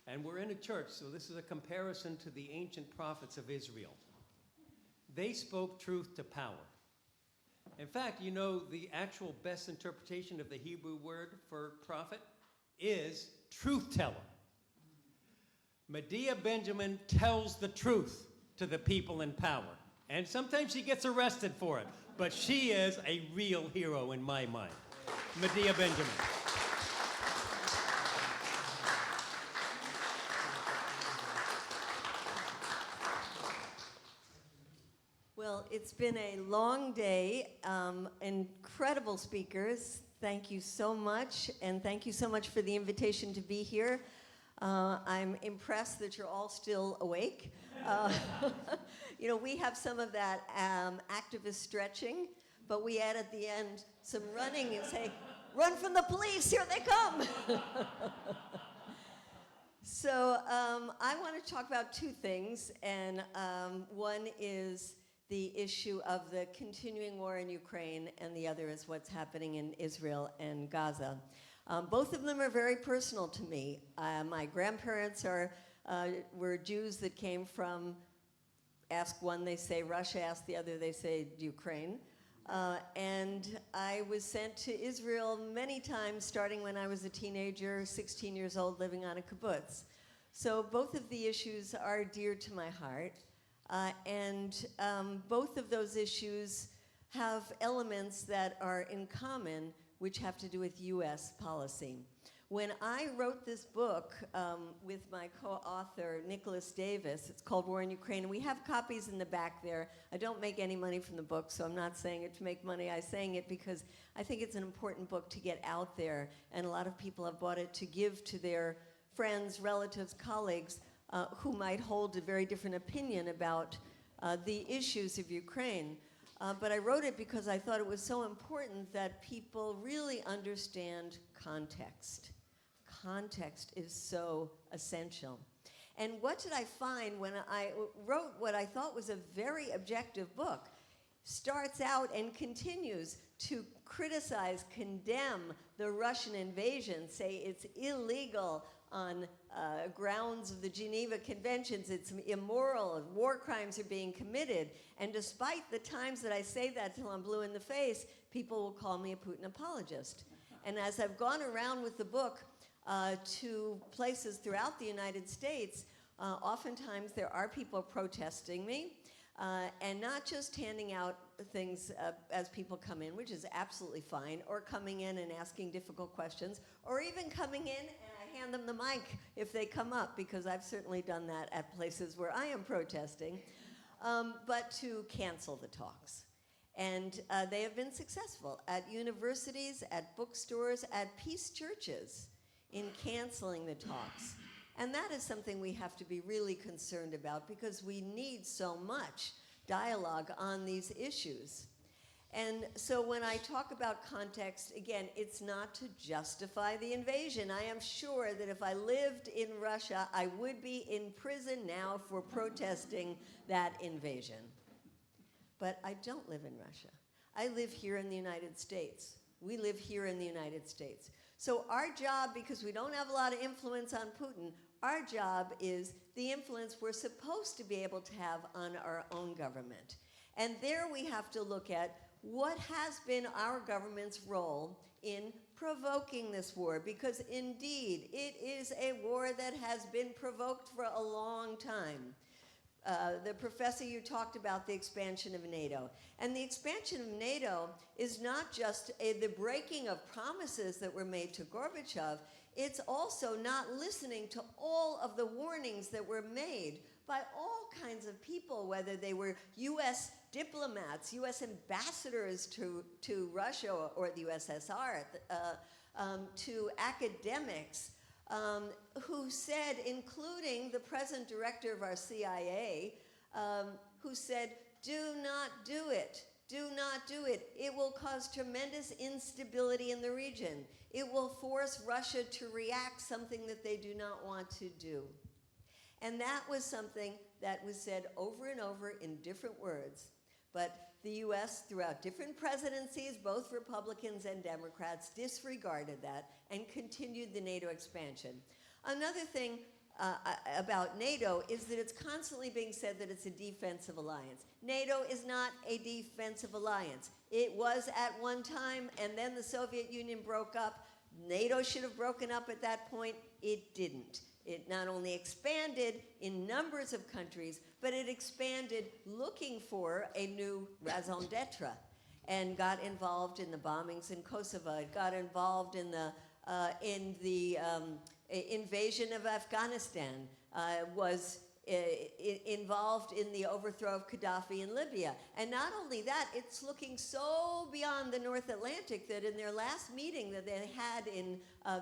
And we're in a church, so this is a comparison to the ancient prophets of Israel. They spoke truth to power. In fact, you know, the actual best interpretation of the Hebrew word for prophet is truth teller. Medea Benjamin tells the truth to the people in power. And sometimes she gets arrested for it, but she is a real hero in my mind. Medea Benjamin. Well, it's been a long day, incredible speakers. Thank you so much, and thank you so much for the invitation to be here. I'm impressed that you're all still awake. You know, we have some of that activist stretching, but we add at the end some running and say, run from the police, here they come. So I want to talk about two things, and one is the issue of the continuing war in Ukraine, and the other is what's happening in Israel and Gaza. Both of them are very personal to me. My grandparents were Jews that came from, ask one, they say Russia, ask the other, they say Ukraine. And I was sent to Israel many times, starting when I was a teenager, 16 years old, living on a kibbutz. So both of the issues are dear to my heart. And both of those issues have elements that are in common, which have to do with US policy. When I wrote this book with my co-author, Nicholas Davis, it's called War in Ukraine, and we have copies in the back there. I don't make any money from the book, so I'm not saying it to make money. I'm saying it because I think it's an important book to get out there, and a lot of people have bought it to give to their friends, relatives, colleagues, who might hold a very different opinion about the issues of Ukraine. But I wrote it because I thought it was so important that people really understand context. Context is so essential. And what did I find when I wrote what I thought was a very objective book? Starts out and continues to criticize, condemn the Russian invasion, say it's illegal on grounds of the Geneva Conventions, it's immoral, war crimes are being committed. And despite the times that I say that till I'm blue in the face, people will call me a Putin apologist. And as I've gone around with the book to places throughout the United States, oftentimes there are people protesting me, and not just handing out things as people come in, which is absolutely fine, or coming in and asking difficult questions, or even coming in and I hand them the mic if they come up, because I've certainly done that at places where I am protesting, but to cancel the talks. And they have been successful at universities, at bookstores, at peace churches in canceling the talks. And that is something we have to be really concerned about, because we need so much dialogue on these issues. And so when I talk about context, again, it's not to justify the invasion. I am sure that if I lived in Russia, I would be in prison now for protesting that invasion. But I don't live in Russia. I live here in the United States. We live here in the United States. So our job, because we don't have a lot of influence on Putin, our job is the influence we're supposed to be able to have on our own government. And there we have to look at what has been our government's role in provoking this war, because indeed it is a war that has been provoked for a long time. The professor, you talked about the expansion of NATO. And the expansion of NATO is not just the breaking of promises that were made to Gorbachev, it's also not listening to all of the warnings that were made by all kinds of people, whether they were US diplomats, US ambassadors to Russia or the USSR, to academics, who said, including the present director of our CIA, who said, do not do it. Do not do it. It will cause tremendous instability in the region. It will force Russia to react, something that they do not want to do. And that was something that was said over and over in different words. But the US, throughout different presidencies, both Republicans and Democrats, disregarded that and continued the NATO expansion. Another thing about NATO is that it's constantly being said that it's a defensive alliance. NATO is not a defensive alliance. It was at one time, and then the Soviet Union broke up. NATO should have broken up at that point. It didn't. It not only expanded in numbers of countries, but it expanded looking for a new raison d'etre and got involved in the bombings in Kosovo. It got involved in the invasion of Afghanistan, was involved in the overthrow of Gaddafi in Libya. And not only that, it's looking so beyond the North Atlantic that in their last meeting that they had in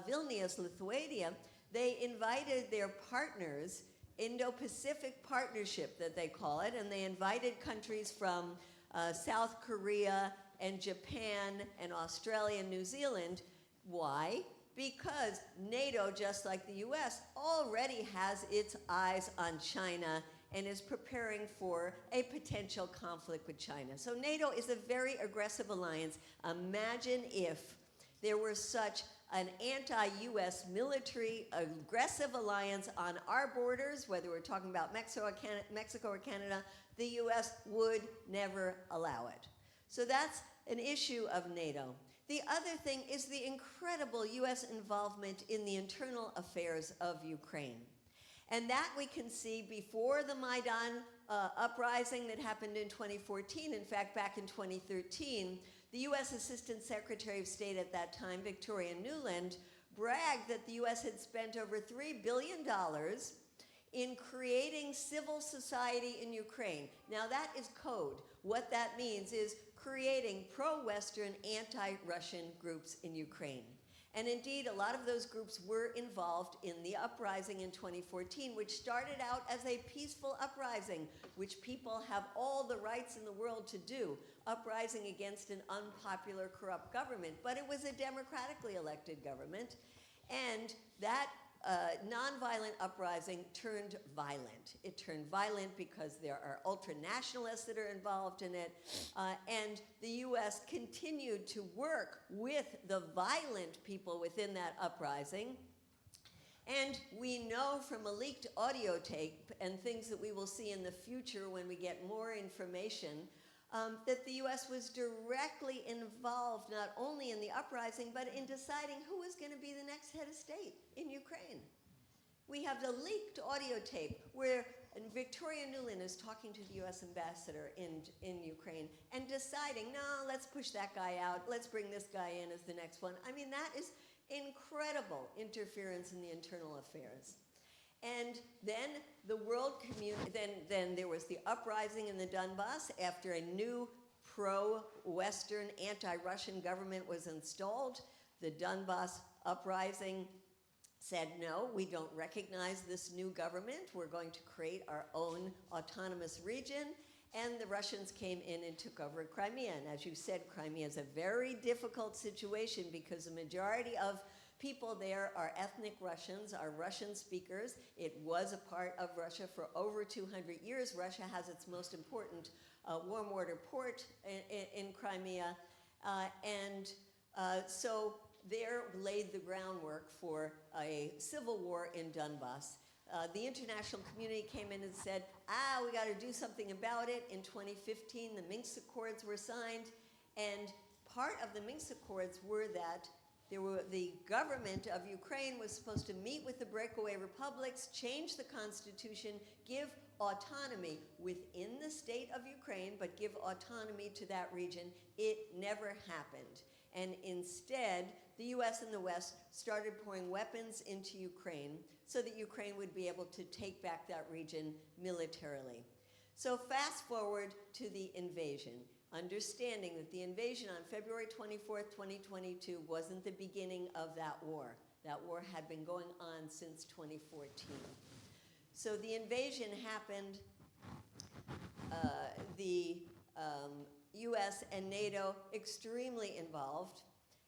Vilnius, Lithuania, they invited their partners, Indo-Pacific Partnership that they call it, and they invited countries from South Korea and Japan and Australia and New Zealand. Why? Because NATO, just like the US, already has its eyes on China and is preparing for a potential conflict with China. So NATO is a very aggressive alliance. Imagine if there were such an anti-US military aggressive alliance on our borders, whether we're talking about Mexico or Canada, the US would never allow it. So that's an issue of NATO. The other thing is the incredible US involvement in the internal affairs of Ukraine. And that we can see before the Maidan uprising that happened in 2014. In fact, back in 2013, the US Assistant Secretary of State at that time, Victoria Nuland, bragged that the US had spent over $3 billion in creating civil society in Ukraine. Now that is code. What that means is creating pro-Western, anti-Russian groups in Ukraine. And indeed, a lot of those groups were involved in the uprising in 2014, which started out as a peaceful uprising, which people have all the rights in the world to do, uprising against an unpopular, corrupt government. But it was a democratically elected government, and that nonviolent uprising turned violent. It turned violent because there are ultra-nationalists that are involved in it, and the US continued to work with the violent people within that uprising. And we know from a leaked audio tape and things that we will see in the future when we get more information, that the US was directly involved not only in the uprising, but in deciding who was going to be the next head of state in Ukraine. We have the leaked audio tape where Victoria Nuland is talking to the US ambassador in Ukraine and deciding, no, let's push that guy out, let's bring this guy in as the next one. I mean, that is incredible interference in the internal affairs. And then the world community, then there was the uprising in the Donbass after a new pro-Western, anti-Russian government was installed. The Donbass uprising said, no, we don't recognize this new government. We're going to create our own autonomous region. And the Russians came in and took over Crimea. And as you said, Crimea is a very difficult situation because the majority of people there are ethnic Russians, are Russian speakers. It was a part of Russia for over 200 years. Russia has its most important warm water port in Crimea. So there laid the groundwork for a civil war in Donbass. The international community came in and said, we got to do something about it. In 2015, the Minsk Accords were signed. And part of the Minsk Accords were that the government of Ukraine was supposed to meet with the breakaway republics, change the constitution, give autonomy within the state of Ukraine, but give autonomy to that region. It never happened. And instead, the US and the West started pouring weapons into Ukraine so that Ukraine would be able to take back that region militarily. So fast forward to the invasion. Understanding that the invasion on February 24th, 2022 wasn't the beginning of that war. That war had been going on since 2014. So the invasion happened the US and NATO extremely involved,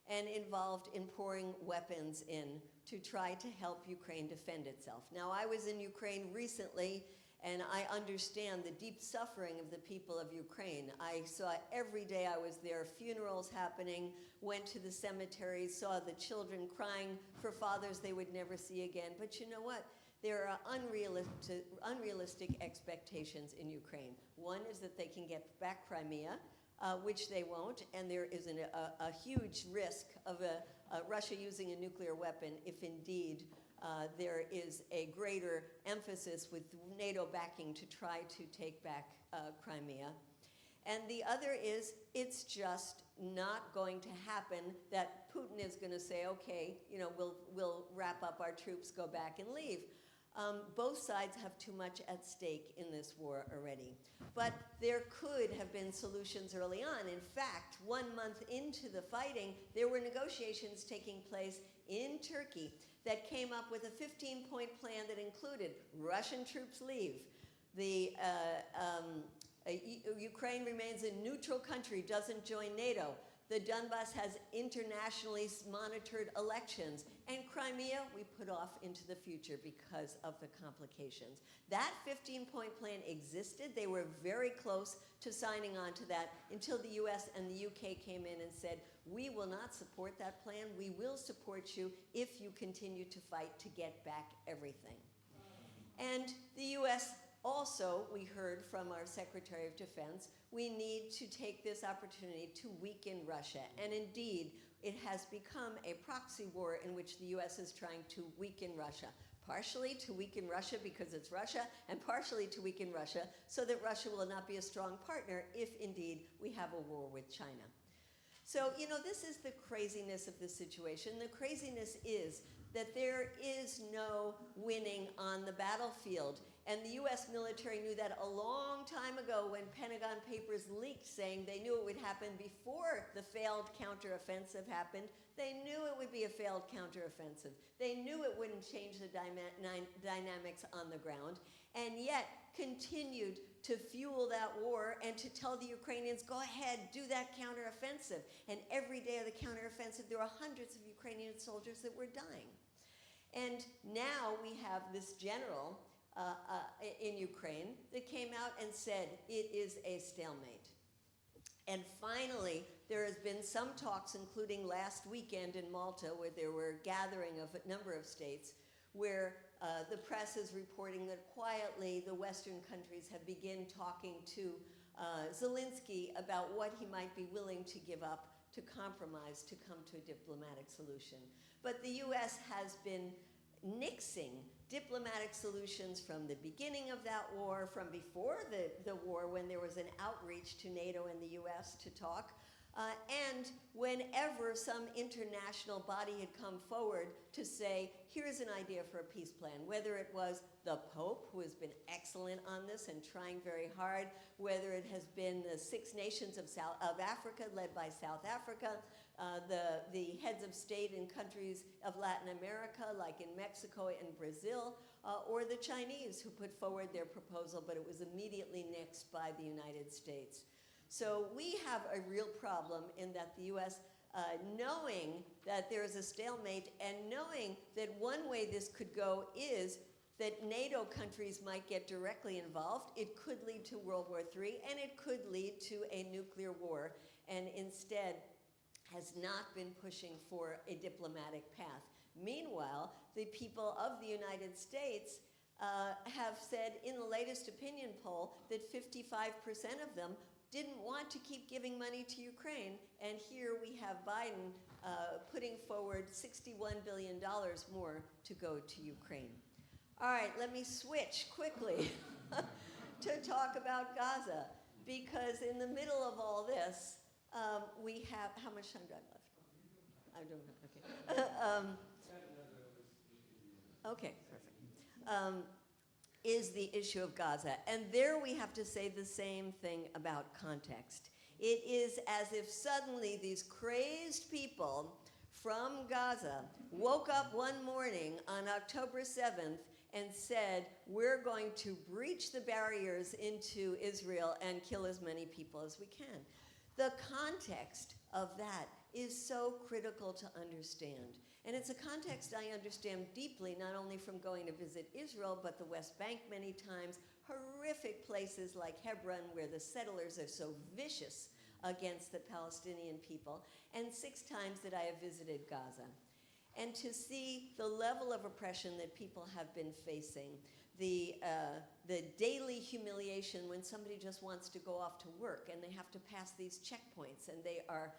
and involved in pouring weapons in to try to help Ukraine defend itself. Now, I was in Ukraine recently, and I understand the deep suffering of the people of Ukraine. I saw every day I was there, funerals happening, went to the cemeteries, saw the children crying for fathers they would never see again. But you know what? There are unrealistic expectations in Ukraine. One is that they can get back Crimea, which they won't, and there is a huge risk of Russia using a nuclear weapon if indeed there is a greater emphasis with NATO backing to try to take back Crimea. And the other is, it's just not going to happen that Putin is going to say, okay, you know, we'll wrap up our troops, go back and leave. Both sides have too much at stake in this war already. But there could have been solutions early on. In fact, 1 month into the fighting, there were negotiations taking place in Turkey that came up with a 15-point plan that included Russian troops leave, Ukraine remains a neutral country, doesn't join NATO, the Donbass has internationally monitored elections, and Crimea we put off into the future because of the complications. That 15-point plan existed. They were very close to signing on to that until the US and the UK came in and said, we will not support that plan. We will support you if you continue to fight to get back everything. And the US also, we heard from our Secretary of Defense, we need to take this opportunity to weaken Russia. And indeed, it has become a proxy war in which the US is trying to weaken Russia. Partially to weaken Russia because it's Russia, and partially to weaken Russia so that Russia will not be a strong partner if indeed we have a war with China. So, you know, this is the craziness of the situation. The craziness is that there is no winning on the battlefield. And the US military knew that a long time ago when Pentagon Papers leaked saying they knew it would happen before the failed counteroffensive happened. They knew it would be a failed counteroffensive. They knew it wouldn't change the dynamics on the ground, and yet continued to fuel that war and to tell the Ukrainians, go ahead, do that counteroffensive. And every day of the counteroffensive, there were hundreds of Ukrainian soldiers that were dying. And now we have this general in Ukraine that came out and said it is a stalemate. And finally, there has been some talks, including last weekend in Malta, where there were a gathering of a number of states, where the press is reporting that quietly the Western countries have begun talking to Zelensky about what he might be willing to give up to compromise to come to a diplomatic solution. But the US has been nixing diplomatic solutions from the beginning of that war, from before the war when there was an outreach to NATO and the US to talk, and whenever some international body had come forward to say, here's an idea for a peace plan, whether it was the Pope, who has been excellent on this and trying very hard, whether it has been the 6 nations of Africa, led by South Africa, the heads of state in countries of Latin America, like in Mexico and Brazil, or the Chinese, who put forward their proposal, but it was immediately nixed by the United States. So we have a real problem in that the US, knowing that there is a stalemate and knowing that one way this could go is that NATO countries might get directly involved. It could lead to World War III, and it could lead to a nuclear war, and instead has not been pushing for a diplomatic path. Meanwhile, the people of the United States have said in the latest opinion poll that 55% of them didn't want to keep giving money to Ukraine, and here we have Biden putting forward $61 billion more to go to Ukraine. All right, let me switch quickly to talk about Gaza, because in the middle of all this, we have, how much time do I have left? I don't know, okay. Okay, perfect. Is the issue of Gaza. And there we have to say the same thing about context. It is as if suddenly these crazed people from Gaza woke up one morning on October 7th and said, we're going to breach the barriers into Israel and kill as many people as we can. The context of that is so critical to understand. And it's a context I understand deeply, not only from going to visit Israel, but the West Bank many times, horrific places like Hebron, where the settlers are so vicious against the Palestinian people, and 6 times that I have visited Gaza. And to see the level of oppression that people have been facing, the daily humiliation when somebody just wants to go off to work and they have to pass these checkpoints and they are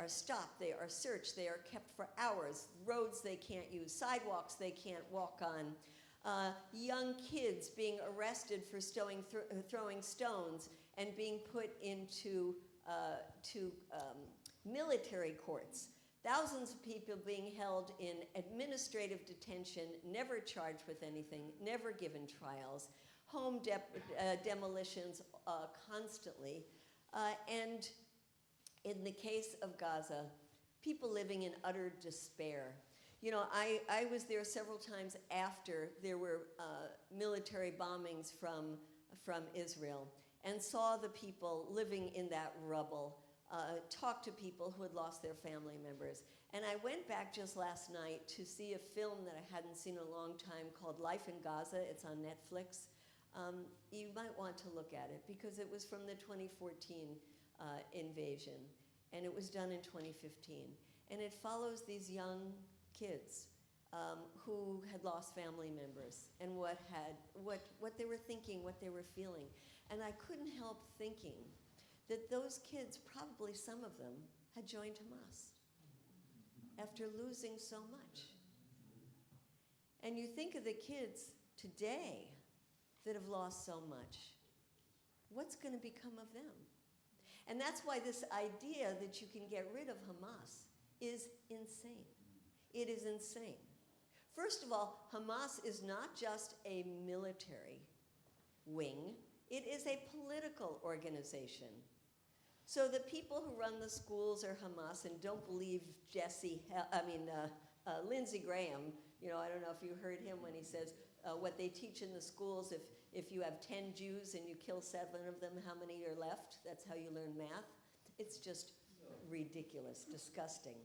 stopped, they are searched, they are kept for hours, roads they can't use, sidewalks they can't walk on, young kids being arrested for throwing stones and being put into military courts. Thousands of people being held in administrative detention, never charged with anything, never given trials, home demolitions constantly, and in the case of Gaza, people living in utter despair. You know, I was there several times after there were military bombings from Israel and saw the people living in that rubble, talked to people who had lost their family members. And I went back just last night to see a film that I hadn't seen in a long time called Life in Gaza. It's on Netflix. You might want to look at it because it was from the 2014 invasion, and it was done in 2015. And it follows these young kids who had lost family members and what they were thinking, what they were feeling. And I couldn't help thinking that those kids, probably some of them, had joined Hamas after losing so much. And you think of the kids today that have lost so much. What's going to become of them? And that's why this idea that you can get rid of Hamas is insane. It is insane. First of all, Hamas is not just a military wing. It is a political organization. So the people who run the schools are Hamas and don't believe Lindsey Graham, you know, I don't know if you heard him when he says what they teach in the schools, if you have 10 Jews and you kill 7 of them, how many are left? That's how you learn math. It's just ridiculous, disgusting.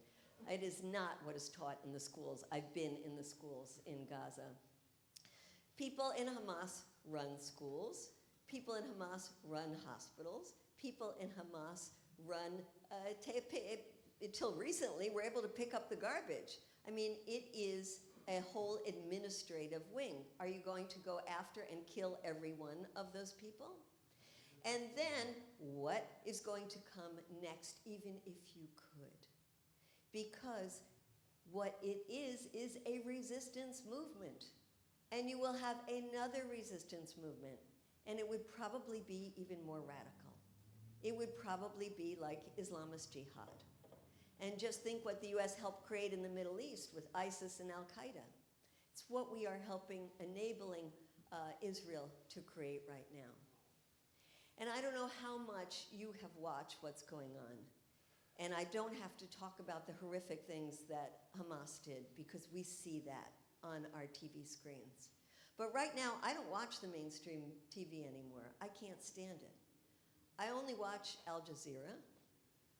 It is not what is taught in the schools. I've been in the schools in Gaza. People in Hamas run schools. People in Hamas run hospitals. People in Hamas run, until recently, were able to pick up the garbage. I mean, it is a whole administrative wing. Are you going to go after and kill every one of those people? And then, what is going to come next, even if you could? Because what it is a resistance movement. And you will have another resistance movement. And it would probably be even more radical. It would probably be like Islamist jihad. And just think what the US helped create in the Middle East with ISIS and Al-Qaeda. It's what we are enabling Israel to create right now. And I don't know how much you have watched what's going on. And I don't have to talk about the horrific things that Hamas did because we see that on our TV screens. But right now, I don't watch the mainstream TV anymore. I can't stand it. I only watch Al Jazeera.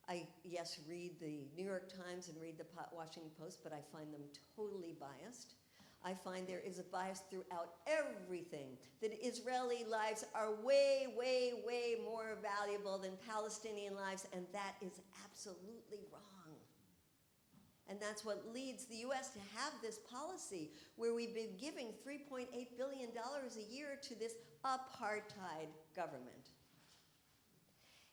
I, yes, read the New York Times and read the Washington Post, but I find them totally biased. I find there is a bias throughout everything, that Israeli lives are way, way, way more valuable than Palestinian lives, and that is absolutely wrong. And that's what leads the US to have this policy where we've been giving $3.8 billion a year to this apartheid government.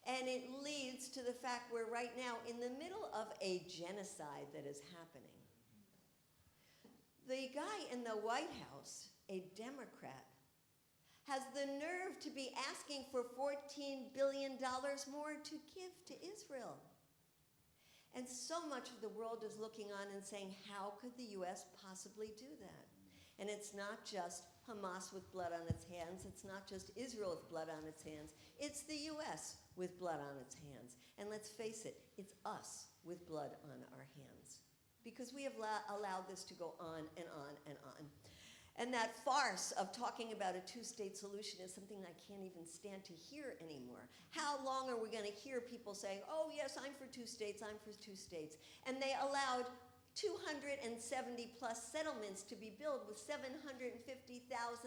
And it leads to the fact we're right now in the middle of a genocide that is happening. The guy in the White House, a Democrat, has the nerve to be asking for $14 billion more to give to Israel. And so much of the world is looking on and saying, how could the US possibly do that? And it's not just Hamas with blood on its hands. It's not just Israel with blood on its hands. It's the US with blood on its hands. And let's face it, it's us with blood on our hands. Because we have allowed this to go on and on and on. And that farce of talking about a two-state solution is something I can't even stand to hear anymore. How long are we going to hear people saying, oh, yes, I'm for two states, I'm for two states? And they allowed 270 plus settlements to be built with 750,000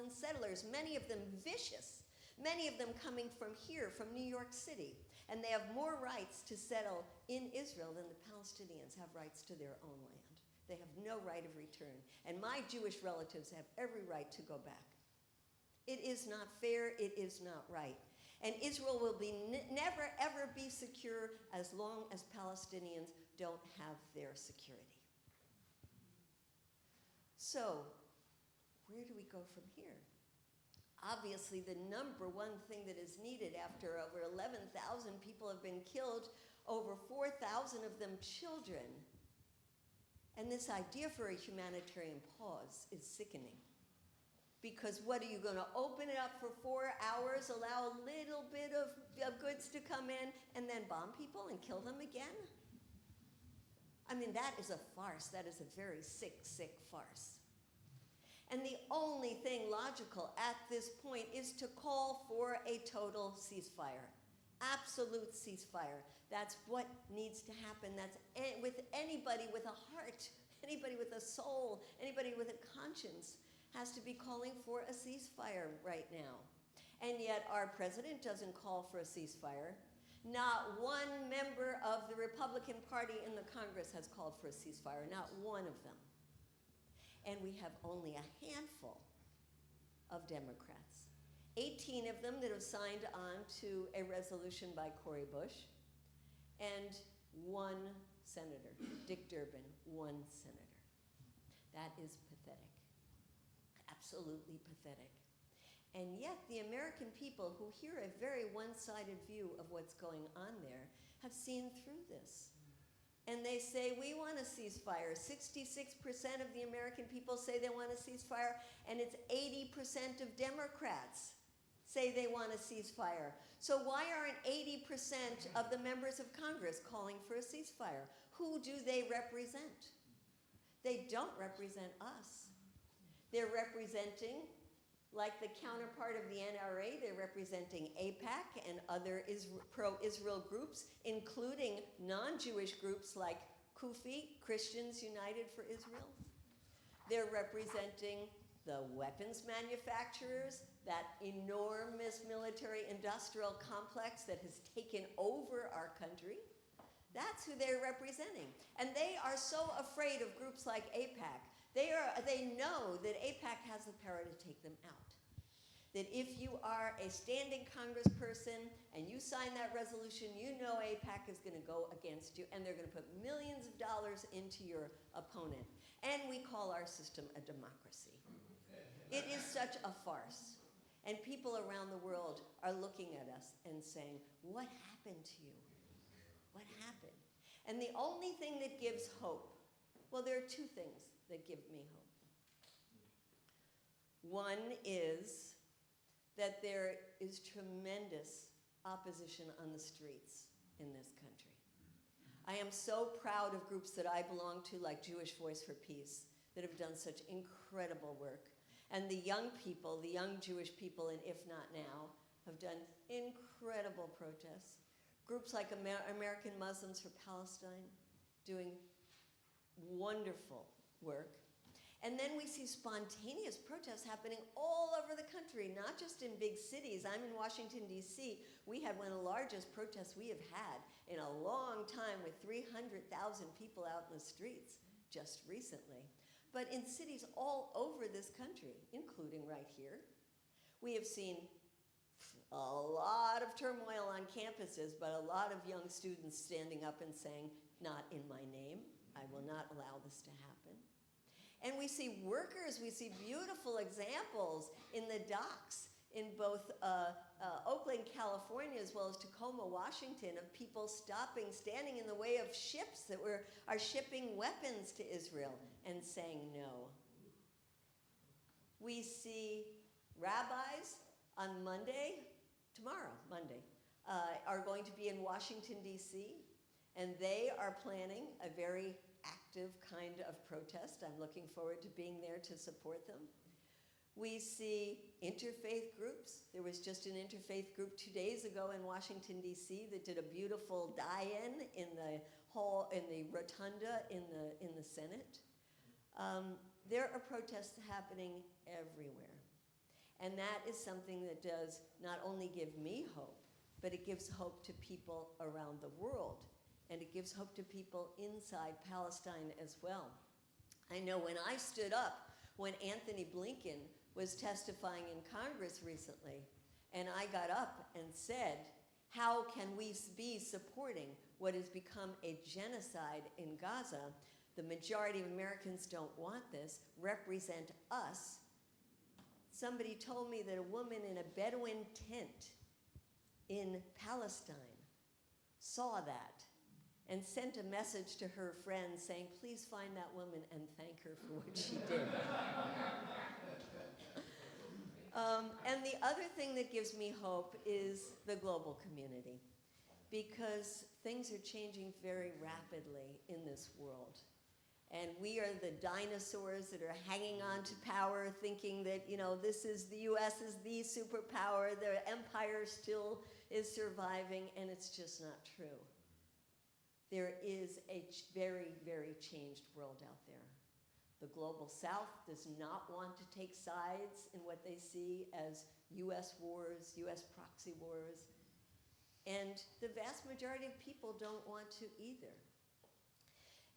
settlers, many of them vicious, many of them coming from here, from New York City. And they have more rights to settle in Israel than the Palestinians have rights to their own land. They have no right of return. And my Jewish relatives have every right to go back. It is not fair, it is not right. And Israel will be never, ever be secure as long as Palestinians don't have their security. So, where do we go from here? Obviously, the number one thing that is needed after over 11,000 people have been killed, over 4,000 of them children. And this idea for a humanitarian pause is sickening. Because what are you going to open it up for 4 hours, allow a little bit of goods to come in, and then bomb people and kill them again? I mean, that is a farce. That is a very sick, sick farce. And the only thing logical at this point is to call for a total ceasefire. Absolute ceasefire. That's what needs to happen. That's with anybody with a heart, anybody with a soul, anybody with a conscience has to be calling for a ceasefire right now. And yet our president doesn't call for a ceasefire. Not one member of the Republican Party in the Congress has called for a ceasefire, not one of them. And we have only a handful of Democrats. 18 of them that have signed on to a resolution by Cori Bush, and one senator, Dick Durbin, one senator. That is pathetic, absolutely pathetic. And yet the American people who hear a very one-sided view of what's going on there have seen through this. And they say, we want a ceasefire. 66% of the American people say they want a ceasefire, and it's 80% of Democrats say they want a ceasefire. So why aren't 80% of the members of Congress calling for a ceasefire? Who do they represent? They don't represent us. They're representing, like the counterpart of the NRA, they're representing AIPAC and other pro-Israel groups, including non-Jewish groups like CUFI, Christians United for Israel. They're representing the weapons manufacturers, that enormous military-industrial complex that has taken over our country. That's who they're representing. And they are so afraid of groups like AIPAC. They know that AIPAC has the power to take them out. That if you are a standing congressperson and you sign that resolution, you know AIPAC is going to go against you, and they're going to put millions of dollars into your opponent. And we call our system a democracy. It is such a farce. And people around the world are looking at us and saying, what happened to you? What happened? And the only thing that gives hope, well, there are two things that give me hope. One is that there is tremendous opposition on the streets in this country. I am so proud of groups that I belong to, like Jewish Voice for Peace, that have done such incredible work. And the young people, the young Jewish people in If Not Now, have done incredible protests. Groups like American Muslims for Palestine doing wonderful work. And then we see spontaneous protests happening all over the country, not just in big cities. I'm in Washington, D.C. We had one of the largest protests we have had in a long time, with 300,000 people out in the streets just recently. But in cities all over this country, including right here, we have seen a lot of turmoil on campuses, but a lot of young students standing up and saying, not in my name, I will not allow this to happen. And we see workers, we see beautiful examples in the docks in both Oakland, California, as well as Tacoma, Washington, of people stopping, standing in the way of ships that are shipping weapons to Israel and saying no. We see rabbis on tomorrow, Monday, are going to be in Washington, D.C., and they are planning a very active kind of protest. I'm looking forward to being there to support them. We see interfaith groups. There was just an interfaith group 2 days ago in Washington, D.C. that did a beautiful die-in in the hall, in the rotunda in the Senate. There are protests happening everywhere. And that is something that does not only give me hope, but it gives hope to people around the world. And it gives hope to people inside Palestine as well. I know when I stood up, when Anthony Blinken was testifying in Congress recently, and I got up and said, how can we be supporting what has become a genocide in Gaza? The majority of Americans don't want this, represent us. Somebody told me that a woman in a Bedouin tent in Palestine saw that and sent a message to her friends saying, please find that woman and thank her for what she did. And the other thing that gives me hope is the global community, because things are changing very rapidly in this world. And we are the dinosaurs that are hanging on to power, thinking that, you know, this is the US is the superpower, the empire still is surviving, and it's just not true. There is a very, very changed world out there. The global south does not want to take sides in what they see as US wars, US proxy wars, and the vast majority of people don't want to either.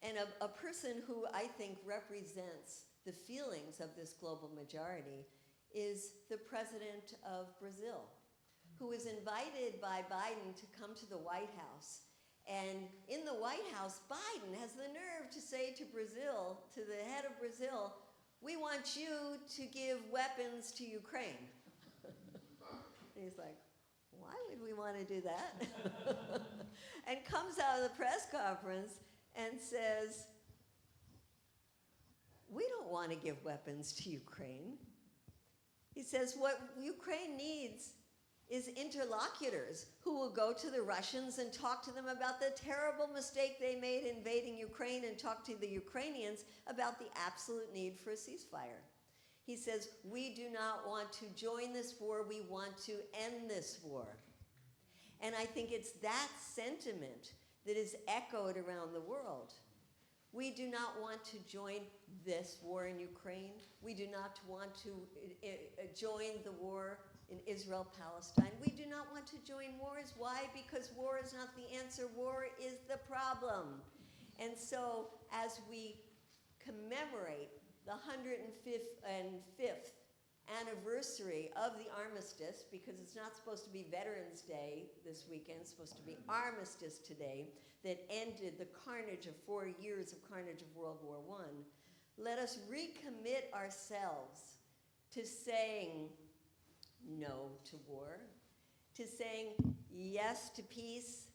And a person who I think represents the feelings of this global majority is the president of Brazil, who was invited by Biden to come to the White House. And in the White House, Biden has the nerve to say to Brazil, to the head of Brazil, we want you to give weapons to Ukraine. And he's like, why would we want to do that? And comes out of the press conference and says, we don't want to give weapons to Ukraine. He says what Ukraine needs is interlocutors who will go to the Russians and talk to them about the terrible mistake they made invading Ukraine and talk to the Ukrainians about the absolute need for a ceasefire. He says, we do not want to join this war, we want to end this war. And I think it's that sentiment that is echoed around the world. We do not want to join this war in Ukraine. We do not want to join the war in Israel-Palestine. We do not want to join wars. Why? Because war is not the answer. War is the problem. And so as we commemorate the 105th anniversary of the armistice, because it's not supposed to be Veterans Day this weekend, it's supposed to be Armistice today, that ended the carnage of 4 years of carnage of World War I, let us recommit ourselves to saying no to war, to saying yes to peace,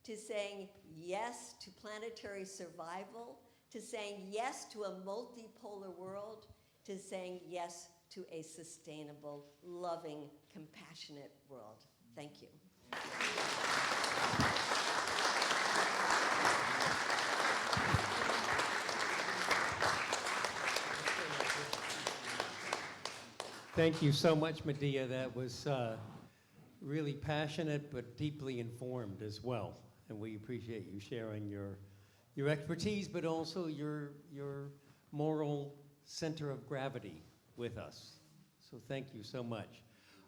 to saying yes to planetary survival, to saying yes to a multipolar world, to saying yes to a sustainable, loving, compassionate world. Thank you. Thank you so much, Medea. That was really passionate but deeply informed as well. And we appreciate you sharing your expertise, but also your moral center of gravity with us. So thank you so much.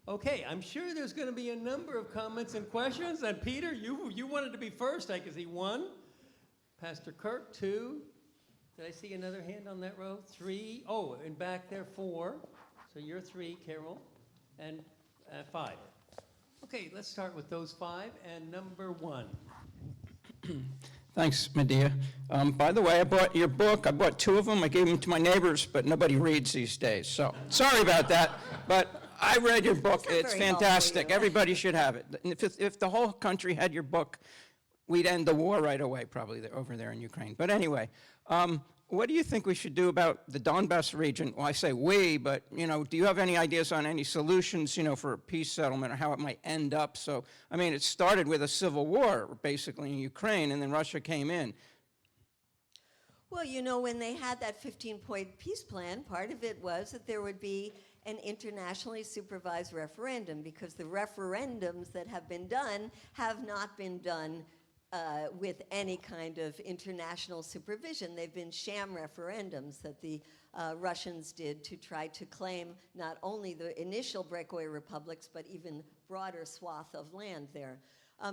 Okay, I'm sure there's going to be a number of comments and questions. And Peter, you wanted to be first. I can see 1. Pastor Kirk, 2. Did I see another hand on that row? 3. Oh, and back there, 4. So you're 3, Carol, and 5. Okay, let's start with those 5 and number 1. Thanks, Medea. By the way, I bought your book. I bought 2 of them. I gave them to my neighbors, but nobody reads these days. So sorry about that. But I read your book. It's fantastic. Everybody should have it. And if the whole country had your book, we'd end the war right away, probably over there in Ukraine. But anyway, what do you think we should do about the Donbass region? Well, I say we, but, you know, do you have any ideas on any solutions, you know, for a peace settlement or how it might end up? So, I mean, it started with a civil war, basically, in Ukraine, and then Russia came in. Well, you know, when they had that 15-point peace plan, part of it was that there would be an internationally supervised referendum, because the referendums that have been done have not been done with any kind of international supervision. They've been sham referendums that the Russians did to try to claim not only the initial breakaway republics, but even broader swath of land there.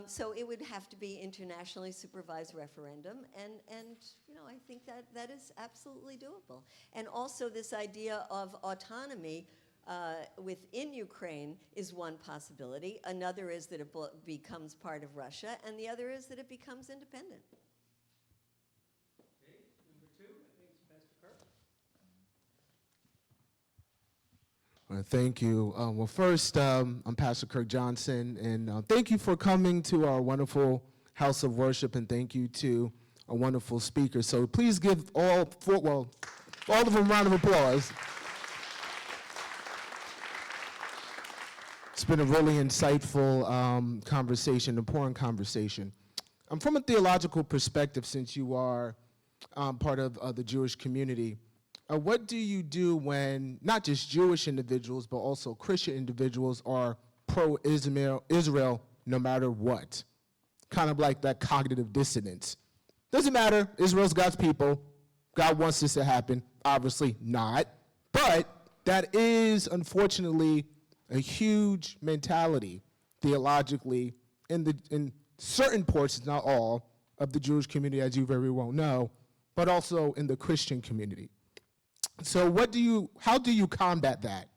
So it would have to be internationally supervised referendum, and you know, I think that is absolutely doable. And also this idea of autonomy within Ukraine is one possibility. Another is that it becomes part of Russia, and the other is that it becomes independent. Okay, number 2, I think it's Pastor Kirk. Thank you. Well, first, I'm Pastor Kirk Johnson, and thank you for coming to our wonderful house of worship, and thank you to our wonderful speakers. So please give all of them a round of applause. It's been a really insightful conversation, important conversation. From a theological perspective, since you are part of the Jewish community, what do you do when not just Jewish individuals, but also Christian individuals are pro-Israel no matter what? Kind of like that cognitive dissonance. Doesn't matter, Israel's God's people. God wants this to happen. Obviously not. But that is, unfortunately, a huge mentality theologically in certain portions, not all, of the Jewish community, as you very well know, but also in the Christian community. So how do you combat that,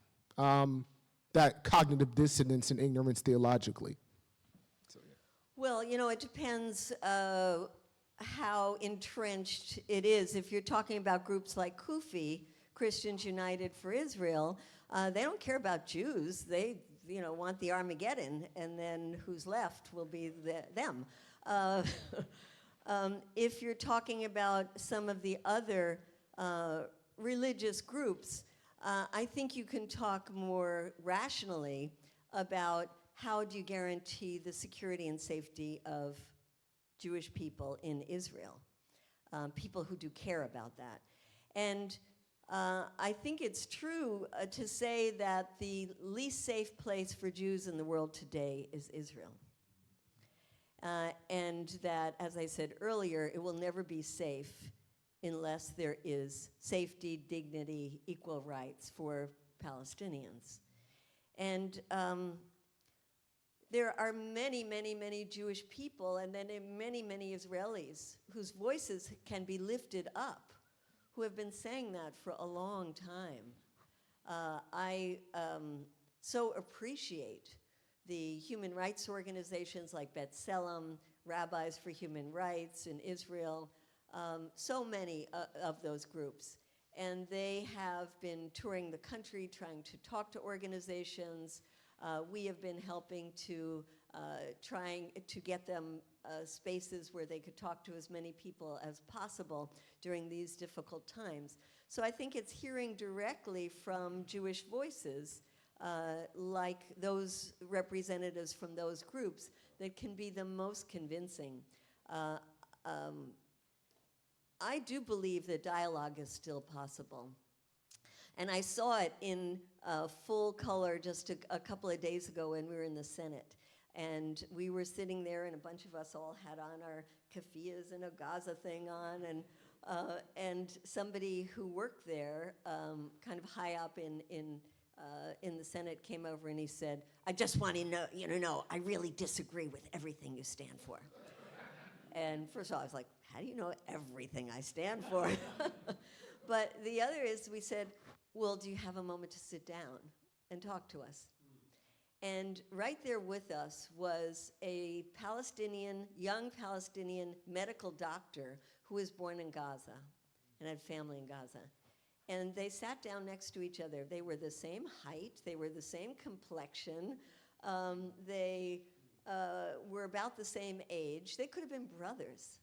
that cognitive dissonance and ignorance theologically? Well, you know, it depends how entrenched it is. If you're talking about groups like CUFI, Christians United for Israel, they don't care about Jews. They, you know, want the Armageddon, and then who's left will be them. If you're talking about some of the other religious groups, I think you can talk more rationally about how do you guarantee the security and safety of Jewish people in Israel, people who do care about that. And I think it's true to say that the least safe place for Jews in the world today is Israel. And that, as I said earlier, it will never be safe unless there is safety, dignity, equal rights for Palestinians. And there are many, many, many Jewish people, and then many, many Israelis whose voices can be lifted up, who have been saying that for a long time. I so appreciate the human rights organizations like B'Tselem, Rabbis for Human Rights in Israel, so many of those groups. And they have been touring the country trying to talk to organizations. We have been helping to trying to get them spaces where they could talk to as many people as possible during these difficult times. So I think it's hearing directly from Jewish voices, like those representatives from those groups, that can be the most convincing. I do believe that dialogue is still possible. And I saw it in full color just a couple of days ago when we were in the Senate. And we were sitting there, and a bunch of us all had on our keffiyehs and a Gaza thing on, and somebody who worked there, kind of high up in the Senate, came over and he said, "I just want to know, you know, I really disagree with everything you stand for." And first of all, I was like, how do you know everything I stand for? But the other is, we said, well, do you have a moment to sit down and talk to us? And right there with us was a young Palestinian medical doctor who was born in Gaza and had family in Gaza. And they sat down next to each other. They were the same height. They were the same complexion. They were about the same age. They could have been brothers.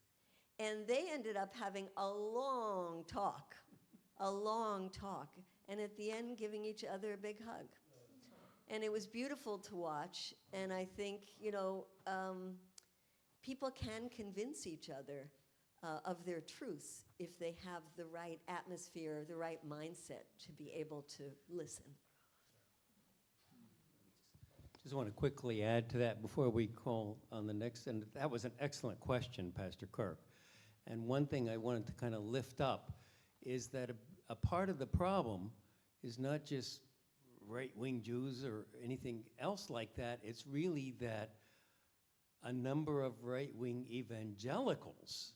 And they ended up having a long talk, and at the end giving each other a big hug. And it was beautiful to watch, and I think, you know, people can convince each other of their truths if they have the right atmosphere, the right mindset to be able to listen. Just want to quickly add to that before we call on the next, and that was an excellent question, Pastor Kirk. And one thing I wanted to kind of lift up is that a part of the problem is not just right-wing Jews or anything else like that. It's really that a number of right-wing evangelicals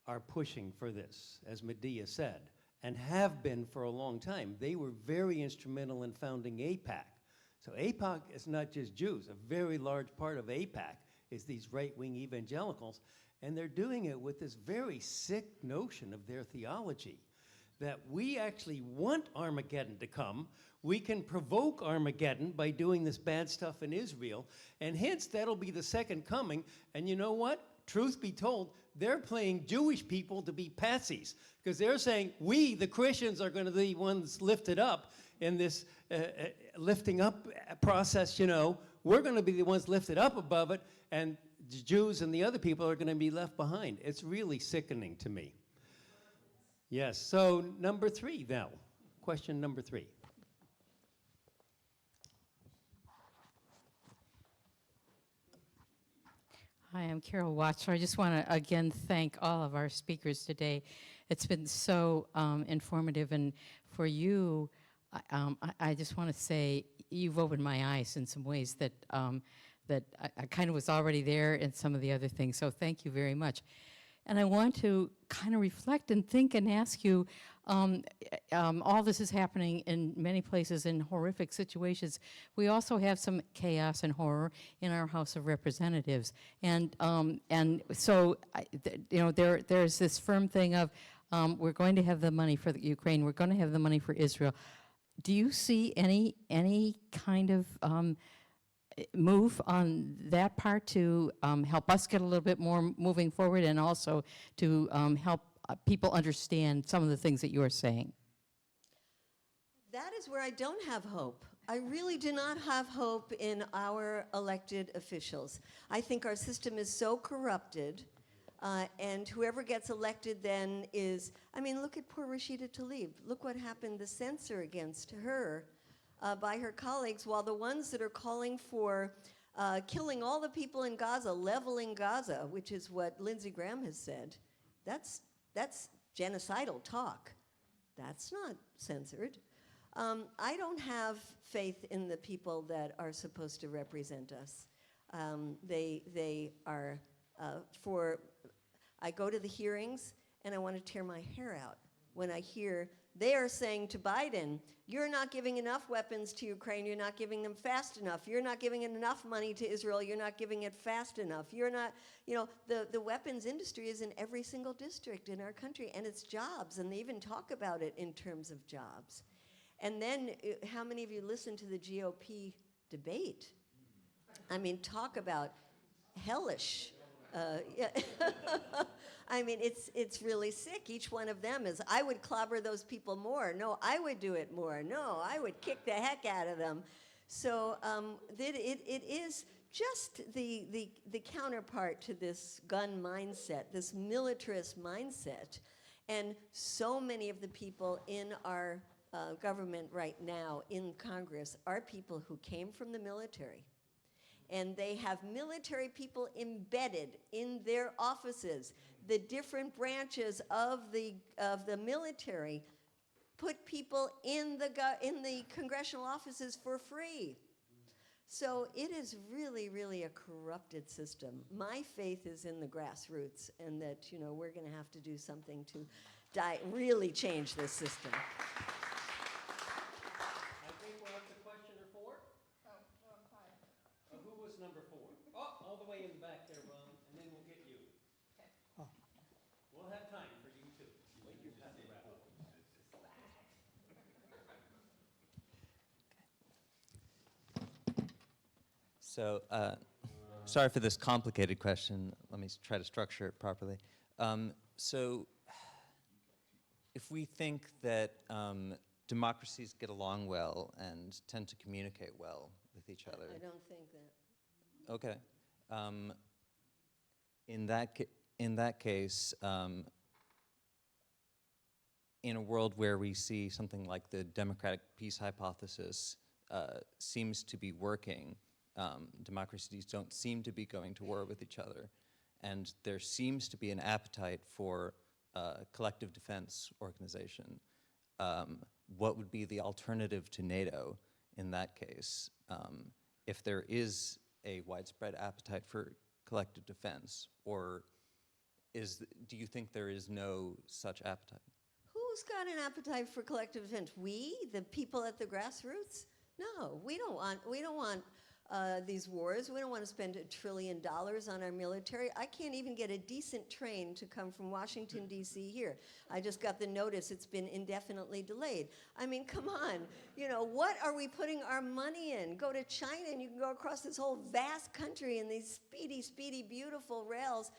are pushing for this, as Medea said, and have been for a long time. They were very instrumental in founding AIPAC. So AIPAC is not just Jews. A very large part of AIPAC is these right-wing evangelicals, and they're doing it with this very sick notion of their theology, that we actually want Armageddon to come. We can provoke Armageddon by doing this bad stuff in Israel, and hence that'll be the second coming. And you know what? Truth be told, they're playing Jewish people to be patsies, because they're saying we, the Christians, are going to be the ones lifted up in this lifting up process, you know. We're going to be the ones lifted up above it, and the Jews and the other people are going to be left behind. It's really sickening to me. Yes, so number 3 now. Question number 3. Hi, I'm Carol Watcher. I just want to again thank all of our speakers today. It's been so informative, and for you, I just want to say you've opened my eyes in some ways that that I kind of was already there in some of the other things. So thank you very much. And I want to kind of reflect and think and ask you, all this is happening in many places in horrific situations. We also have some chaos and horror in our House of Representatives. And so, you know, there's this firm thing of we're going to have the money for the Ukraine, we're going to have the money for Israel. Do you see any kind of move on that part to help us get a little bit more moving forward, and also to help people understand some of the things that you are saying? That is where I don't have hope. I really do not have hope in our elected officials. I think our system is so corrupted, and whoever gets elected then is, I mean, look at poor Rashida Tlaib. Look what happened, the censor against her by her colleagues, while the ones that are calling for killing all the people in Gaza, leveling Gaza, which is what Lindsey Graham has said, that's genocidal talk. That's not censored. I don't have faith in the people that are supposed to represent us. They are I go to the hearings and I want to tear my hair out when I hear they are saying to Biden, you're not giving enough weapons to Ukraine, you're not giving them fast enough, you're not giving enough money to Israel, you're not giving it fast enough, you're not, you know, the weapons industry is in every single district in our country, and it's jobs, and they even talk about it in terms of jobs. And then, how many of you listen to the GOP debate? I mean, talk about hellish. Yeah. I mean, it's really sick. Each one of them is, I would clobber those people more. No, I would do it more. No, I would kick the heck out of them. So it is just the counterpart to this gun mindset, this militarist mindset. And so many of the people in our government right now in Congress are people who came from the military. And they have military people embedded in their offices. The different branches of the military put people in the congressional offices for free. So it is really, really a corrupted system. My faith is in the grassroots, and that, you know, we're going to have to do something to really change this system. Number 4. Oh, all the way in the back there, Ron, and then we'll get you. Okay. We'll have time for you too. Wait your time to wrap up. So, sorry for this complicated question. Let me try to structure it properly. So, if we think that democracies get along well and tend to communicate well with each other. I don't think that. Okay. In that case, in a world where we see something like the democratic peace hypothesis seems to be working, democracies don't seem to be going to war with each other, and there seems to be an appetite for a collective defense organization. What would be the alternative to NATO in that case, if there is a widespread appetite for collective defense, or do you think there is no such appetite? Who's got an appetite for collective defense? We, the people at the grassroots? No, we don't want these wars. We don't want to spend $1 trillion on our military. I can't even get a decent train to come from Washington, D.C. here. I just got the notice it's been indefinitely delayed. I mean, come on. You know, what are we putting our money in? Go to China and you can go across this whole vast country in these speedy, speedy, beautiful rails.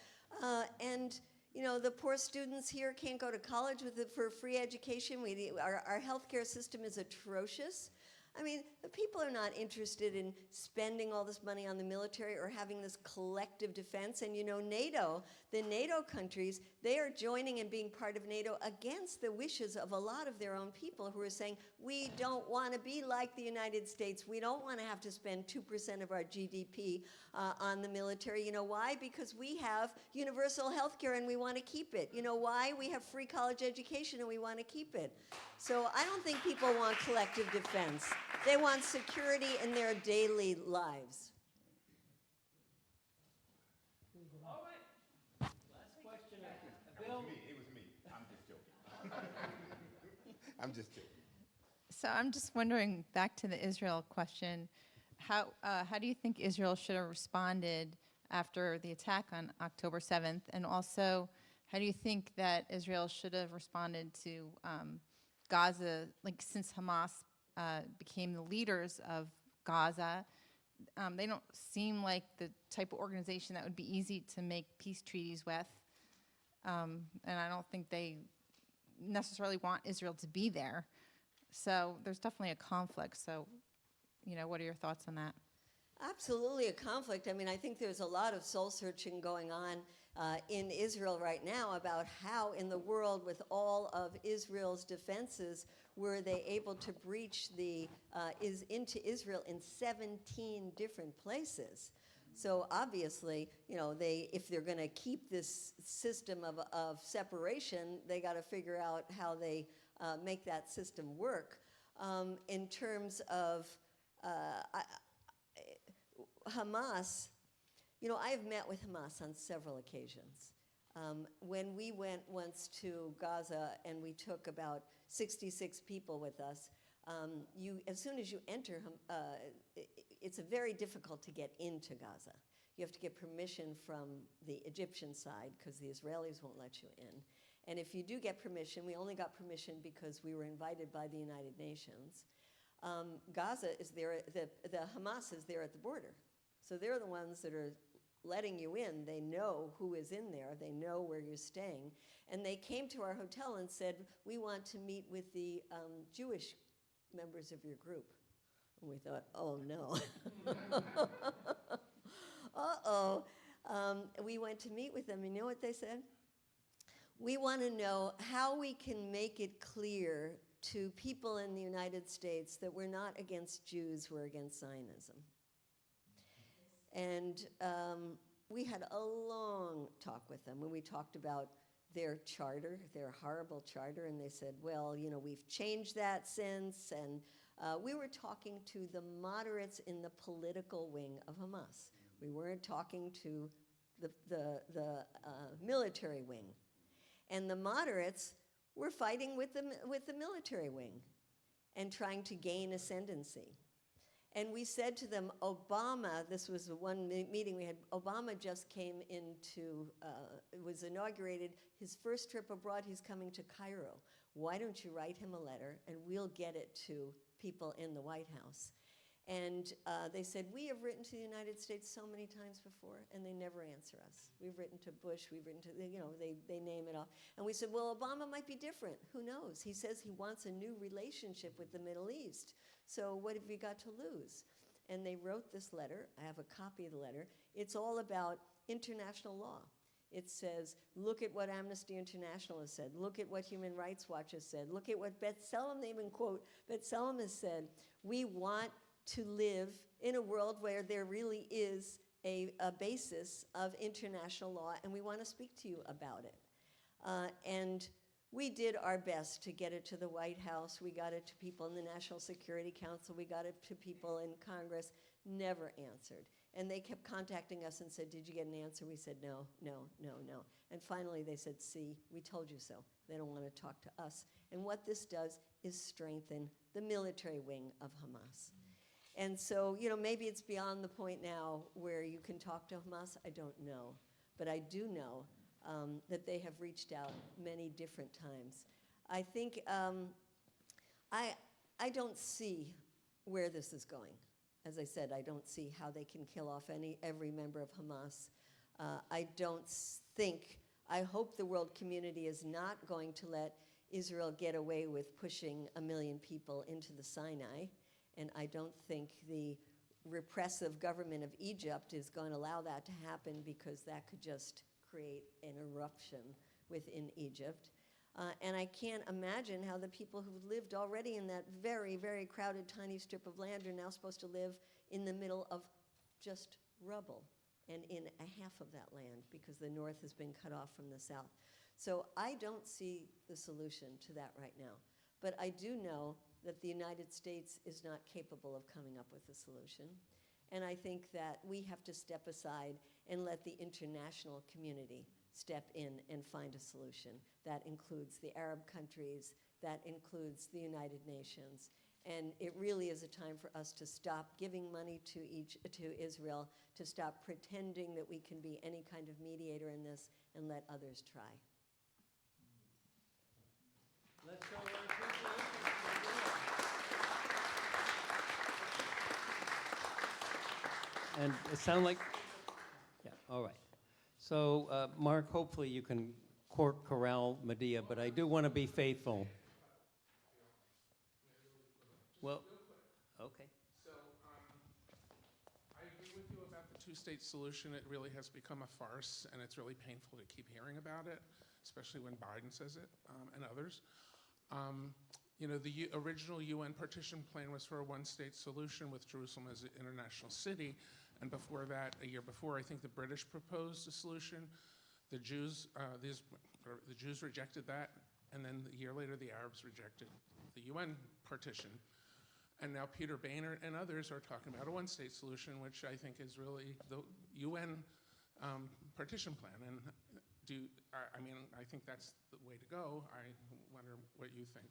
And, you know, the poor students here can't go to college for free education. Our healthcare system is atrocious. I mean, the people are not interested in spending all this money on the military or having this collective defense. And you know, NATO, the NATO countries, they are joining and being part of NATO against the wishes of a lot of their own people who are saying, we don't want to be like the United States. We don't want to have to spend 2% of our GDP on the military. You know why? Because we have universal health care and we want to keep it. You know why? We have free college education and we want to keep it. So I don't think people want collective defense. They want security in their daily lives. All right. Last question. Bill? It was me. I'm just joking. I'm just joking. So I'm just wondering, back to the Israel question, how do you think Israel should have responded after the attack on October 7th? And also, how do you think that Israel should have responded to Gaza, like since Hamas became the leaders of Gaza? They don't seem like the type of organization that would be easy to make peace treaties with. And I don't think they necessarily want Israel to be there. So there's definitely a conflict. So, you know, what are your thoughts on that? Absolutely a conflict. I mean, I think there's a lot of soul searching going on in Israel right now about how in the world, with all of Israel's defenses, were they able to breach into Israel in 17 different places. So obviously, you know, if they're going to keep this system of separation, they got to figure out how they make that system work. In terms of Hamas, you know, I have met with Hamas on several occasions. When we went once to Gaza and we took about 66 people with us, as soon as you enter, it's very difficult to get into Gaza. You have to get permission from the Egyptian side because the Israelis won't let you in. And if you do get permission, we only got permission because we were invited by the United Nations. Gaza is there, the Hamas is there at the border. So they're the ones that are letting you in. They know who is in there. They know where you're staying. And they came to our hotel and said, we want to meet with the Jewish members of your group. And we thought, oh no. Uh-oh. We went to meet with them. You know what they said? We want to know how we can make it clear to people in the United States that we're not against Jews, we're against Zionism. And we had a long talk with them when we talked about their charter, their horrible charter, and they said, well, you know, we've changed that since, and we were talking to the moderates in the political wing of Hamas. We weren't talking to the military wing. And the moderates were fighting with the military wing and trying to gain ascendancy. And we said to them, Obama, this was the one meeting we had, Obama just came into, was inaugurated, his first trip abroad, he's coming to Cairo. Why don't you write him a letter and we'll get it to people in the White House? And they said, we have written to the United States so many times before, and they never answer us. We've written to Bush, we've written to, you know, they name it all. And we said, well, Obama might be different. Who knows? He says he wants a new relationship with the Middle East. So what have we got to lose? And they wrote this letter. I have a copy of the letter. It's all about international law. It says, look at what Amnesty International has said. Look at what Human Rights Watch has said. Look at what B'Tselem, they even quote, B'Tselem has said, we want to live in a world where there really is a basis of international law, and we want to speak to you about it. And we did our best to get it to the White House. We got it to people in the National Security Council. We got it to people in Congress. Never answered. And they kept contacting us and said, did you get an answer? We said, no, no, no, no. And finally they said, see, we told you so. They don't want to talk to us. And what this does is strengthen the military wing of Hamas. And so, you know, maybe it's beyond the point now where you can talk to Hamas. I don't know. But I do know that they have reached out many different times. I think I don't see where this is going. As I said, I don't see how they can kill off every member of Hamas. I hope the world community is not going to let Israel get away with pushing 1 million people into the Sinai. And I don't think the repressive government of Egypt is going to allow that to happen, because that could just create an eruption within Egypt. And I can't imagine how the people who've lived already in that very, very crowded tiny strip of land are now supposed to live in the middle of just rubble and in a half of that land, because the north has been cut off from the south. So I don't see the solution to that right now. But I do know that the United States is not capable of coming up with a solution. And I think that we have to step aside and let the international community step in and find a solution. That includes the Arab countries, that includes the United Nations. And it really is a time for us to stop giving money to Israel, to stop pretending that we can be any kind of mediator in this, and let others try. Let's show our appreciation. And it sounds like, yeah, all right. So, Mark, hopefully you can court corral Medea, but I do want to be faithful. Well, okay. So, I agree with you about the two-state solution. It really has become a farce, and it's really painful to keep hearing about it, especially when Biden says it, and others. You know, the original UN partition plan was for a one-state solution with Jerusalem as an international city, and before that, a year before, I think the British proposed a solution. The Jews rejected that, and then a year later, the Arabs rejected the UN partition. And now Peter Boehner and others are talking about a one-state solution, which I think is really the UN partition plan. And I mean, I think that's the way to go. I wonder what you think.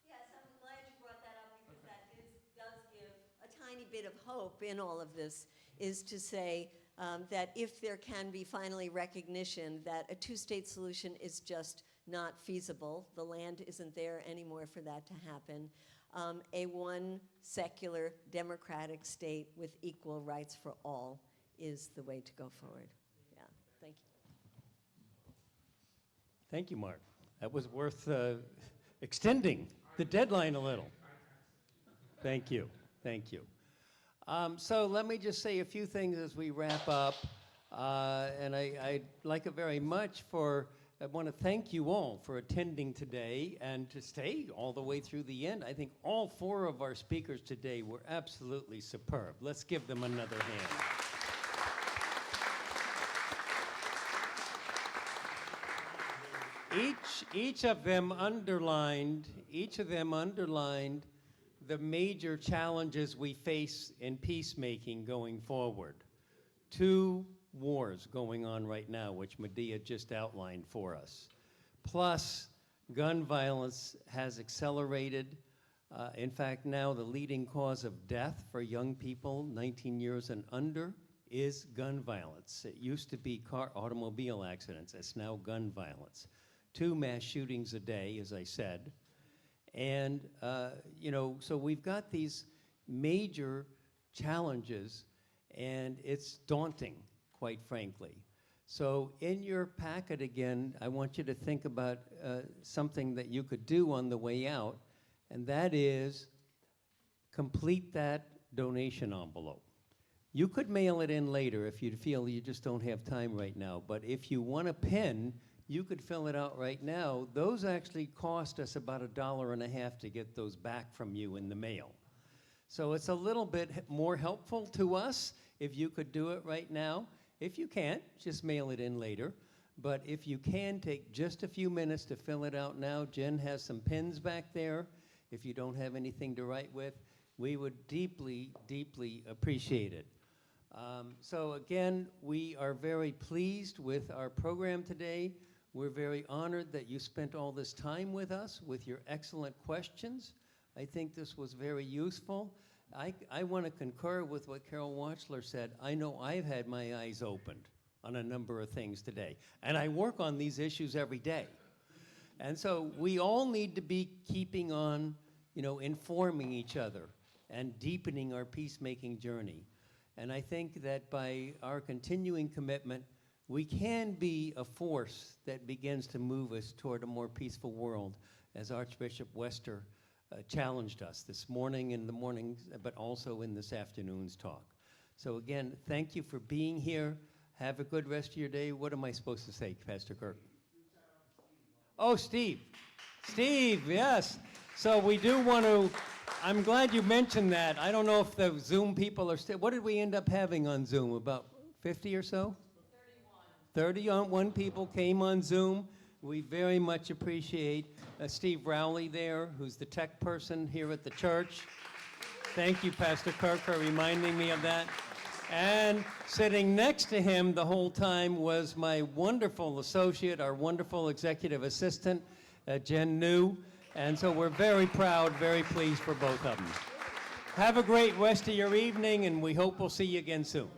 Yes, I'm glad you brought that up, because that does give a tiny bit of hope in all of this, is to say that if there can be finally recognition that a two-state solution is just not feasible, the land isn't there anymore for that to happen, a one secular democratic state with equal rights for all is the way to go forward. Yeah, thank you. Thank you, Mark. That was worth extending the deadline a little. Thank you. Thank you. So let me just say a few things as we wrap up. And I'd like it very much I want to thank you all for attending today and to stay all the way through the end. I think all 4 of our speakers today were absolutely superb. Let's give them another hand. Each of them underlined the major challenges we face in peacemaking going forward. 2 wars going on right now, which Medea just outlined for us. Plus, gun violence has accelerated. In fact, now the leading cause of death for young people 19 years and under is gun violence. It used to be automobile accidents. It's now gun violence. 2 mass shootings a day, as I said. And, you know, so we've got these major challenges, and it's daunting, quite frankly. So in your packet again, I want you to think about something that you could do on the way out, and that is complete that donation envelope. You could mail it in later if you feel you just don't have time right now, but if you want a pen, you could fill it out right now. Those actually cost us about $1.50 to get those back from you in the mail. So it's a little bit more helpful to us if you could do it right now. If you can't, just mail it in later. But if you can, take just a few minutes to fill it out now. Jen has some pens back there. If you don't have anything to write with, we would deeply, deeply appreciate it. So again, we are very pleased with our program today. We're very honored that you spent all this time with us with your excellent questions. I think this was very useful. I want to concur with what Carol Watchler said. I know I've had my eyes opened on a number of things today, and I work on these issues every day. And so we all need to be keeping on, informing each other and deepening our peacemaking journey. And I think that by our continuing commitment, we can be a force that begins to move us toward a more peaceful world, as Archbishop Wester challenged us this morning in the mornings, but also in this afternoon's talk. So again, thank you for being here. Have a good rest of your day. What am I supposed to say, Pastor Kirk? Oh, Steve. Steve, yes. So we do want to, I'm glad you mentioned that. I don't know if the Zoom people are still, what did we end up having on Zoom? About 50 or so? 31 people came on Zoom. We very much appreciate Steve Rowley there, who's the tech person here at the church. Thank you, Pastor Kirk, for reminding me of that. And sitting next to him the whole time was my wonderful associate, our wonderful executive assistant, Jen New. And so we're very proud, very pleased for both of them. Have a great rest of your evening, and we hope we'll see you again soon.